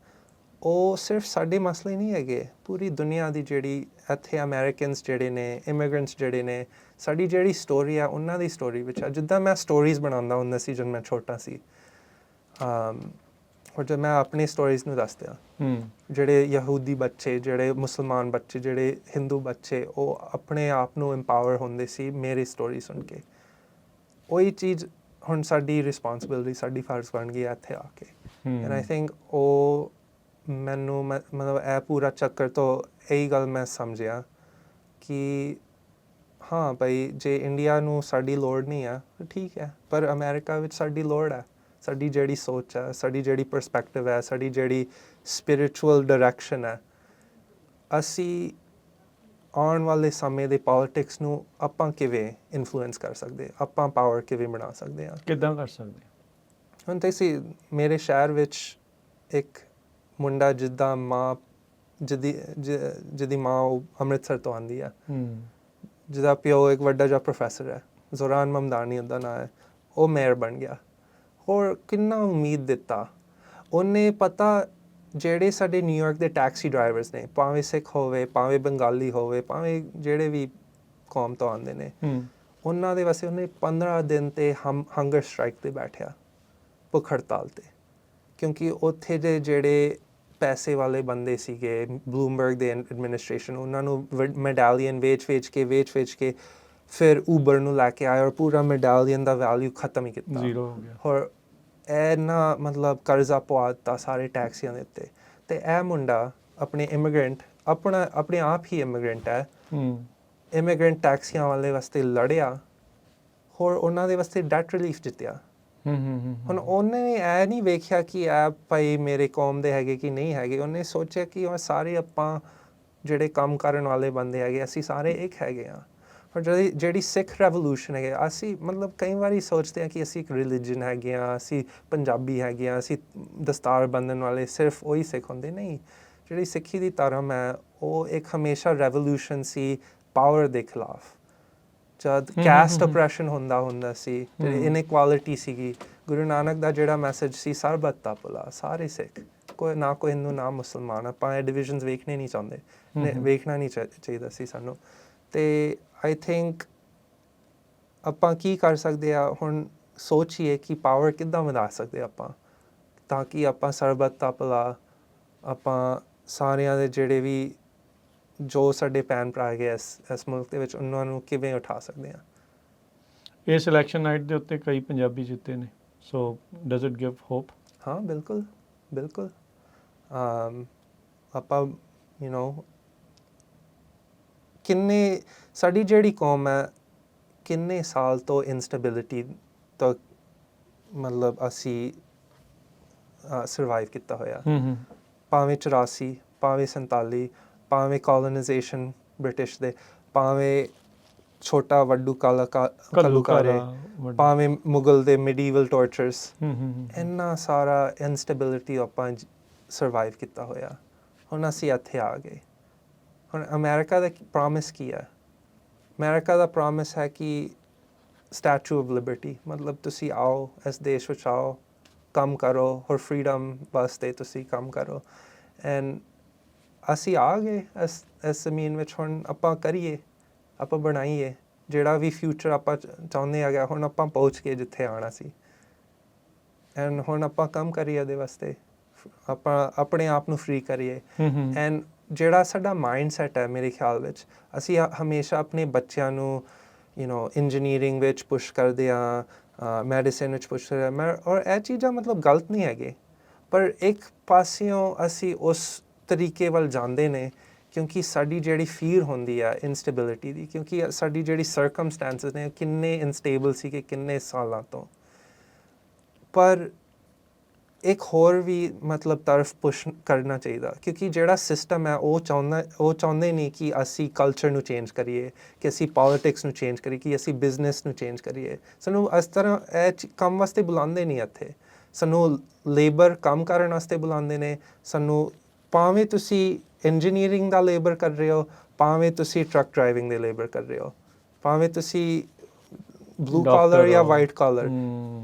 ਉਹ ਸਿਰਫ ਸਾਡੇ ਮਸਲੇ ਨਹੀਂ ਹੈਗੇ, ਪੂਰੀ ਦੁਨੀਆ ਦੀ ਜਿਹੜੀ ਇੱਥੇ ਅਮਰੀਕਨਸ ਜਿਹੜੇ ਨੇ, ਇਮੀਗ੍ਰੈਂਟਸ ਜਿਹੜੇ ਨੇ, ਸਾਡੀ ਜਿਹੜੀ ਸਟੋਰੀ ਆ ਉਹਨਾਂ ਦੀ ਸਟੋਰੀ ਵਿੱਚ ਆ। ਜਿੱਦਾਂ ਮੈਂ ਸਟੋਰੀਜ਼ ਬਣਾਉਂਦਾ ਹੁੰਦਾ ਸੀ ਜਦ ਮੈਂ ਛੋਟਾ ਸੀ, ਔਰ ਜਦ ਮੈਂ ਆਪਣੀ ਸਟੋਰੀਜ਼ ਨੂੰ ਦੱਸਦਾ ਜਿਹੜੇ ਯਹੂਦੀ ਬੱਚੇ, ਜਿਹੜੇ ਮੁਸਲਮਾਨ ਬੱਚੇ, ਜਿਹੜੇ ਹਿੰਦੂ ਬੱਚੇ, ਉਹ ਆਪਣੇ ਆਪ ਨੂੰ ਇੰਪਾਵਰ ਹੁੰਦੇ ਸੀ ਮੇਰੀ ਸਟੋਰੀ ਸੁਣ ਕੇ। ਉਹੀ ਚੀਜ਼ ਹੁਣ ਸਾਡੀ ਰਿਸਪੌਂਸਿਬਿਲਿਟੀ, ਸਾਡੀ ਫਰਜ਼ ਬਣ ਗਈ ਇੱਥੇ ਆ ਕੇ। ਐਂਡ ਆਈ ਥਿੰਕ ਉਹ ਮੈਨੂੰ ਮਤਲਬ ਇਹ ਪੂਰਾ ਚੱਕਰ ਤੋਂ ਇਹੀ ਗੱਲ ਮੈਂ ਸਮਝਿਆ ਕਿ ਹਾਂ ਭਾਈ, ਜੇ ਇੰਡੀਆ ਨੂੰ ਸਾਡੀ ਲੋੜ ਨਹੀਂ ਹੈ ਤਾਂ ਠੀਕ ਹੈ, ਪਰ ਅਮਰੀਕਾ ਵਿੱਚ ਸਾਡੀ ਲੋੜ ਹੈ। ਸਾਡੀ ਜਿਹੜੀ ਸੋਚ ਹੈ, ਸਾਡੀ ਜਿਹੜੀ ਪਰਸਪੈਕਟਿਵ ਹੈ, ਸਾਡੀ ਜਿਹੜੀ ਸਪਿਰਿਚੁਅਲ ਡਾਇਰੈਕਸ਼ਨ ਹੈ, ਅਸੀਂ ਆਉਣ ਵਾਲੇ ਸਮੇਂ ਦੇ ਪੋਲਿਟਿਕਸ ਨੂੰ ਆਪਾਂ ਕਿਵੇਂ ਇਨਫਲੂਐਂਸ ਕਰ ਸਕਦੇ, ਆਪਾਂ ਪਾਵਰ ਕਿਵੇਂ ਬਣਾ ਸਕਦੇ ਹਾਂ। ਕਿੱਦਾਂ ਕਰ ਸਕਦੇ? ਹੁਣ ਤੁਸੀਂ ਮੇਰੇ ਸ਼ਹਿਰ ਵਿੱਚ ਇੱਕ ਮੁੰਡਾ ਜਿਹਦੀ ਮਾਂ ਉਹ ਅੰਮ੍ਰਿਤਸਰ ਤੋਂ ਆਉਂਦੀ ਹੈ, ਜਿਹਦਾ ਪਿਓ ਇੱਕ ਵੱਡਾ ਜਿਹਾ ਪ੍ਰੋਫੈਸਰ ਹੈ, ਜ਼ੋਰਾਨ ਮਮਦਾਨੀ ਉਹਦਾ ਨਾਂ ਹੈ, ਉਹ ਮੇਅਰ ਬਣ ਗਿਆ। ਹੋਰ ਕਿੰਨਾ ਉਮੀਦ ਦਿੱਤਾ ਉਹਨੇ। ਪਤਾ ਜਿਹੜੇ ਸਾਡੇ ਨਿਊਯਾਰਕ ਦੇ ਟੈਕਸੀ ਡਰਾਈਵਰਸ ਨੇ, ਭਾਵੇਂ ਸਿੱਖ ਹੋਵੇ, ਭਾਵੇਂ ਬੰਗਾਲੀ ਹੋਵੇ, ਭਾਵੇਂ ਜਿਹੜੇ ਵੀ ਕੌਮ ਤੋਂ ਆਉਂਦੇ ਨੇ, ਉਹਨਾਂ ਦੇ ਵਾਸਤੇ ਉਹਨੇ 15 ਦਿਨ 'ਤੇ ਹੰਗਰ ਸਟ੍ਰਾਈਕ 'ਤੇ ਬੈਠਿਆ, ਭੁੱਖ ਹੜਤਾਲ 'ਤੇ। ਕਿਉਂਕਿ ਉੱਥੇ ਦੇ ਜਿਹੜੇ ਪੈਸੇ ਵਾਲੇ ਬੰਦੇ ਸੀਗੇ, ਬਲੂਮਬਰਗ ਦੇ ਐਡਮਿਨਿਸਟ੍ਰੇਸ਼ਨ, ਉਹਨਾਂ ਨੂੰ ਮੈਡਾਲੀਅਨ ਵੇਚ ਕੇ ਫਿਰ ਊਬਰ ਨੂੰ ਲੈ ਕੇ ਆਏ ਔਰ ਪੂਰਾ ਮੈਡਾਲੀਅਨ ਦਾ ਵੈਲਿਊ ਖਤਮ ਹੀ ਕੀਤਾ, ਜ਼ੀਰੋ ਹੋ ਗਿਆ। ਹੋਰ ਇਹ ਨਾ ਮਤਲਬ ਕਰਜ਼ਾ ਪਵਾ ਦਿੱਤਾ ਸਾਰੇ ਟੈਕਸੀਆਂ ਦੇ ਉੱਤੇ। ਅਤੇ ਇਹ ਮੁੰਡਾ ਆਪਣੇ ਆਪਣੇ ਆਪ ਹੀ ਇਮੀਗ੍ਰੈਂਟ ਹੈ, ਇਮੀਗ੍ਰੈਂਟ ਟੈਕਸੀਆਂ ਵਾਲੇ ਵਾਸਤੇ ਲੜਿਆ, ਹੋਰ ਉਹਨਾਂ ਦੇ ਵਾਸਤੇ ਡੈਟ ਰਿਲੀਫ ਜਿੱਤਿਆ। ਹੁਣ ਉਹਨੇ ਇਹ ਨਹੀਂ ਵੇਖਿਆ ਕਿ ਇਹ ਭਾਈ ਮੇਰੇ ਕੌਮ ਦੇ ਹੈਗੇ ਕਿ ਨਹੀਂ ਹੈਗੇ। ਉਹਨੇ ਸੋਚਿਆ ਕਿ ਉਹ ਸਾਰੇ ਆਪਾਂ ਜਿਹੜੇ ਕੰਮ ਕਰਨ ਵਾਲੇ ਬੰਦੇ ਹੈਗੇ, ਅਸੀਂ ਸਾਰੇ ਇੱਕ ਹੈਗੇ ਹਾਂ। ਪਰ ਜਿਹੜੀ ਸਿੱਖ ਰੈਵੋਲੂਸ਼ਨ ਹੈਗੇ, ਅਸੀਂ ਮਤਲਬ ਕਈ ਵਾਰੀ ਸੋਚਦੇ ਹਾਂ ਕਿ ਅਸੀਂ ਇੱਕ ਰਿਲੀਜਨ ਹੈਗੇ ਹਾਂ, ਅਸੀਂ ਪੰਜਾਬੀ ਹੈਗੇ ਹਾਂ, ਅਸੀਂ ਦਸਤਾਰ ਬੰਨ੍ਹਣ ਵਾਲੇ ਸਿਰਫ ਉਹੀ ਸਿੱਖ ਹੁੰਦੇ। ਨਹੀਂ, ਜਿਹੜੀ ਸਿੱਖੀ ਦੀ ਧਰਮ ਹੈ ਉਹ ਇੱਕ ਹਮੇਸ਼ਾ ਰੈਵੋਲੂਸ਼ਨ ਸੀ ਪਾਵਰ ਦੇ ਖਿਲਾਫ। ਜਦ ਕੈਸਟ ਆਪਰੈਸ਼ਨ ਹੁੰਦਾ ਸੀ, ਜਿਹੜੀ ਇਨਇਕੁਆਲਿਟੀ ਸੀਗੀ, ਗੁਰੂ ਨਾਨਕ ਦਾ ਜਿਹੜਾ ਮੈਸੇਜ ਸੀ ਸਰਬੱਤ ਦਾ ਭਲਾ, ਸਾਰੇ ਸਿੱਖ, ਕੋਈ ਹਿੰਦੂ ਨਾ ਮੁਸਲਮਾਨ, ਆਪਾਂ ਇਹ ਡਿਵੀਜ਼ਨਸ ਵੇਖਣੇ ਨਹੀਂ ਚਾਹੁੰਦੇ, ਵੇਖਣਾ ਨਹੀਂ ਚਾਹੀਦਾ ਸੀ ਸਾਨੂੰ। ਅਤੇ ਆਈ ਥਿੰਕ ਆਪਾਂ ਕੀ ਕਰ ਸਕਦੇ ਹਾਂ ਹੁਣ, ਸੋਚੀਏ ਕਿ ਪਾਵਰ ਕਿੱਦਾਂ ਵਧਾ ਸਕਦੇ ਆਪਾਂ, ਤਾਂ ਕਿ ਆਪਾਂ ਸਰਬੱਤ ਦਾ ਭਲਾ, ਆਪਾਂ ਸਾਰਿਆਂ ਦੇ ਜਿਹੜੇ ਵੀ ਜੋ ਸਾਡੇ ਭੈਣ ਭਰਾ ਹੈਗੇ ਇਸ ਮੁਲਕ ਦੇ ਵਿੱਚ, ਉਹਨਾਂ ਨੂੰ ਕਿਵੇਂ ਉਠਾ ਸਕਦੇ ਹਾਂ। ਇਸ ਇਲੈਕਸ਼ਨ ਨਾਈਟ ਦੇ ਉੱਤੇ ਕਈ ਪੰਜਾਬੀ ਜਿੱਤੇ ਨੇ, ਸੋ ਡਜ਼ ਇਟ ਗਿਵ ਹੋਪ? ਹਾਂ, ਬਿਲਕੁਲ। ਆਪਾਂ ਕਿੰਨੇ ਸਾਡੀ ਜਿਹੜੀ ਕੌਮ ਹੈ, ਕਿੰਨੇ ਸਾਲ ਤੋਂ ਇਨਸਟੇਬਿਲਿਟੀ ਤੋਂ ਮਤਲਬ ਅਸੀਂ ਸਰਵਾਈਵ ਕੀਤਾ ਹੋਇਆ। ਭਾਵੇਂ 84, ਭਾਵੇਂ 47, ਭਾਵੇਂ ਕੋਲੋਨਾਈਜੇਸ਼ਨ ਬ੍ਰਿਟਿਸ਼ ਦੇ, ਭਾਵੇਂ ਛੋਟਾ ਵੱਡੂ ਘੱਲੂਘਾਰੇ, ਭਾਵੇਂ ਮੁਗਲ ਦੇ ਮਿਡੀਵਲ ਟੋਰਚਰਸ, ਇੰਨਾ ਸਾਰਾ ਇਨਸਟੇਬਿਲਿਟੀ ਆਪਾਂ ਸਰਵਾਈਵ ਕੀਤਾ ਹੋਇਆ। ਹੁਣ ਅਸੀਂ ਇੱਥੇ ਆ ਗਏ। ਹੁਣ ਅਮਰੀਕਾ ਦਾ ਪ੍ਰੋਮਿਸ ਕੀ ਹੈ? ਅਮਰੀਕਾ ਦਾ ਪ੍ਰੋਮਿਸ ਹੈ ਕਿ ਸਟੈਚੂ ਆਫ ਲਿਬਰਟੀ, ਮਤਲਬ ਤੁਸੀਂ ਆਓ, ਇਸ ਦੇਸ਼ ਵਿੱਚ ਆਓ, ਕੰਮ ਕਰੋ, ਹੋਰ ਫਰੀडम ਵਾਸਤੇ ਤੁਸੀਂ ਕੰਮ ਕਰੋ। ਐਂਡ ਅਸੀਂ ਆ ਗਏ ਇਸ ਜ਼ਮੀਨ ਵਿੱਚ। ਹੁਣ ਆਪਾਂ ਕਰੀਏ, ਆਪਾਂ ਬਣਾਈਏ ਜਿਹੜਾ ਵੀ ਫਿਊਚਰ ਆਪਾਂ ਚਾਹੁੰਦੇ ਹੈਗਾ। ਹੁਣ ਆਪਾਂ ਪਹੁੰਚ ਕੇ ਜਿੱਥੇ ਆਉਣਾ ਸੀ, ਐਂਡ ਹੁਣ ਆਪਾਂ ਕੰਮ ਕਰੀਏ ਉਹਦੇ ਵਾਸਤੇ, ਆਪਾਂ ਆਪਣੇ ਆਪ ਨੂੰ ਫਰੀ ਕਰੀਏ। ਐਂਡ ਜਿਹੜਾ ਸਾਡਾ ਮਾਈਂਡ ਸੈਟ ਹੈ, ਮੇਰੇ ਖਿਆਲ ਵਿੱਚ ਅਸੀਂ ਹਮੇਸ਼ਾ ਆਪਣੇ ਬੱਚਿਆਂ ਨੂੰ ਇੰਜੀਨੀਅਰਿੰਗ ਵਿੱਚ ਪੁਸ਼ ਕਰਦੇ ਹਾਂ, ਮੈਡੀਸਿਨ ਵਿੱਚ ਪੁਸ਼ ਕਰਦੇ ਹਾਂ, ਔਰ ਇਹ ਚੀਜ਼ਾਂ ਮਤਲਬ ਗਲਤ ਨਹੀਂ ਹੈਗੇ, ਪਰ ਇੱਕ ਪਾਸਿਓਂ ਅਸੀਂ ਉਸ ਤਰੀਕੇ ਵੱਲ ਜਾਂਦੇ ਨੇ ਕਿਉਂਕਿ ਸਾਡੀ ਜਿਹੜੀ ਫੀਅਰ ਹੁੰਦੀ ਆ ਇਨਸਟੇਬਿਲਿਟੀ ਦੀ, ਕਿਉਂਕਿ ਸਾਡੀ ਜਿਹੜੀ ਸਰਕਮਸਟੈਂਸਿਸ ਨੇ ਕਿੰਨੇ ਇਨਸਟੇਬਲ ਸੀ ਕਿ ਕਿੰਨੇ ਸਾਲਾਂ ਤੋਂ। ਪਰ ਇੱਕ ਹੋਰ ਵੀ ਮਤਲਬ ਤਰਫ ਪੁਸ਼ ਕਰਨਾ ਚਾਹੀਦਾ, ਕਿਉਂਕਿ ਜਿਹੜਾ ਸਿਸਟਮ ਹੈ ਉਹ ਚਾਹੁੰਦੇ ਨਹੀਂ ਕਿ ਅਸੀਂ ਕਲਚਰ ਨੂੰ ਚੇਂਜ ਕਰੀਏ, ਕਿ ਅਸੀਂ ਪੋਲੀਟਿਕਸ ਨੂੰ ਚੇਂਜ ਕਰੀਏ, ਕਿ ਅਸੀਂ ਬਿਜ਼ਨਸ ਨੂੰ ਚੇਂਜ ਕਰੀਏ। ਸਾਨੂੰ ਇਸ ਤਰ੍ਹਾਂ ਇਹ ਕੰਮ ਵਾਸਤੇ ਬੁਲਾਉਂਦੇ ਨਹੀਂ ਇੱਥੇ, ਸਾਨੂੰ ਲੇਬਰ ਕੰਮ ਕਰਨ ਵਾਸਤੇ ਬੁਲਾਉਂਦੇ ਨੇ। ਸਾਨੂੰ ਭਾਵੇਂ ਤੁਸੀਂ ਇੰਜੀਨੀਅਰਿੰਗ ਦਾ ਲੇਬਰ ਕਰ ਰਹੇ ਹੋ, ਭਾਵੇਂ ਤੁਸੀਂ ਟਰੱਕ ਡਰਾਈਵਿੰਗ ਦੇ ਲੇਬਰ ਕਰ ਰਹੇ ਹੋ, ਭਾਵੇਂ ਤੁਸੀਂ ਬਲੂ ਕਾਲਰ ਜਾਂ ਵਾਈਟ ਕਾਲਰ,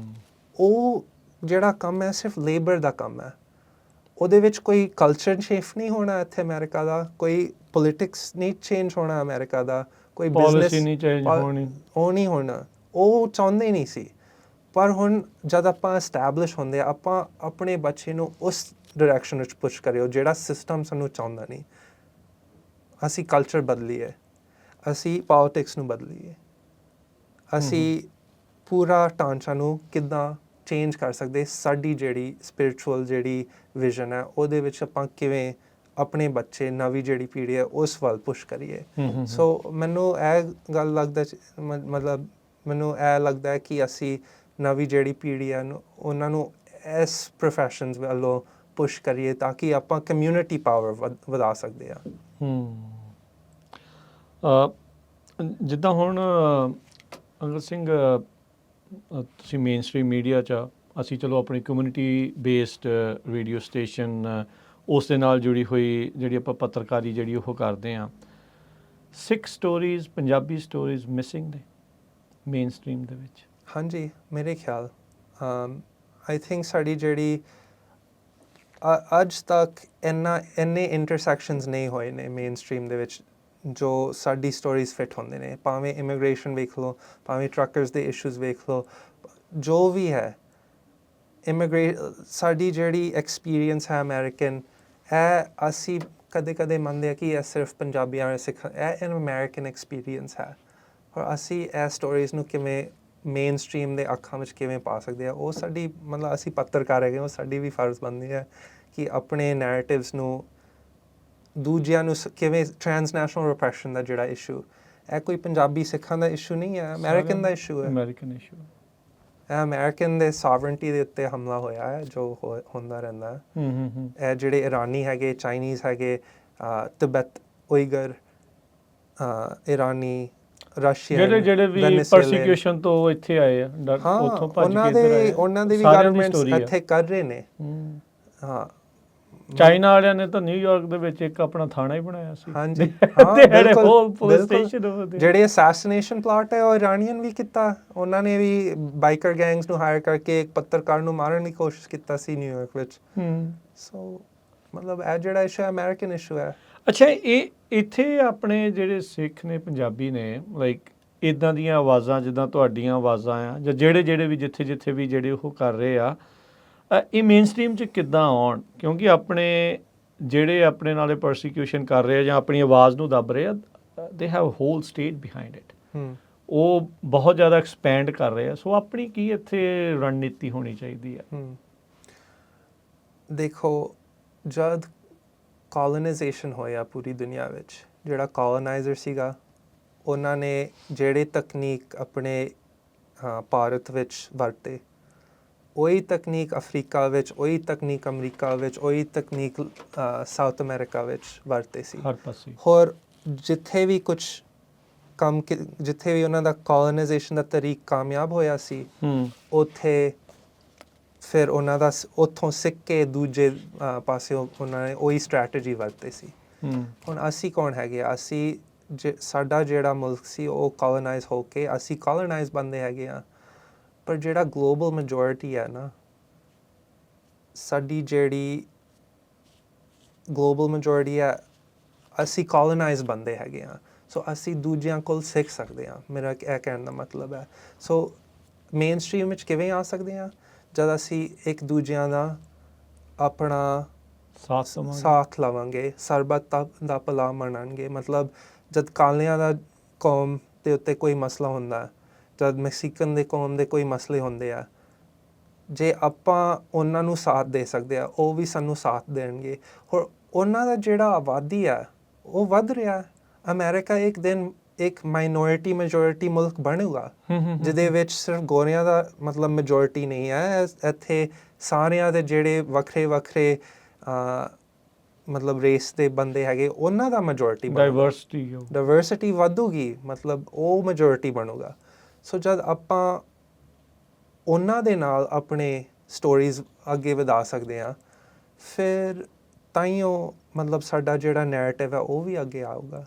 ਉਹ ਜਿਹੜਾ ਕੰਮ ਹੈ ਸਿਰਫ ਲੇਬਰ ਦਾ ਕੰਮ ਹੈ। ਉਹਦੇ ਵਿੱਚ ਕੋਈ ਕਲਚਰ ਸ਼ਿਫਟ ਨਹੀਂ ਹੋਣਾ ਇੱਥੇ ਅਮਰੀਕਾ ਦਾ, ਕੋਈ ਪੋਲੀਟਿਕਸ ਨਹੀਂ ਚੇਂਜ ਹੋਣਾ ਅਮਰੀਕਾ ਦਾ, ਕੋਈ ਬਿਜ਼ਨਸ ਨਹੀਂ ਚੇਂਜ ਹੋਣੀ, ਉਹ ਨਹੀਂ ਹੋਣਾ। ਉਹ ਚਾਹੁੰਦੇ ਨਹੀਂ ਸੀ। ਪਰ ਹੁਣ ਜਦ ਆਪਾਂ ਐਸਟੈਬਲਿਸ਼ ਹੁੰਦੇ, ਆਪਾਂ ਆਪਣੇ ਬੱਚੇ ਨੂੰ ਉਸ ਡਾਇਰੈਕਸ਼ਨ ਵਿੱਚ ਪੁਸ਼ ਕਰਿਓ ਜਿਹੜਾ ਸਿਸਟਮ ਸਾਨੂੰ ਚਾਹੁੰਦਾ ਨਹੀਂ। ਅਸੀਂ ਕਲਚਰ ਬਦਲੀਏ, ਅਸੀਂ ਪੋਲਿਟਿਕਸ ਨੂੰ ਬਦਲੀਏ, ਅਸੀਂ ਪੂਰਾ ਢਾਂਚਾ ਨੂੰ ਕਿੱਦਾਂ ਚੇਂਜ ਕਰ ਸਕਦੇ। ਸਾਡੀ ਜਿਹੜੀ ਸਪਿਰਿਚੁਅਲ ਜਿਹੜੀ ਵਿਜ਼ਨ ਹੈ ਉਹਦੇ ਵਿੱਚ ਆਪਾਂ ਕਿਵੇਂ ਆਪਣੇ ਬੱਚੇ ਨਵੀਂ ਜਿਹੜੀ ਪੀੜ੍ਹੀ ਹੈ ਉਸ ਵੱਲ ਪੁਸ਼ ਕਰੀਏ। ਸੋ ਮੈਨੂੰ ਇਹ ਗੱਲ ਲੱਗਦਾ ਮਤਲਬ ਮੈਨੂੰ ਇਹ ਲੱਗਦਾ ਹੈ ਕਿ ਅਸੀਂ ਨਵੀਂ ਜਿਹੜੀ ਪੀੜ੍ਹੀ ਹੈ ਉਹਨਾਂ ਨੂੰ ਇਸ ਪ੍ਰੋਫੈਸ਼ਨਸ ਵੱਲੋਂ ਪੁਸ਼ ਕਰੀਏ ਤਾਂ ਕਿ ਆਪਾਂ ਕਮਿਊਨਿਟੀ ਪਾਵਰ ਵਧਾ ਸਕਦੇ ਹਾਂ। ਜਿੱਦਾਂ ਹੁਣ ਅੰਗਦ ਸਿੰਘ ਤੁਸੀਂ ਮੇਨ ਸਟ੍ਰੀਮ ਮੀਡੀਆ 'ਚ ਅਸੀਂ ਚਲੋ ਆਪਣੀ ਕਮਿਊਨਿਟੀ ਬੇਸਡ ਰੇਡੀਓ ਸਟੇਸ਼ਨ ਉਸ ਦੇ ਨਾਲ ਜੁੜੀ ਹੋਈ ਜਿਹੜੀ ਆਪਾਂ ਪੱਤਰਕਾਰੀ ਜਿਹੜੀ ਉਹ ਕਰਦੇ ਹਾਂ। ਸਿੱਖ ਸਟੋਰੀਜ਼ ਪੰਜਾਬੀ ਸਟੋਰੀਜ਼ ਮਿਸਿੰਗ ਨੇ ਮੇਨ ਸਟ੍ਰੀਮ ਦੇ ਵਿੱਚ। ਹਾਂਜੀ ਮੇਰੇ ਖਿਆਲ ਆਈ ਥਿੰਕ ਸਾਡੀ ਜਿਹੜੀ ਅੱਜ ਤੱਕ ਇੰਨੇ ਇੰਟਰਸੈਕਸ਼ਨਸ ਨਹੀਂ ਹੋਏ ਨੇ ਮੇਨ ਸਟ੍ਰੀਮ ਦੇ ਵਿੱਚ ਜੋ ਸਾਡੀ ਸਟੋਰੀਜ਼ ਫਿੱਟ ਹੁੰਦੇ ਨੇ। ਭਾਵੇਂ ਇਮੀਗ੍ਰੇਸ਼ਨ ਵੇਖ ਲਓ, ਭਾਵੇਂ ਟਰੱਕਰਸ ਦੇ ਇਸ਼ੂਜ਼ ਵੇਖ ਲਓ, ਜੋ ਵੀ ਹੈ ਸਾਡੀ ਜਿਹੜੀ ਐਕਸਪੀਰੀਅੰਸ ਹੈ ਅਮਰੀਕਨ, ਇਹ ਅਸੀਂ ਕਦੇ ਕਦੇ ਮੰਨਦੇ ਹਾਂ ਕਿ ਇਹ ਸਿਰਫ ਪੰਜਾਬੀਆਂ ਸਿੱਖ, ਇਹ ਅਮਰੀਕਨ ਐਕਸਪੀਰੀਅੰਸ ਹੈ। ਪਰ ਅਸੀਂ ਇਹ ਸਟੋਰੀਜ਼ ਨੂੰ ਕਿਵੇਂ ਮੇਨ ਸਟ੍ਰੀਮ ਦੇ ਅੱਖਾਂ ਵਿੱਚ ਕਿਵੇਂ ਪਾ ਸਕਦੇ ਹਾਂ, ਉਹ ਸਾਡੀ ਮਤਲਬ ਅਸੀਂ ਪੱਤਰਕਾਰ ਹੈਗੇ, ਉਹ ਸਾਡੀ ਵੀ ਫਰਜ਼ ਬਣਦੀ ਹੈ ਕਿ ਆਪਣੇ ਨੈਰੇਟਿਵਸ ਨੂੰ ਦੂਜਿਆਂ ਨੂੰ ਕਿਵੇਂ ਟ੍ਰਾਂਸਨੈਸ਼ਨਲ ਰਿਪਰੈਸ਼ਨ ਦਾ ਜਿਹੜਾ ਇਸ਼ੂ, ਇਹ ਕੋਈ ਪੰਜਾਬੀ ਸਿੱਖਾਂ ਦਾ ਇਸ਼ੂ ਨਹੀਂ ਹੈ, ਅਮਰੀਕਨ ਦਾ ਇਸ਼ੂ ਹੈ। ਅਮਰੀਕਨ ਇਸ਼ੂ ਇਹ ਅਮਰੀਕਨ ਦੇ ਸਾਵਰਨਟੀ ਦੇ ਉੱਤੇ ਹਮਲਾ ਹੋਇਆ ਹੈ ਜੋ ਹੁੰਦਾ ਰਹਿੰਦਾ ਹੈ। ਇਹ ਜਿਹੜੇ ਇਰਾਨੀ ਹੈਗੇ, ਚਾਈਨੀਜ਼ ਹੈਗੇ, ਤਿੱਬਤ, ਉਈਗਰ, ਇਰਾਨੀ, ਰਸ਼ੀਅਨ, ਜਿਹੜੇ ਵੀ ਪਰਸੀਕਿਊਸ਼ਨ ਤੋਂ ਇੱਥੇ ਆਏ ਆ ਉੱਥੋਂ ਭੱਜ ਕੇ ਉਹਨਾਂ ਦੇ ਵੀ ਗਵਰਨਮੈਂਟਸ ਇੱਥੇ ਕਰ ਰਹੇ ਨੇ। ਹਾਂ ਚਾਈਨਾ ਵਾਲਿਆਂ ਨੇ ਤਾਂ ਨਿਊਯਾਰਕ ਦੇ ਵਿੱਚ ਇੱਕ ਆਪਣਾ ਥਾਣਾ ਹੀ ਬਣਾਇਆ ਸੀ। ਹਾਂਜੀ ਬਿਲਕੁਲ। ਜਿਹੜੇ ਅਸੈਸੀਨੇਸ਼ਨ ਪਲਾਟ ਹੈ ਉਹ ਇਰਾਨੀਅਨ ਵੀ ਕੀਤਾ, ਉਹਨਾਂ ਨੇ ਵੀ ਬਾਈਕਰ ਗੈਂਗਸ ਨੂੰ ਹਾਇਰ ਕਰਕੇ ਇੱਕ ਪੱਤਰਕਾਰ ਨੂੰ ਮਾਰਨ ਦੀ ਕੋਸ਼ਿਸ਼ ਕੀਤਾ ਸੀ ਨਿਊਯਾਰਕ ਵਿੱਚ। ਸੋ ਮਤਲਬ ਇਹ ਜਿਹੜਾ ਇਸ਼ੂ ਹੈ ਅਮਰੀਕਨ ਇਸ਼ੂ ਹੈ। ਅੱਛਾ ਇਹ ਇੱਥੇ ਆਪਣੇ ਜਿਹੜੇ ਸਿੱਖ ਨੇ ਪੰਜਾਬੀ ਨੇ ਲਾਈਕ ਇੱਦਾਂ ਦੀਆਂ ਆਵਾਜ਼ਾਂ ਜਿੱਦਾਂ ਤੁਹਾਡੀਆਂ ਆਵਾਜ਼ਾਂ ਆ ਜਾਂ ਜਿਹੜੇ ਵੀ ਜਿੱਥੇ ਵੀ ਜਿਹੜੇ ਉਹ ਕਰ ਰਹੇ ਆ, ਇਹ ਮੇਨ ਸਟ੍ਰੀਮ 'ਚ ਕਿੱਦਾਂ ਆਉਣ? ਕਿਉਂਕਿ ਆਪਣੇ ਜਿਹੜੇ ਆਪਣੇ ਨਾਲੇ ਪਰਸੀਕਿਊਸ਼ਨ ਕਰ ਰਹੇ ਆ ਜਾਂ ਆਪਣੀ ਆਵਾਜ਼ ਨੂੰ ਦੱਬ ਰਹੇ ਆ, they have whole state behind it. ਉਹ ਬਹੁਤ ਜ਼ਿਆਦਾ ਐਕਸਪੈਂਡ ਕਰ ਰਹੇ ਆ। ਸੋ ਆਪਣੀ ਕੀ ਇੱਥੇ ਰਣਨੀਤੀ ਹੋਣੀ ਚਾਹੀਦੀ ਹੈ? ਦੇਖੋ ਜਦ ਕੋਲੋਨਾਈਜੇਸ਼ਨ ਹੋਇਆ ਪੂਰੀ ਦੁਨੀਆ ਵਿੱਚ, ਜਿਹੜਾ ਕੋਲੋਨਾਈਜ਼ਰ ਸੀਗਾ ਉਹਨਾਂ ਨੇ ਜਿਹੜੇ ਤਕਨੀਕ ਆਪਣੇ ਭਾਰਤ ਵਿੱਚ ਵਰਤੇ, ਉਹੀ ਤਕਨੀਕ ਅਫਰੀਕਾ ਵਿੱਚ, ਉਹੀ ਤਕਨੀਕ ਅਮਰੀਕਾ ਵਿੱਚ, ਉਹੀ ਤਕਨੀਕ ਸਾਊਥ ਅਮਰੀਕਾ ਵਿੱਚ ਵਰਤੇ ਸੀ ਹਰ ਪਾਸੇ। ਹੋਰ ਜਿੱਥੇ ਵੀ ਕੁਛ ਜਿੱਥੇ ਵੀ ਉਹਨਾਂ ਦਾ ਕੋਲੋਨਾਈਜੇਸ਼ਨ ਦਾ ਤਰੀਕ ਕਾਮਯਾਬ ਹੋਇਆ ਸੀ, ਉੱਥੇ ਫਿਰ ਉਹਨਾਂ ਦਾ ਉੱਥੋਂ ਸਿੱਖ ਕੇ ਦੂਜੇ ਪਾਸਿਓਂ ਉਹਨਾਂ ਨੇ ਉਹੀ ਸਟ੍ਰੈਟਜੀ ਵਰਤੇ ਸੀ। ਹੁਣ ਅਸੀਂ ਕੌਣ ਹੈਗੇ ਆ? ਅਸੀਂ ਸਾਡਾ ਜਿਹੜਾ ਮੁਲਕ ਸੀ ਉਹ ਕੋਲੋਨਾਈਜ਼ ਹੋ ਕੇ ਅਸੀਂ ਕੋਲੋਨਾਈਜ਼ ਬੰਦੇ ਹੈਗੇ ਆ। ਪਰ ਜਿਹੜਾ ਗਲੋਬਲ ਮੈਜੋਰਿਟੀ ਹੈ ਨਾ, ਸਾਡੀ ਜਿਹੜੀ ਗਲੋਬਲ ਮੈਜੋਰਿਟੀ ਹੈ, ਅਸੀਂ ਕੋਲੋਨਾਈਜ਼ ਬੰਦੇ ਹੈਗੇ ਆ। ਸੋ ਅਸੀਂ ਦੂਜਿਆਂ ਕੋਲ ਸਿੱਖ ਸਕਦੇ ਹਾਂ, ਮੇਰਾ ਇਹ ਕਹਿਣ ਦਾ ਮਤਲਬ ਹੈ। ਸੋ ਮੇਨ ਸਟ੍ਰੀਮ ਵਿੱਚ ਕਿਵੇਂ ਆ ਸਕਦੇ ਹਾਂ? ਜਦ ਅਸੀਂ ਇੱਕ ਦੂਜਿਆਂ ਦਾ ਆਪਣਾ ਸਾਥ ਲਵਾਂਗੇ, ਸਰਬੱਤ ਦਾ ਭਲਾ ਮੰਨਾਂਗੇ। ਮਤਲਬ ਜਦ ਕਾਲਿਆਂ ਦਾ ਕੌਮ ਦੇ ਉੱਤੇ ਕੋਈ ਮਸਲਾ ਹੁੰਦਾ, ਜਦ ਮੈਕਸੀਕਨ ਦੇ ਕੌਮ ਦੇ ਕੋਈ ਮਸਲੇ ਹੁੰਦੇ ਆ, ਜੇ ਆਪਾਂ ਉਹਨਾਂ ਨੂੰ ਸਾਥ ਦੇ ਸਕਦੇ ਆ, ਉਹ ਵੀ ਸਾਨੂੰ ਸਾਥ ਦੇਣਗੇ। ਹੋਰ ਉਹਨਾਂ ਦਾ ਜਿਹੜਾ ਆਬਾਦੀ ਆ ਉਹ ਵੱਧ ਰਿਹਾ। ਅਮਰੀਕਾ ਇੱਕ ਦਿਨ ਇੱਕ ਮਾਈਨੋਰਿਟੀ ਮੈਜੋਰਿਟੀ ਮੁਲਕ ਬਣੇਗਾ ਜਿਹਦੇ ਵਿੱਚ ਸਿਰਫ ਗੋਰਿਆਂ ਦਾ ਮਤਲਬ ਮੈਜੋਰਿਟੀ ਨਹੀਂ ਹੈ। ਇੱਥੇ ਸਾਰਿਆਂ ਦੇ ਜਿਹੜੇ ਵੱਖਰੇ ਮਤਲਬ ਰੇਸ ਦੇ ਬੰਦੇ ਹੈਗੇ ਉਹਨਾਂ ਦਾ ਮੈਜੋਰਿਟੀ ਡਾਇਵਰਸਿਟੀ ਵਧੂਗੀ, ਮਤਲਬ ਉਹ ਮੈਜੋਰਿਟੀ ਬਣੂਗਾ। ਸੋ ਜਦ ਆਪਾਂ ਉਹਨਾਂ ਦੇ ਨਾਲ ਆਪਣੇ ਸਟੋਰੀਜ਼ ਅੱਗੇ ਵਧਾ ਸਕਦੇ ਹਾਂ, ਫਿਰ ਤਾਈਓ ਮਤਲਬ ਸਾਡਾ ਜਿਹੜਾ ਨੈਰੇਟਿਵ ਹੈ ਉਹ ਵੀ ਅੱਗੇ ਆਊਗਾ।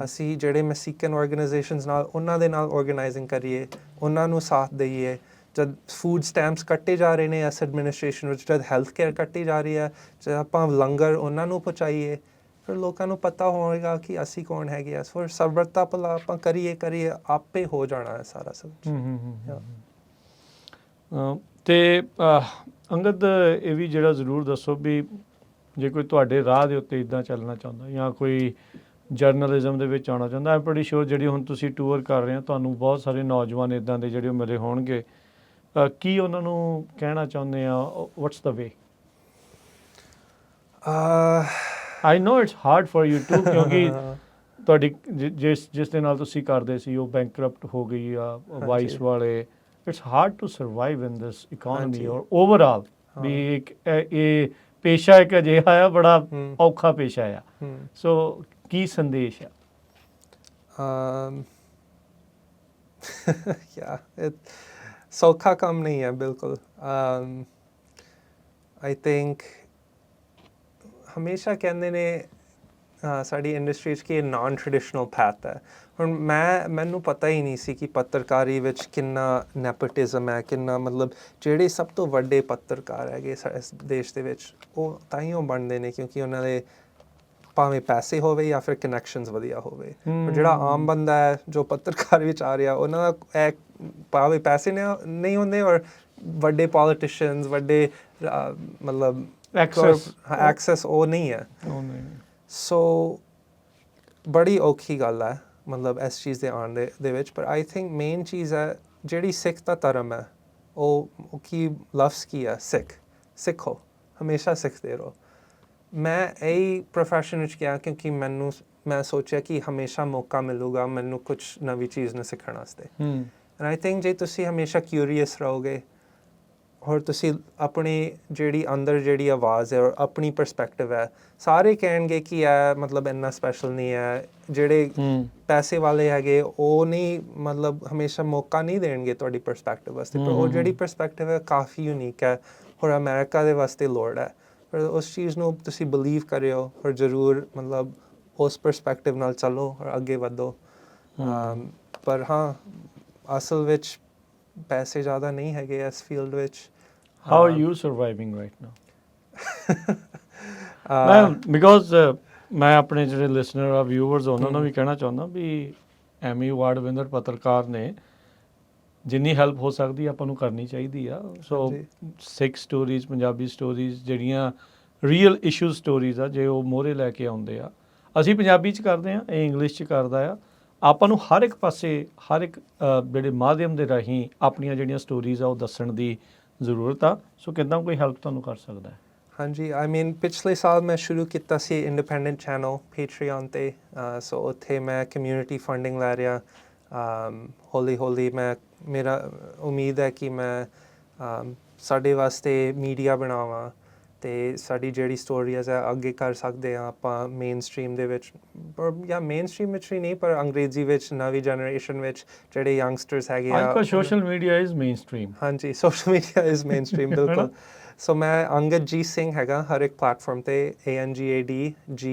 ਅਸੀਂ ਜਿਹੜੇ ਮੈਕਸੀਕਨ ਆਰਗੇਨਾਈਜੇਸ਼ਨਸ ਨਾਲ ਉਹਨਾਂ ਦੇ ਨਾਲ ਆਰਗੇਨਾਈਜ਼ਿੰਗ ਕਰੀਏ, ਉਹਨਾਂ ਨੂੰ ਸਾਥ ਦਈਏ। ਜਦ ਫੂਡ ਸਟੈਂਪਸ ਕੱਟੇ ਜਾ ਰਹੇ ਨੇ ਇਸ ਐਡਮਿਨਿਸਟ੍ਰੇਸ਼ਨ ਵਿੱਚ, ਜਦ ਹੈਲਥ ਕੇਅਰ ਕੱਟੀ ਜਾ ਰਹੀ ਹੈ, ਜਦ ਆਪਾਂ ਲੰਗਰ ਉਹਨਾਂ ਨੂੰ ਪਹੁੰਚਾਈਏ, ਫਿਰ ਲੋਕਾਂ ਨੂੰ ਪਤਾ ਹੋਵੇਗਾ ਕਿ ਅਸੀਂ ਕੌਣ ਹੈਗੇ ਆ। ਫਿਰ ਸਰਬੱਤਾ ਭਲਾ ਆਪਾਂ ਕਰੀਏ ਆਪੇ ਹੋ ਜਾਣਾ ਹੈ ਸਾਰਾ ਸਭ। ਤੇ ਅੰਗਦ ਇਹ ਵੀ ਜਿਹੜਾ ਜ਼ਰੂਰ ਦੱਸੋ ਵੀ ਜੇ ਕੋਈ ਤੁਹਾਡੇ ਰਾਹ ਦੇ ਉੱਤੇ ਇੱਦਾਂ ਚੱਲਣਾ ਚਾਹੁੰਦਾ ਜਾਂ ਕੋਈ ਜਰਨਲਿਜ਼ਮ ਦੇ ਵਿੱਚ ਆਉਣਾ ਚਾਹੁੰਦਾ, ਆਈ ਪ੍ਰੈਟੀ ਸ਼ੋਰ ਜਿਹੜੀ ਹੁਣ ਤੁਸੀਂ ਟੂਰ ਕਰ ਰਹੇ ਹੋ ਤੁਹਾਨੂੰ ਬਹੁਤ ਸਾਰੇ ਨੌਜਵਾਨ ਇੱਦਾਂ ਦੇ ਜਿਹੜੇ ਉਹ ਮਿਲੇ ਹੋਣਗੇ, ਕੀ ਉਹਨਾਂ ਨੂੰ ਕਹਿਣਾ ਚਾਹੁੰਦੇ ਆ, what's the way? I know it's hard for you to, ਕਿਉਂਕਿ ਤੁਹਾਡੀ ਜਿਸ ਦੇ ਨਾਲ ਤੁਸੀਂ ਕਰਦੇ ਸੀ ਉਹ ਬੈਂਕਰਪਟ ਹੋ ਗਈ ਆ, ਵਾਈਸ ਵਾਲੇ, it's hard to survive in this economy ਔਰ ਓਵਰਆਲ ਵੀ ਇਹ ਪੇਸ਼ਾ ਇੱਕ ਅਜਿਹਾ ਆ ਬੜਾ ਔਖਾ ਪੇਸ਼ਾ ਆ। ਸੋ ਕੀ ਸੰਦੇਸ਼ ਆ? ਸੌਖਾ ਕੰਮ ਨਹੀਂ ਹੈ ਬਿਲਕੁਲ। ਆਈ ਥਿੰਕ ਹਮੇਸ਼ਾ ਕਹਿੰਦੇ ਨੇ ਸਾਡੀ ਇੰਡਸਟਰੀ 'ਚ ਕਿ ਇਹ ਨਾਨ ਟ੍ਰੈਡੀਸ਼ਨਲ ਪੈਥ ਹੈ। ਹੁਣ ਮੈਨੂੰ ਪਤਾ ਹੀ ਨਹੀਂ ਸੀ ਕਿ ਪੱਤਰਕਾਰੀ ਵਿੱਚ ਕਿੰਨਾ ਨੈਪੋਟਿਜ਼ਮ ਹੈ, ਕਿੰਨਾ ਮਤਲਬ ਜਿਹੜੇ ਸਭ ਤੋਂ ਵੱਡੇ ਪੱਤਰਕਾਰ ਹੈਗੇ ਇਸ ਦੇਸ਼ ਦੇ ਵਿੱਚ ਉਹ ਤਾਂ ਹੀ ਉਹ ਬਣਦੇ ਨੇ ਕਿਉਂਕਿ ਉਹਨਾਂ ਦੇ ਭਾਵੇਂ ਪੈਸੇ ਹੋਵੇ ਜਾਂ ਫਿਰ ਕਨੈਕਸ਼ਨਸ ਵਧੀਆ ਹੋਵੇ। ਪਰ ਜਿਹੜਾ ਆਮ ਬੰਦਾ ਹੈ ਜੋ ਪੱਤਰਕਾਰ ਵਿੱਚ ਆ ਰਿਹਾ ਉਹਨਾਂ ਦਾ ਭਾਵੇਂ ਪੈਸੇ ਨਹੀਂ ਹੁੰਦੇ ਔਰ ਵੱਡੇ ਪੋਲੀਟੀਸ਼ੀਅਨਸ ਵੱਡੇ ਮਤਲਬ ਐਕਸੈਸ ਉਹ ਨਹੀਂ ਹੈ। ਸੋ ਬੜੀ ਔਖੀ ਗੱਲ ਹੈ ਮਤਲਬ ਇਸ ਚੀਜ਼ ਦੇ ਆਉਣ ਦੇ ਵਿੱਚ। ਪਰ ਆਈ ਥਿੰਕ ਮੇਨ ਚੀਜ਼ ਹੈ ਜਿਹੜੀ ਸਿੱਖ ਦਾ ਧਰਮ ਹੈ ਉਹ ਕੀ ਲਫ਼ਜ਼ ਕੀ ਹੈ, ਸਿੱਖੋ, ਹਮੇਸ਼ਾ ਸਿੱਖਦੇ ਰਹੋ। ਮੈਂ ਇਹੀ ਪ੍ਰੋਫੈਸ਼ਨ ਵਿੱਚ ਗਿਆ ਕਿਉਂਕਿ ਮੈਂ ਸੋਚਿਆ ਕਿ ਹਮੇਸ਼ਾ ਮੌਕਾ ਮਿਲੂਗਾ ਮੈਨੂੰ ਕੁਛ ਨਵੀਂ ਚੀਜ਼ ਨੂੰ ਸਿੱਖਣ ਵਾਸਤੇ। ਐਂਡ ਆਈ ਥਿੰਕ ਜੇ ਤੁਸੀਂ ਹਮੇਸ਼ਾ ਕਿਊਰੀਅਸ ਰਹੋਗੇ ਔਰ ਤੁਸੀਂ ਆਪਣੀ ਜਿਹੜੀ ਅੰਦਰ ਜਿਹੜੀ ਆਵਾਜ਼ ਹੈ ਔਰ ਆਪਣੀ ਪਰਸਪੈਕਟਿਵ ਹੈ, ਸਾਰੇ ਕਹਿਣਗੇ ਕਿ ਇਹ ਮਤਲਬ ਇੰਨਾ ਸਪੈਸ਼ਲ ਨਹੀਂ ਹੈ, ਜਿਹੜੇ ਪੈਸੇ ਵਾਲੇ ਹੈਗੇ ਉਹ ਨਹੀਂ ਮਤਲਬ ਹਮੇਸ਼ਾ ਮੌਕਾ ਨਹੀਂ ਦੇਣਗੇ ਤੁਹਾਡੀ ਪਰਸਪੈਕਟਿਵ ਵਾਸਤੇ, ਪਰ ਉਹ ਜਿਹੜੀ ਪਰਸਪੈਕਟਿਵ ਹੈ ਕਾਫੀ ਯੂਨੀਕ ਹੈ ਔਰ ਅਮਰੀਕਾ ਦੇ ਵਾਸਤੇ ਲੋੜ ਹੈ। ਪਰ ਉਸ ਚੀਜ਼ ਨੂੰ ਤੁਸੀਂ ਬਿਲੀਵ ਕਰਿਓ ਔਰ ਜ਼ਰੂਰ ਮਤਲਬ ਉਸ ਪਰਸਪੈਕਟਿਵ ਨਾਲ ਚੱਲੋ ਔਰ ਅੱਗੇ ਵਧੋ। ਪਰ ਹਾਂ ਅਸਲ ਵਿੱਚ ਪੈਸੇ ਜ਼ਿਆਦਾ ਨਹੀਂ ਹੈਗੇ ਇਸ ਫੀਲਡ ਵਿੱਚ। How are you surviving right now? Because ਮੈਂ ਆਪਣੇ ਜਿਹੜੇ ਲਿਸਨਰ ਆ ਵਿਊਅਰਸ ਉਹਨਾਂ ਨੂੰ ਵੀ ਕਹਿਣਾ ਚਾਹੁੰਦਾ ਵੀ ਐਮੀ ਅਵਾਰਡ ਵਿਨਰ ਪੱਤਰਕਾਰ ਨੇ, ਜਿੰਨੀ ਹੈਲਪ ਹੋ ਸਕਦੀ ਆਪਾਂ ਨੂੰ ਕਰਨੀ ਚਾਹੀਦੀ ਆ। ਸੋ ਸਿੱਖ ਸਟੋਰੀਜ਼, ਪੰਜਾਬੀ ਸਟੋਰੀਜ਼ ਜਿਹੜੀਆਂ ਰੀਅਲ ਇਸ਼ੂ ਸਟੋਰੀਜ਼ ਆ ਜੇ ਉਹ ਮੋਹਰੇ ਲੈ ਕੇ ਆਉਂਦੇ ਆ, ਅਸੀਂ ਪੰਜਾਬੀ 'ਚ ਕਰਦੇ ਹਾਂ, ਇਹ ਇੰਗਲਿਸ਼ 'ਚ ਕਰਦਾ ਆ। ਆਪਾਂ ਨੂੰ ਹਰ ਇੱਕ ਪਾਸੇ ਹਰ ਇੱਕ ਜਿਹੜੇ ਮਾਧਿਅਮ ਦੇ ਰਾਹੀਂ ਆਪਣੀਆਂ ਜਿਹੜੀਆਂ ਸਟੋਰੀਜ਼ ਆ ਉਹ ਦੱਸਣ ਦੀ ਜ਼ਰੂਰਤ ਆ। ਸੋ ਕਿੱਦਾਂ ਕੋਈ ਹੈਲਪ ਤੁਹਾਨੂੰ ਕਰ ਸਕਦਾ ਹੈ? ਹਾਂਜੀ, ਆਈ ਮੀਨ ਪਿਛਲੇ ਸਾਲ ਮੈਂ ਸ਼ੁਰੂ ਕੀਤਾ ਸੀ ਇੰਡੀਪੈਂਡੈਂਟ ਚੈਨਲ ਪੇਟਰੀਅਨ 'ਤੇ। ਸੋ ਉੱਥੇ ਮੈਂ ਕਮਿਊਨਿਟੀ ਫੰਡਿੰਗ ਲੈ ਰਿਹਾ। ਹੌਲੀ ਹੌਲੀ ਮੇਰਾ ਉਮੀਦ ਹੈ ਕਿ ਮੈਂ ਸਾਡੇ ਵਾਸਤੇ ਮੀਡੀਆ ਬਣਾਵਾਂ ਅਤੇ ਸਾਡੀ ਜਿਹੜੀ ਸਟੋਰੀਜ਼ ਹੈ ਅੱਗੇ ਕਰ ਸਕਦੇ ਹਾਂ ਆਪਾਂ ਮੇਨ ਸਟਰੀਮ ਦੇ ਵਿੱਚ, ਜਾਂ ਮੇਨ ਸਟਰੀਮ ਵਿੱਚ ਵੀ ਨਹੀਂ ਪਰ ਅੰਗਰੇਜ਼ੀ ਵਿੱਚ ਨਵੀਂ ਜਨਰੇਸ਼ਨ ਵਿੱਚ ਜਿਹੜੇ ਯੰਗਸਟਰਸ ਹੈਗੇ ਆ। ਅੱਜ social media is mainstream. ਹਾਂਜੀ, social media is mainstream ਬਿਲਕੁਲ। ਸੋ ਮੈਂ ਅੰਗਦਜੀਤ ਸਿੰਘ ਹੈਗਾ ਹਰ ਇੱਕ ਪਲੈਟਫਾਰਮ 'ਤੇ, ANGADGSINGH।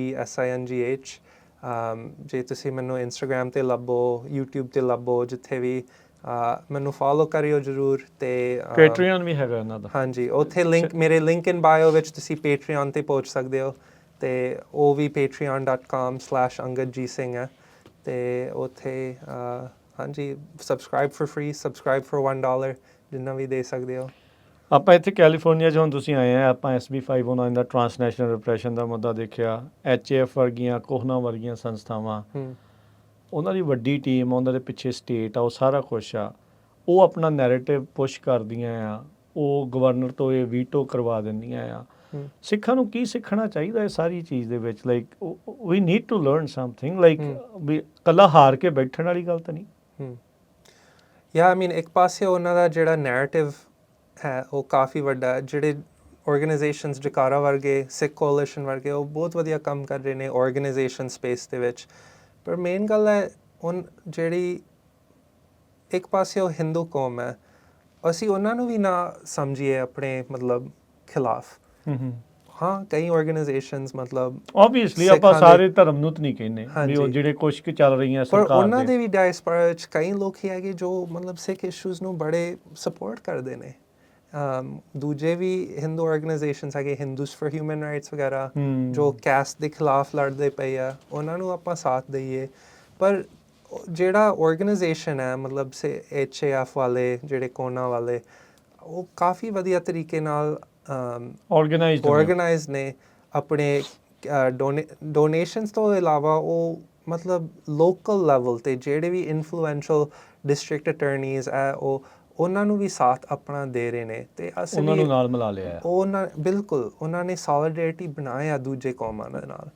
ਜੇ ਤੁਸੀਂ ਮੈਨੂੰ ਇੰਸਟਾਗ੍ਰਾਮ 'ਤੇ ਲੱਭੋ, ਯੂਟਿਊਬ 'ਤੇ ਲੱਭੋ, ਜਿੱਥੇ ਵੀ ਮੈਨੂੰ ਫੋਲੋ ਕਰਿਓ ਜ਼ਰੂਰ। ਅਤੇ ਪੇਟਰੀਅਨ ਵੀ ਹੈਗਾ ਇਹਨਾਂ ਦਾ। ਹਾਂਜੀ, ਉੱਥੇ ਮੇਰੇ ਲਿੰਕ ਇਨ ਬਾਇਓ ਵਿੱਚ ਤੁਸੀਂ ਪੇਟਰੀਅਨ ਤੇ ਪਹੁੰਚ ਸਕਦੇ ਹੋ ਅਤੇ ਉਹ ਵੀ patreon.com/ਅੰਗਦਜੀਤ ਸਿੰਘ ਹੈ। ਅਤੇ ਉੱਥੇ ਹਾਂਜੀ subscribe for free, subscribe for $1 ਜਿੰਨਾ ਵੀ ਦੇ ਸਕਦੇ ਹੋ। ਆਪਾਂ ਇੱਥੇ ਕੈਲੀਫੋਰਨੀਆ 'ਚ ਹੁਣ ਤੁਸੀਂ ਆਏ ਆ, ਆਪਾਂ SB509 ਦਾ ਟਰਾਂਸਨੈਸ਼ਨਲ ਰਿਪਰੈਸ਼ਨ ਦਾ ਮੁੱਦਾ ਦੇਖਿਆ, HAF ਵਰਗੀਆਂ ਕੋਹਨਾ ਵਰਗੀਆਂ ਸੰਸਥਾਵਾਂ, ਉਹਨਾਂ ਦੀ ਵੱਡੀ ਟੀਮ, ਉਹਨਾਂ ਦੇ ਪਿੱਛੇ ਸਟੇਟ ਆ, ਉਹ ਸਾਰਾ ਕੁਛ ਆ, ਉਹ ਆਪਣਾ ਨੈਰੇਟਿਵ ਪੁਸ਼ ਕਰਦੀਆਂ ਆ, ਉਹ ਗਵਰਨਰ ਤੋਂ ਇਹ ਵੀਟੋ ਕਰਵਾ ਦਿੰਦੀਆਂ ਆ। ਸਿੱਖਾਂ ਨੂੰ ਕੀ ਸਿੱਖਣਾ ਚਾਹੀਦਾ ਇਹ ਸਾਰੀ ਚੀਜ਼ ਦੇ ਵਿੱਚ? Like we need to learn something, like we ਇਕੱਲਾ ਹਾਰ ਕੇ ਬੈਠਣ ਵਾਲੀ ਗੱਲ ਤਾਂ ਨਹੀਂ। ਆਈ ਮੀਨ ਇੱਕ ਪਾਸੇ ਉਹਨਾਂ ਦਾ ਜਿਹੜਾ ਨੈਰੇਟਿਵ ਹੈ ਉਹ ਕਾਫੀ ਵੱਡਾ ਹੈ। ਜਿਹੜੇ ਆਰਗੇਨਾਈਜੇਸ਼ਨਸ ਜਕਾਰਾ ਵਰਗੇ, ਸਿੱਖ ਕੋਲੀਸ਼ਨ ਵਰਗੇ, ਉਹ ਬਹੁਤ ਵਧੀਆ ਕੰਮ ਕਰ ਰਹੇ ਨੇ ਆਰਗੇਨਾਈਜੇਸ਼ਨ ਸਪੇਸ ਦੇ ਵਿੱਚ। ਪਰ ਮੇਨ ਗੱਲ ਹੈ ਜਿਹੜੀ ਇੱਕ ਪਾਸੇ ਉਹ ਹਿੰਦੂ ਕੌਮ ਹੈ, ਅਸੀਂ ਉਹਨਾਂ ਨੂੰ ਵੀ ਨਾ ਸਮਝੀਏ ਆਪਣੇ ਮਤਲਬ ਖਿਲਾਫ। ਹਾਂ, ਕਈ ਆਰਗੇਨਾਈਜੇਸ਼ਨਸ ਮਤਲਬ ਓਬਵੀਅਸਲੀ ਆਪਾਂ ਸਾਰੇ ਧਰਮ ਨੂੰ ਤਾਂ ਨਹੀਂ ਕਹਿੰਦੇ ਵੀ ਉਹ ਜਿਹੜੇ ਕੁਛ ਕੁ ਚੱਲ ਰਹੀਆਂ ਸਰਕਾਰ ਦੇ, ਪਰ ਉਹਨਾਂ ਦੇ ਵੀ ਡਾਇਸਪੋਰਾ ਵਿੱਚ ਕਈ ਲੋਕ ਹੀ ਹੈਗੇ ਜੋ ਮਤਲਬ ਸਿੱਖ ਇਸ਼ੂਜ਼ ਨੂੰ ਬੜੇ ਸਪੋਰਟ ਕਰਦੇ ਨੇ। ਦੂਜੇ ਵੀ ਹਿੰਦੂ ਆਰਗੇਨਾਈਜੇਸ਼ਨਸ ਹੈਗੇ, ਹਿੰਦੂਜ਼ ਫॉर ਹਿਊਮਨ ਰਾਈਟਸ ਵਗੈਰਾ, ਜੋ ਕੈਸਟ ਦੇ ਖਿਲਾਫ ਲੜਦੇ ਪਏ ਆ, ਉਹਨਾਂ ਨੂੰ ਆਪਾਂ ਸਾਥ ਦਈਏ। ਪਰ ਜਿਹੜਾ ਆਰਗੇਨਾਈਜੇਸ਼ਨ ਹੈ ਮਤਲਬ HAF ਵਾਲੇ, ਜਿਹੜੇ ਕੋਨਾ ਵਾਲੇ, ਉਹ ਕਾਫੀ ਵਧੀਆ ਤਰੀਕੇ ਨਾਲ ਆਰਗੇਨਾਈਜ਼ਡ ਨੇ ਆਪਣੇ ਡੋਨੇਸ਼ਨਸ ਤੋਂ ਇਲਾਵਾ ਉਹ ਮਤਲਬ ਲੋਕਲ ਲੈਵਲ ਤੇ ਜਿਹੜੇ ਵੀ ਇਨਫਲੂਐਂਸ਼ੀਅਲ ਡਿਸਟ੍ਰਿਕਟ ਅਟਾਰਨੀਜ਼ ਹੈ ਉਹਨਾਂ ਨੂੰ ਵੀ ਸਾਥ ਆਪਣਾ ਦੇ ਰਹੇ ਨੇ ਤੇ ਅਸੀਂ ਉਹਨਾਂ ਨੂੰ ਨਾਲ ਮਿਲਾ ਲਿਆ ਬਿਲਕੁਲ ਉਹਨਾਂ ਨੇ ਸੋਲੀਡੈਰਿਟੀ ਬਣਾਇਆ ਦੂਜੇ ਕੌਮਾਂ ਦੇ ਨਾਲ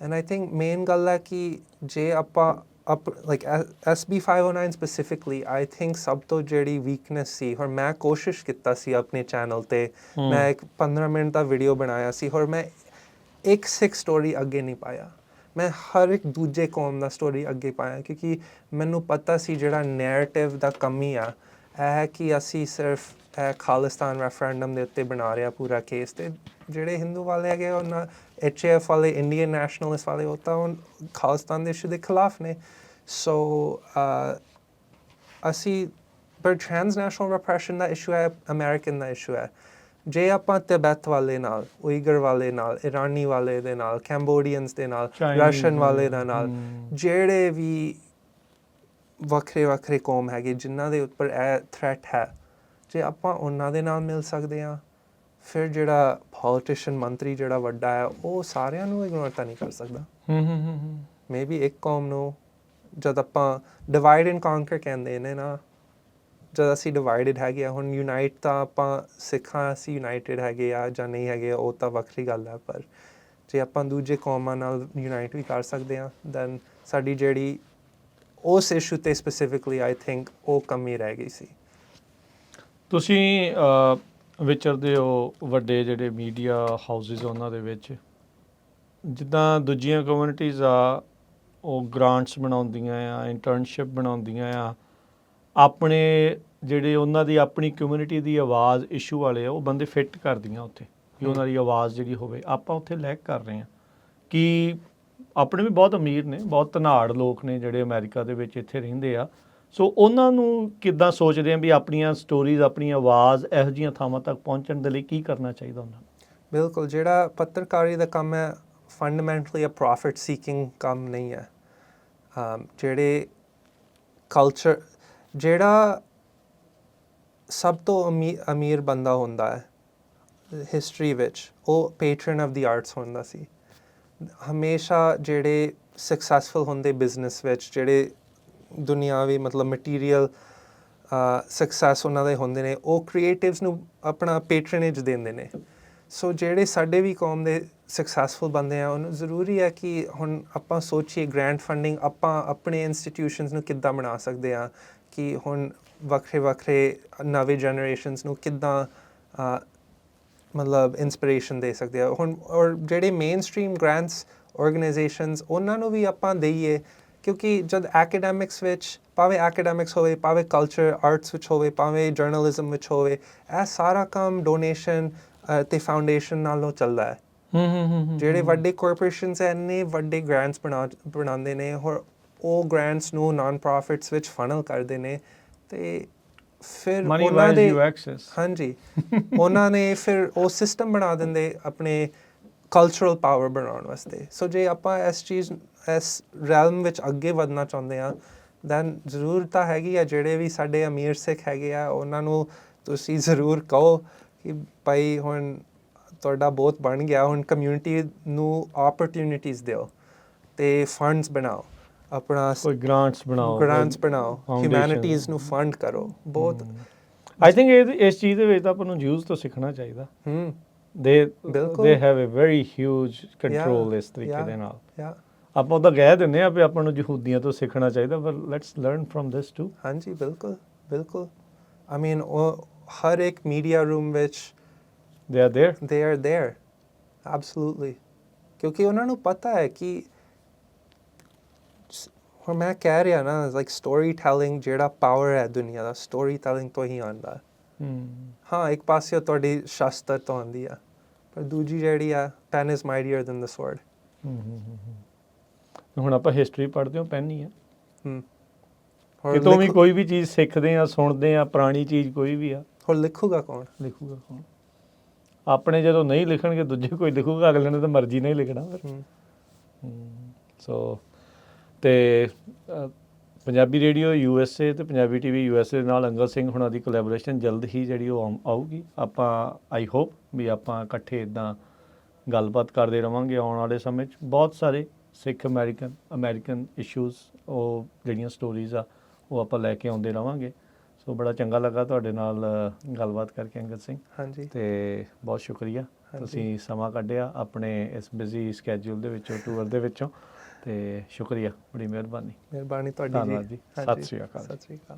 ਐਂਡ ਆਈ ਥਿੰਕ ਮੇਨ ਗੱਲ ਹੈ ਕਿ ਜੇ ਆਪਾਂ like SB 509 specifically I think ਸਭ ਤੋਂ ਜਿਹੜੀ ਵੀਕਨੈਸ ਸੀ ਔਰ ਮੈਂ ਕੋਸ਼ਿਸ਼ ਕੀਤਾ ਸੀ ਆਪਣੇ ਚੈਨਲ ਤੇ ਮੈਂ ਇੱਕ 15 ਮਿੰਟ ਦਾ ਵੀਡੀਓ ਬਣਾਇਆ ਸੀ ਔਰ ਮੈਂ ਇੱਕ ਸਿੱਖ ਸਟੋਰੀ ਅੱਗੇ ਨਹੀਂ ਪਾਇਆ ਮੈਂ ਹਰ ਇੱਕ ਦੂਜੇ ਕੌਮ ਦਾ ਸਟੋਰੀ ਅੱਗੇ ਪਾਇਆ ਕਿਉਂਕਿ ਮੈਨੂੰ ਪਤਾ ਸੀ ਜਿਹੜਾ ਨੈਰੇਟਿਵ ਦਾ ਕਮੀ ਆ ਇਹ ਹੈ ਕਿ ਅਸੀਂ ਸਿਰਫ ਖਾਲਿਸਤਾਨ ਰੈਫਰੈਂਡਮ ਦੇ ਉੱਤੇ ਬਣਾ ਰਿਹਾ ਪੂਰਾ ਕੇਸ ਤੇ ਜਿਹੜੇ ਹਿੰਦੂ ਵਾਲੇ ਹੈਗੇ ਉਹਨਾਂ HAF ਵਾਲੇ ਇੰਡੀਅਨ ਨੈਸ਼ਨਲਿਸਟ ਵਾਲੇ ਉਹ ਤਾਂ ਖਾਲਿਸਤਾਨ ਦੇ ਇਸ਼ੂ ਦੇ ਖਿਲਾਫ ਨੇ ਸੋ ਅਸੀਂ ਪਰ ਟ੍ਰਾਂਸਨੈਸ਼ਨਲ ਰਿਪਰੈਸ਼ਨ ਦਾ ਇਸ਼ੂ ਹੈ ਅਮਰੀਕਨ ਦਾ ਇਸ਼ੂ ਹੈ ਜੇ ਆਪਾਂ ਤਿਬੈਤ ਵਾਲੇ ਨਾਲ ਉਈਗਰ ਵਾਲੇ ਨਾਲ ਇਰਾਨੀ ਵਾਲੇ ਦੇ ਨਾਲ ਕੈਂਬੋਡੀਅਨਸ ਦੇ ਨਾਲ ਰਸ਼ੀਅਨ ਵਾਲੇ ਦੇ ਨਾਲ ਜਿਹੜੇ ਵੀ ਵੱਖਰੇ ਕੌਮ ਹੈਗੇ ਜਿਨ੍ਹਾਂ ਦੇ ਉੱਪਰ ਇਹ ਥ੍ਰੈਟ ਹੈ ਜੇ ਆਪਾਂ ਉਹਨਾਂ ਦੇ ਨਾਲ ਮਿਲ ਸਕਦੇ ਹਾਂ ਫਿਰ ਜਿਹੜਾ ਪੋਲੀਟੀਸ਼ੀਅਨ ਮੰਤਰੀ ਜਿਹੜਾ ਵੱਡਾ ਹੈ ਉਹ ਸਾਰਿਆਂ ਨੂੰ ਇਗਨੋਰ ਤਾਂ ਨਹੀਂ ਕਰ ਸਕਦਾ ਮੇਬੀ ਇੱਕ ਕੌਮ ਨੂੰ ਜਦ ਆਪਾਂ ਡਿਵਾਈਡ ਐਂਡ ਕੌਂਕਰ ਕਹਿੰਦੇ ਨੇ ਨਾ ਜਦ ਅਸੀਂ ਡਿਵਾਈਡਡ ਹੈਗੇ ਆ ਹੁਣ ਯੂਨਾਈਟ ਤਾਂ ਆਪਾਂ ਸਿੱਖਾਂ ਅਸੀਂ ਯੂਨਾਈਟਿਡ ਹੈਗੇ ਆ ਜਾਂ ਨਹੀਂ ਹੈਗੇ ਉਹ ਤਾਂ ਵੱਖਰੀ ਗੱਲ ਹੈ ਪਰ ਜੇ ਆਪਾਂ ਦੂਜੇ ਕੌਮਾਂ ਨਾਲ ਯੂਨਾਈਟ ਵੀ ਕਰ ਸਕਦੇ ਹਾਂ ਦੈਨ ਸਾਡੀ ਜਿਹੜੀ ਉਸ ਇਸ਼ੂ 'ਤੇ ਸਪੈਸੀਫਿਕਲੀ ਆਈ ਥਿੰਕ ਉਹ ਕਮੀ ਰਹਿ ਗਈ ਸੀ ਤੁਸੀਂ ਵਿਚਰਦੇ ਹੋ ਵੱਡੇ ਜਿਹੜੇ ਮੀਡੀਆ ਹਾਊਸਿਸ ਉਹਨਾਂ ਦੇ ਵਿੱਚ ਜਿੱਦਾਂ ਦੂਜੀਆਂ ਕਮਿਊਨਿਟੀਜ਼ ਆ ਉਹ ਗ੍ਰਾਂਟਸ ਬਣਾਉਂਦੀਆਂ ਆ ਇੰਟਰਨਸ਼ਿਪ ਬਣਾਉਂਦੀਆਂ ਆ ਆਪਣੇ ਜਿਹੜੇ ਉਹਨਾਂ ਦੀ ਆਪਣੀ ਕਮਿਊਨਿਟੀ ਦੀ ਆਵਾਜ਼ ਇਸ਼ੂ ਵਾਲੇ ਆ ਉਹ ਬੰਦੇ ਫਿੱਟ ਕਰਦੀਆਂ ਉੱਥੇ ਕਿ ਉਹਨਾਂ ਦੀ ਆਵਾਜ਼ ਜਿਹੜੀ ਹੋਵੇ ਆਪਾਂ ਉੱਥੇ ਲੈਕ ਕਰ ਰਹੇ ਹਾਂ ਕਿ ਆਪਣੇ ਵੀ ਬਹੁਤ ਅਮੀਰ ਨੇ ਬਹੁਤ ਧਨਾੜ ਲੋਕ ਨੇ ਜਿਹੜੇ ਅਮਰੀਕਾ ਦੇ ਵਿੱਚ ਇੱਥੇ ਰਹਿੰਦੇ ਆ ਸੋ ਉਹਨਾਂ ਨੂੰ ਕਿੱਦਾਂ ਸੋਚਦੇ ਆ ਵੀ ਆਪਣੀਆਂ ਸਟੋਰੀਜ਼ ਆਪਣੀ ਆਵਾਜ਼ ਇਹੋ ਜਿਹੀਆਂ ਥਾਵਾਂ ਤੱਕ ਪਹੁੰਚਣ ਦੇ ਲਈ ਕੀ ਕਰਨਾ ਚਾਹੀਦਾ ਉਹਨਾਂ ਨੂੰ ਬਿਲਕੁਲ ਜਿਹੜਾ ਪੱਤਰਕਾਰੀ ਦਾ ਕੰਮ ਹੈ ਫੰਡਾਮੈਂਟਲੀ ਅ ਪ੍ਰੋਫਿਟ ਸੀਕਿੰਗ ਕੰਮ ਨਹੀਂ ਹੈ ਜਿਹੜੇ ਕਲਚਰ ਜਿਹੜਾ ਸਭ ਤੋਂ ਅਮੀਰ ਬੰਦਾ ਹੁੰਦਾ ਹੈ ਹਿਸਟਰੀ ਵਿੱਚ ਉਹ ਪੈਟਰਨ ਆਫ ਦੀ ਆਰਟਸ ਹੁੰਦਾ ਸੀ ਹਮੇਸ਼ਾ ਜਿਹੜੇ ਸਕਸੈਸਫੁਲ ਹੁੰਦੇ ਬਿਜ਼ਨਸ ਵਿੱਚ ਜਿਹੜੇ ਦੁਨਿਆਵੀ ਮਤਲਬ ਮਟੀਰੀਅਲ ਸਕਸੈਸ ਉਹਨਾਂ ਦੇ ਹੁੰਦੇ ਨੇ ਉਹ ਕ੍ਰੀਏਟਿਵਸ ਨੂੰ ਆਪਣਾ ਪੈਟਰਨੇਜ ਦਿੰਦੇ ਨੇ ਸੋ ਜਿਹੜੇ ਸਾਡੇ ਵੀ ਕੌਮ ਦੇ ਸਕਸੈਸਫੁਲ ਬੰਦੇ ਆ ਉਹਨੂੰ ਜ਼ਰੂਰੀ ਹੈ ਕਿ ਹੁਣ ਆਪਾਂ ਸੋਚੀਏ ਗ੍ਰਾਂਟ ਫੰਡਿੰਗ ਆਪਾਂ ਆਪਣੇ ਇੰਸਟੀਟਿਊਸ਼ਨਸ ਨੂੰ ਕਿੱਦਾਂ ਬਣਾ ਸਕਦੇ ਹਾਂ ਕਿ ਹੁਣ ਵੱਖਰੇ ਨਵੇਂ ਜਨਰੇਸ਼ਨਸ ਨੂੰ ਕਿੱਦਾਂ ਮਤਲਬ ਇਨਸਪੀਰੇਸ਼ਨ ਦੇ ਸਕਦੇ ਆ ਹੁਣ ਔਰ ਜਿਹੜੇ ਮੇਨ ਸਟ੍ਰੀਮ ਗ੍ਰਾਂਟਸ ਆਰਗੇਨਾਈਜੇਸ਼ਨਸ ਉਹਨਾਂ ਨੂੰ ਵੀ ਆਪਾਂ ਦੇਈਏ ਕਿਉਂਕਿ ਜਦ ਐਕੈਡੈਮਿਕਸ ਵਿੱਚ ਭਾਵੇਂ ਐਕੈਡੈਮਿਕਸ ਹੋਵੇ ਭਾਵੇਂ ਕਲਚਰ ਆਰਟਸ ਵਿੱਚ ਹੋਵੇ ਭਾਵੇਂ ਜਰਨਲਿਜ਼ਮ ਵਿੱਚ ਹੋਵੇ ਇਹ ਸਾਰਾ ਕੰਮ ਡੋਨੇਸ਼ਨ ਤੇ ਫਾਊਂਡੇਸ਼ਨ ਨਾਲੋਂ ਚੱਲਦਾ ਹੈ ਜਿਹੜੇ ਵੱਡੇ ਕਾਰਪੋਰੇਸ਼ਨਸ ਹੈ ਇੰਨੇ ਵੱਡੇ ਗ੍ਰਾਂਟਸ ਬਣਾਉਂਦੇ ਨੇ ਔਰ ਉਹ ਗ੍ਰਾਂਟਸ ਨੂੰ ਨਾਨ ਪ੍ਰੋਫਿਟਸ ਵਿੱਚ ਫਨਲ ਕਰਦੇ ਨੇ ਤੇ ਫਿਰ ਉਹਨਾਂ ਦੇ ਹਾਂਜੀ ਉਹਨਾਂ ਨੇ ਫਿਰ ਉਹ ਸਿਸਟਮ ਬਣਾ ਦਿੰਦੇ ਆਪਣੇ ਕਲਚਰਲ ਪਾਵਰ ਬਣਾਉਣ ਵਾਸਤੇ ਸੋ ਜੇ ਆਪਾਂ ਇਸ ਰੈਲਮ ਵਿੱਚ ਅੱਗੇ ਵਧਣਾ ਚਾਹੁੰਦੇ ਹਾਂ ਦੈਨ ਜ਼ਰੂਰਤ ਹੈਗੀ ਆ ਜਿਹੜੇ ਵੀ ਸਾਡੇ ਅਮੀਰ ਸਿੱਖ ਹੈਗੇ ਆ ਉਹਨਾਂ ਨੂੰ ਤੁਸੀਂ ਜ਼ਰੂਰ ਕਹੋ ਕਿ ਭਾਈ ਹੁਣ ਤੁਹਾਡਾ ਬਹੁਤ ਬਣ ਗਿਆ ਹੁਣ ਕਮਿਊਨਿਟੀ ਨੂੰ ਓਪਰਚੁਨਿਟੀਜ਼ ਦਿਓ ਤੇ ਫੰਡਸ ਬਣਾਓ ਆਪਣਾ ਕੋਈ ਗ੍ਰਾਂਟਸ ਬਣਾਓ ਹਿਊਮੈਨਿਟੀਜ਼ ਨੂੰ ਫੰਡ ਕਰੋ ਬਹੁਤ ਆਈ ਥਿੰਕ ਇਸ ਚੀਜ਼ ਦੇ ਵਿੱਚ ਤਾਂ ਆਪਾਂ ਨੂੰ ਜਿਊਜ਼ ਤੋਂ ਸਿੱਖਣਾ ਚਾਹੀਦਾ they have a very huge control ਇਸ ਤਰੀਕੇ ਦੇ ਨਾਲ ਆਪਾਂ ਉਹਦਾ ਕਹਿ ਦਿੰਦੇ ਆ ਵੀ ਆਪਾਂ ਨੂੰ ਯਹੂਦੀਆਂ ਤੋਂ ਸਿੱਖਣਾ ਚਾਹੀਦਾ ਪਰ let's learn from this too ਹਾਂਜੀ ਬਿਲਕੁਲ ਆਈ ਮੀਨ ਉਹ ਹਰ ਇੱਕ ਮੀਡੀਆ ਰੂਮ ਵਿੱਚ they are there absolutely ਕਿਉਂਕਿ ਉਹਨਾਂ ਨੂੰ ਪਤਾ ਹੈ ਕਿ ਹੁਣ ਮੈਂ ਕਹਿ ਰਿਹਾ ਨਾ ਲਾਈਕ ਸਟੋਰੀ ਟੈਲਿੰਗ ਜਿਹੜਾ ਪਾਵਰ ਹੈ ਦੁਨੀਆ ਦਾ ਸਟੋਰੀ ਟੈਲਿੰਗ ਤੋਂ ਹੀ ਆਉਂਦਾ ਹਾਂ ਇੱਕ ਪਾਸੇ ਤੁਹਾਡੀ ਸ਼ਸਤਰ ਤੋਂ ਆਉਂਦੀ ਆ ਪਰ ਦੂਜੀ ਜਿਹੜੀ ਆ ਪੈਨ ਇਜ਼ ਮਾਈਟੀਅਰ ਦੈਨ ਦ ਸਵਰਡ ਹੁਣ ਆਪਾਂ ਹਿਸਟਰੀ ਪੜ੍ਹਦੇ ਹਾਂ ਪੈਨ ਹੀ ਆ ਕਿਤੋਂ ਵੀ ਕੋਈ ਵੀ ਚੀਜ਼ ਸਿੱਖਦੇ ਆ ਸੁਣਦੇ ਆ ਪੁਰਾਣੀ ਚੀਜ਼ ਕੋਈ ਵੀ ਆ ਹੋਰ ਲਿਖੂਗਾ ਕੌਣ ਆਪਣੇ ਜਦੋਂ ਨਹੀਂ ਲਿਖਣਗੇ ਦੂਜੇ ਕੋਈ ਲਿਖੂਗਾ ਅਗਲੇ ਨੇ ਤਾਂ ਮਰਜ਼ੀ ਨਹੀਂ ਲਿਖਣਾ ਫਿਰ ਸੋ ਤੇ ਪੰਜਾਬੀ ਰੇਡੀਓ USA ਤੇ ਪੰਜਾਬੀ ਟੀਵੀ USA ਨਾਲ ਅੰਗਦ ਸਿੰਘ ਹੁਣਾਂ ਦੀ ਕੋਲੈਬੋਰੇਸ਼ਨ ਜਲਦ ਹੀ ਜਿਹੜੀ ਉਹ ਆਊਗੀ। ਆਪਾਂ ਆਈ ਹੋਪ ਵੀ ਆਪਾਂ ਇਕੱਠੇ ਇੱਦਾਂ ਗੱਲਬਾਤ ਕਰਦੇ ਰਵਾਂਗੇ ਆਉਣ ਵਾਲੇ ਸਮੇਂ 'ਚ। ਬਹੁਤ ਸਾਰੇ ਸਿੱਖ ਅਮਰੀਕਨ ਇਸ਼ੂਜ਼ ਉਹ ਜਿਹੜੀਆਂ ਸਟੋਰੀਜ਼ ਆ ਉਹ ਆਪਾਂ ਲੈ ਕੇ ਆਉਂਦੇ ਰਵਾਂਗੇ। ਸੋ ਬੜਾ ਚੰਗਾ ਲੱਗਾ ਤੁਹਾਡੇ ਨਾਲ ਗੱਲਬਾਤ ਕਰਕੇ ਅੰਗਦ ਸਿੰਘ, ਹਾਂਜੀ ਤੇ ਬਹੁਤ ਸ਼ੁਕਰੀਆ ਤੁਸੀਂ ਸਮਾਂ ਕੱਢਿਆ ਆਪਣੇ ਇਸ ਬਿਜ਼ੀ ਸਕੈਜੂਲ ਦੇ ਵਿੱਚੋਂ, ਟੂਰ ਦੇ ਵਿੱਚੋਂ, ਤੇ ਸ਼ੁਕਰੀਆ, ਬੜੀ ਮਿਹਰਬਾਨੀ ਤੁਹਾਡੀ ਧੰਨਵਾਦ ਜੀ। ਹਾਂਜੀ, ਸਤਿ ਸ਼੍ਰੀ ਅਕਾਲ। ਸਤਿ ਸ਼੍ਰੀ ਅਕਾਲ।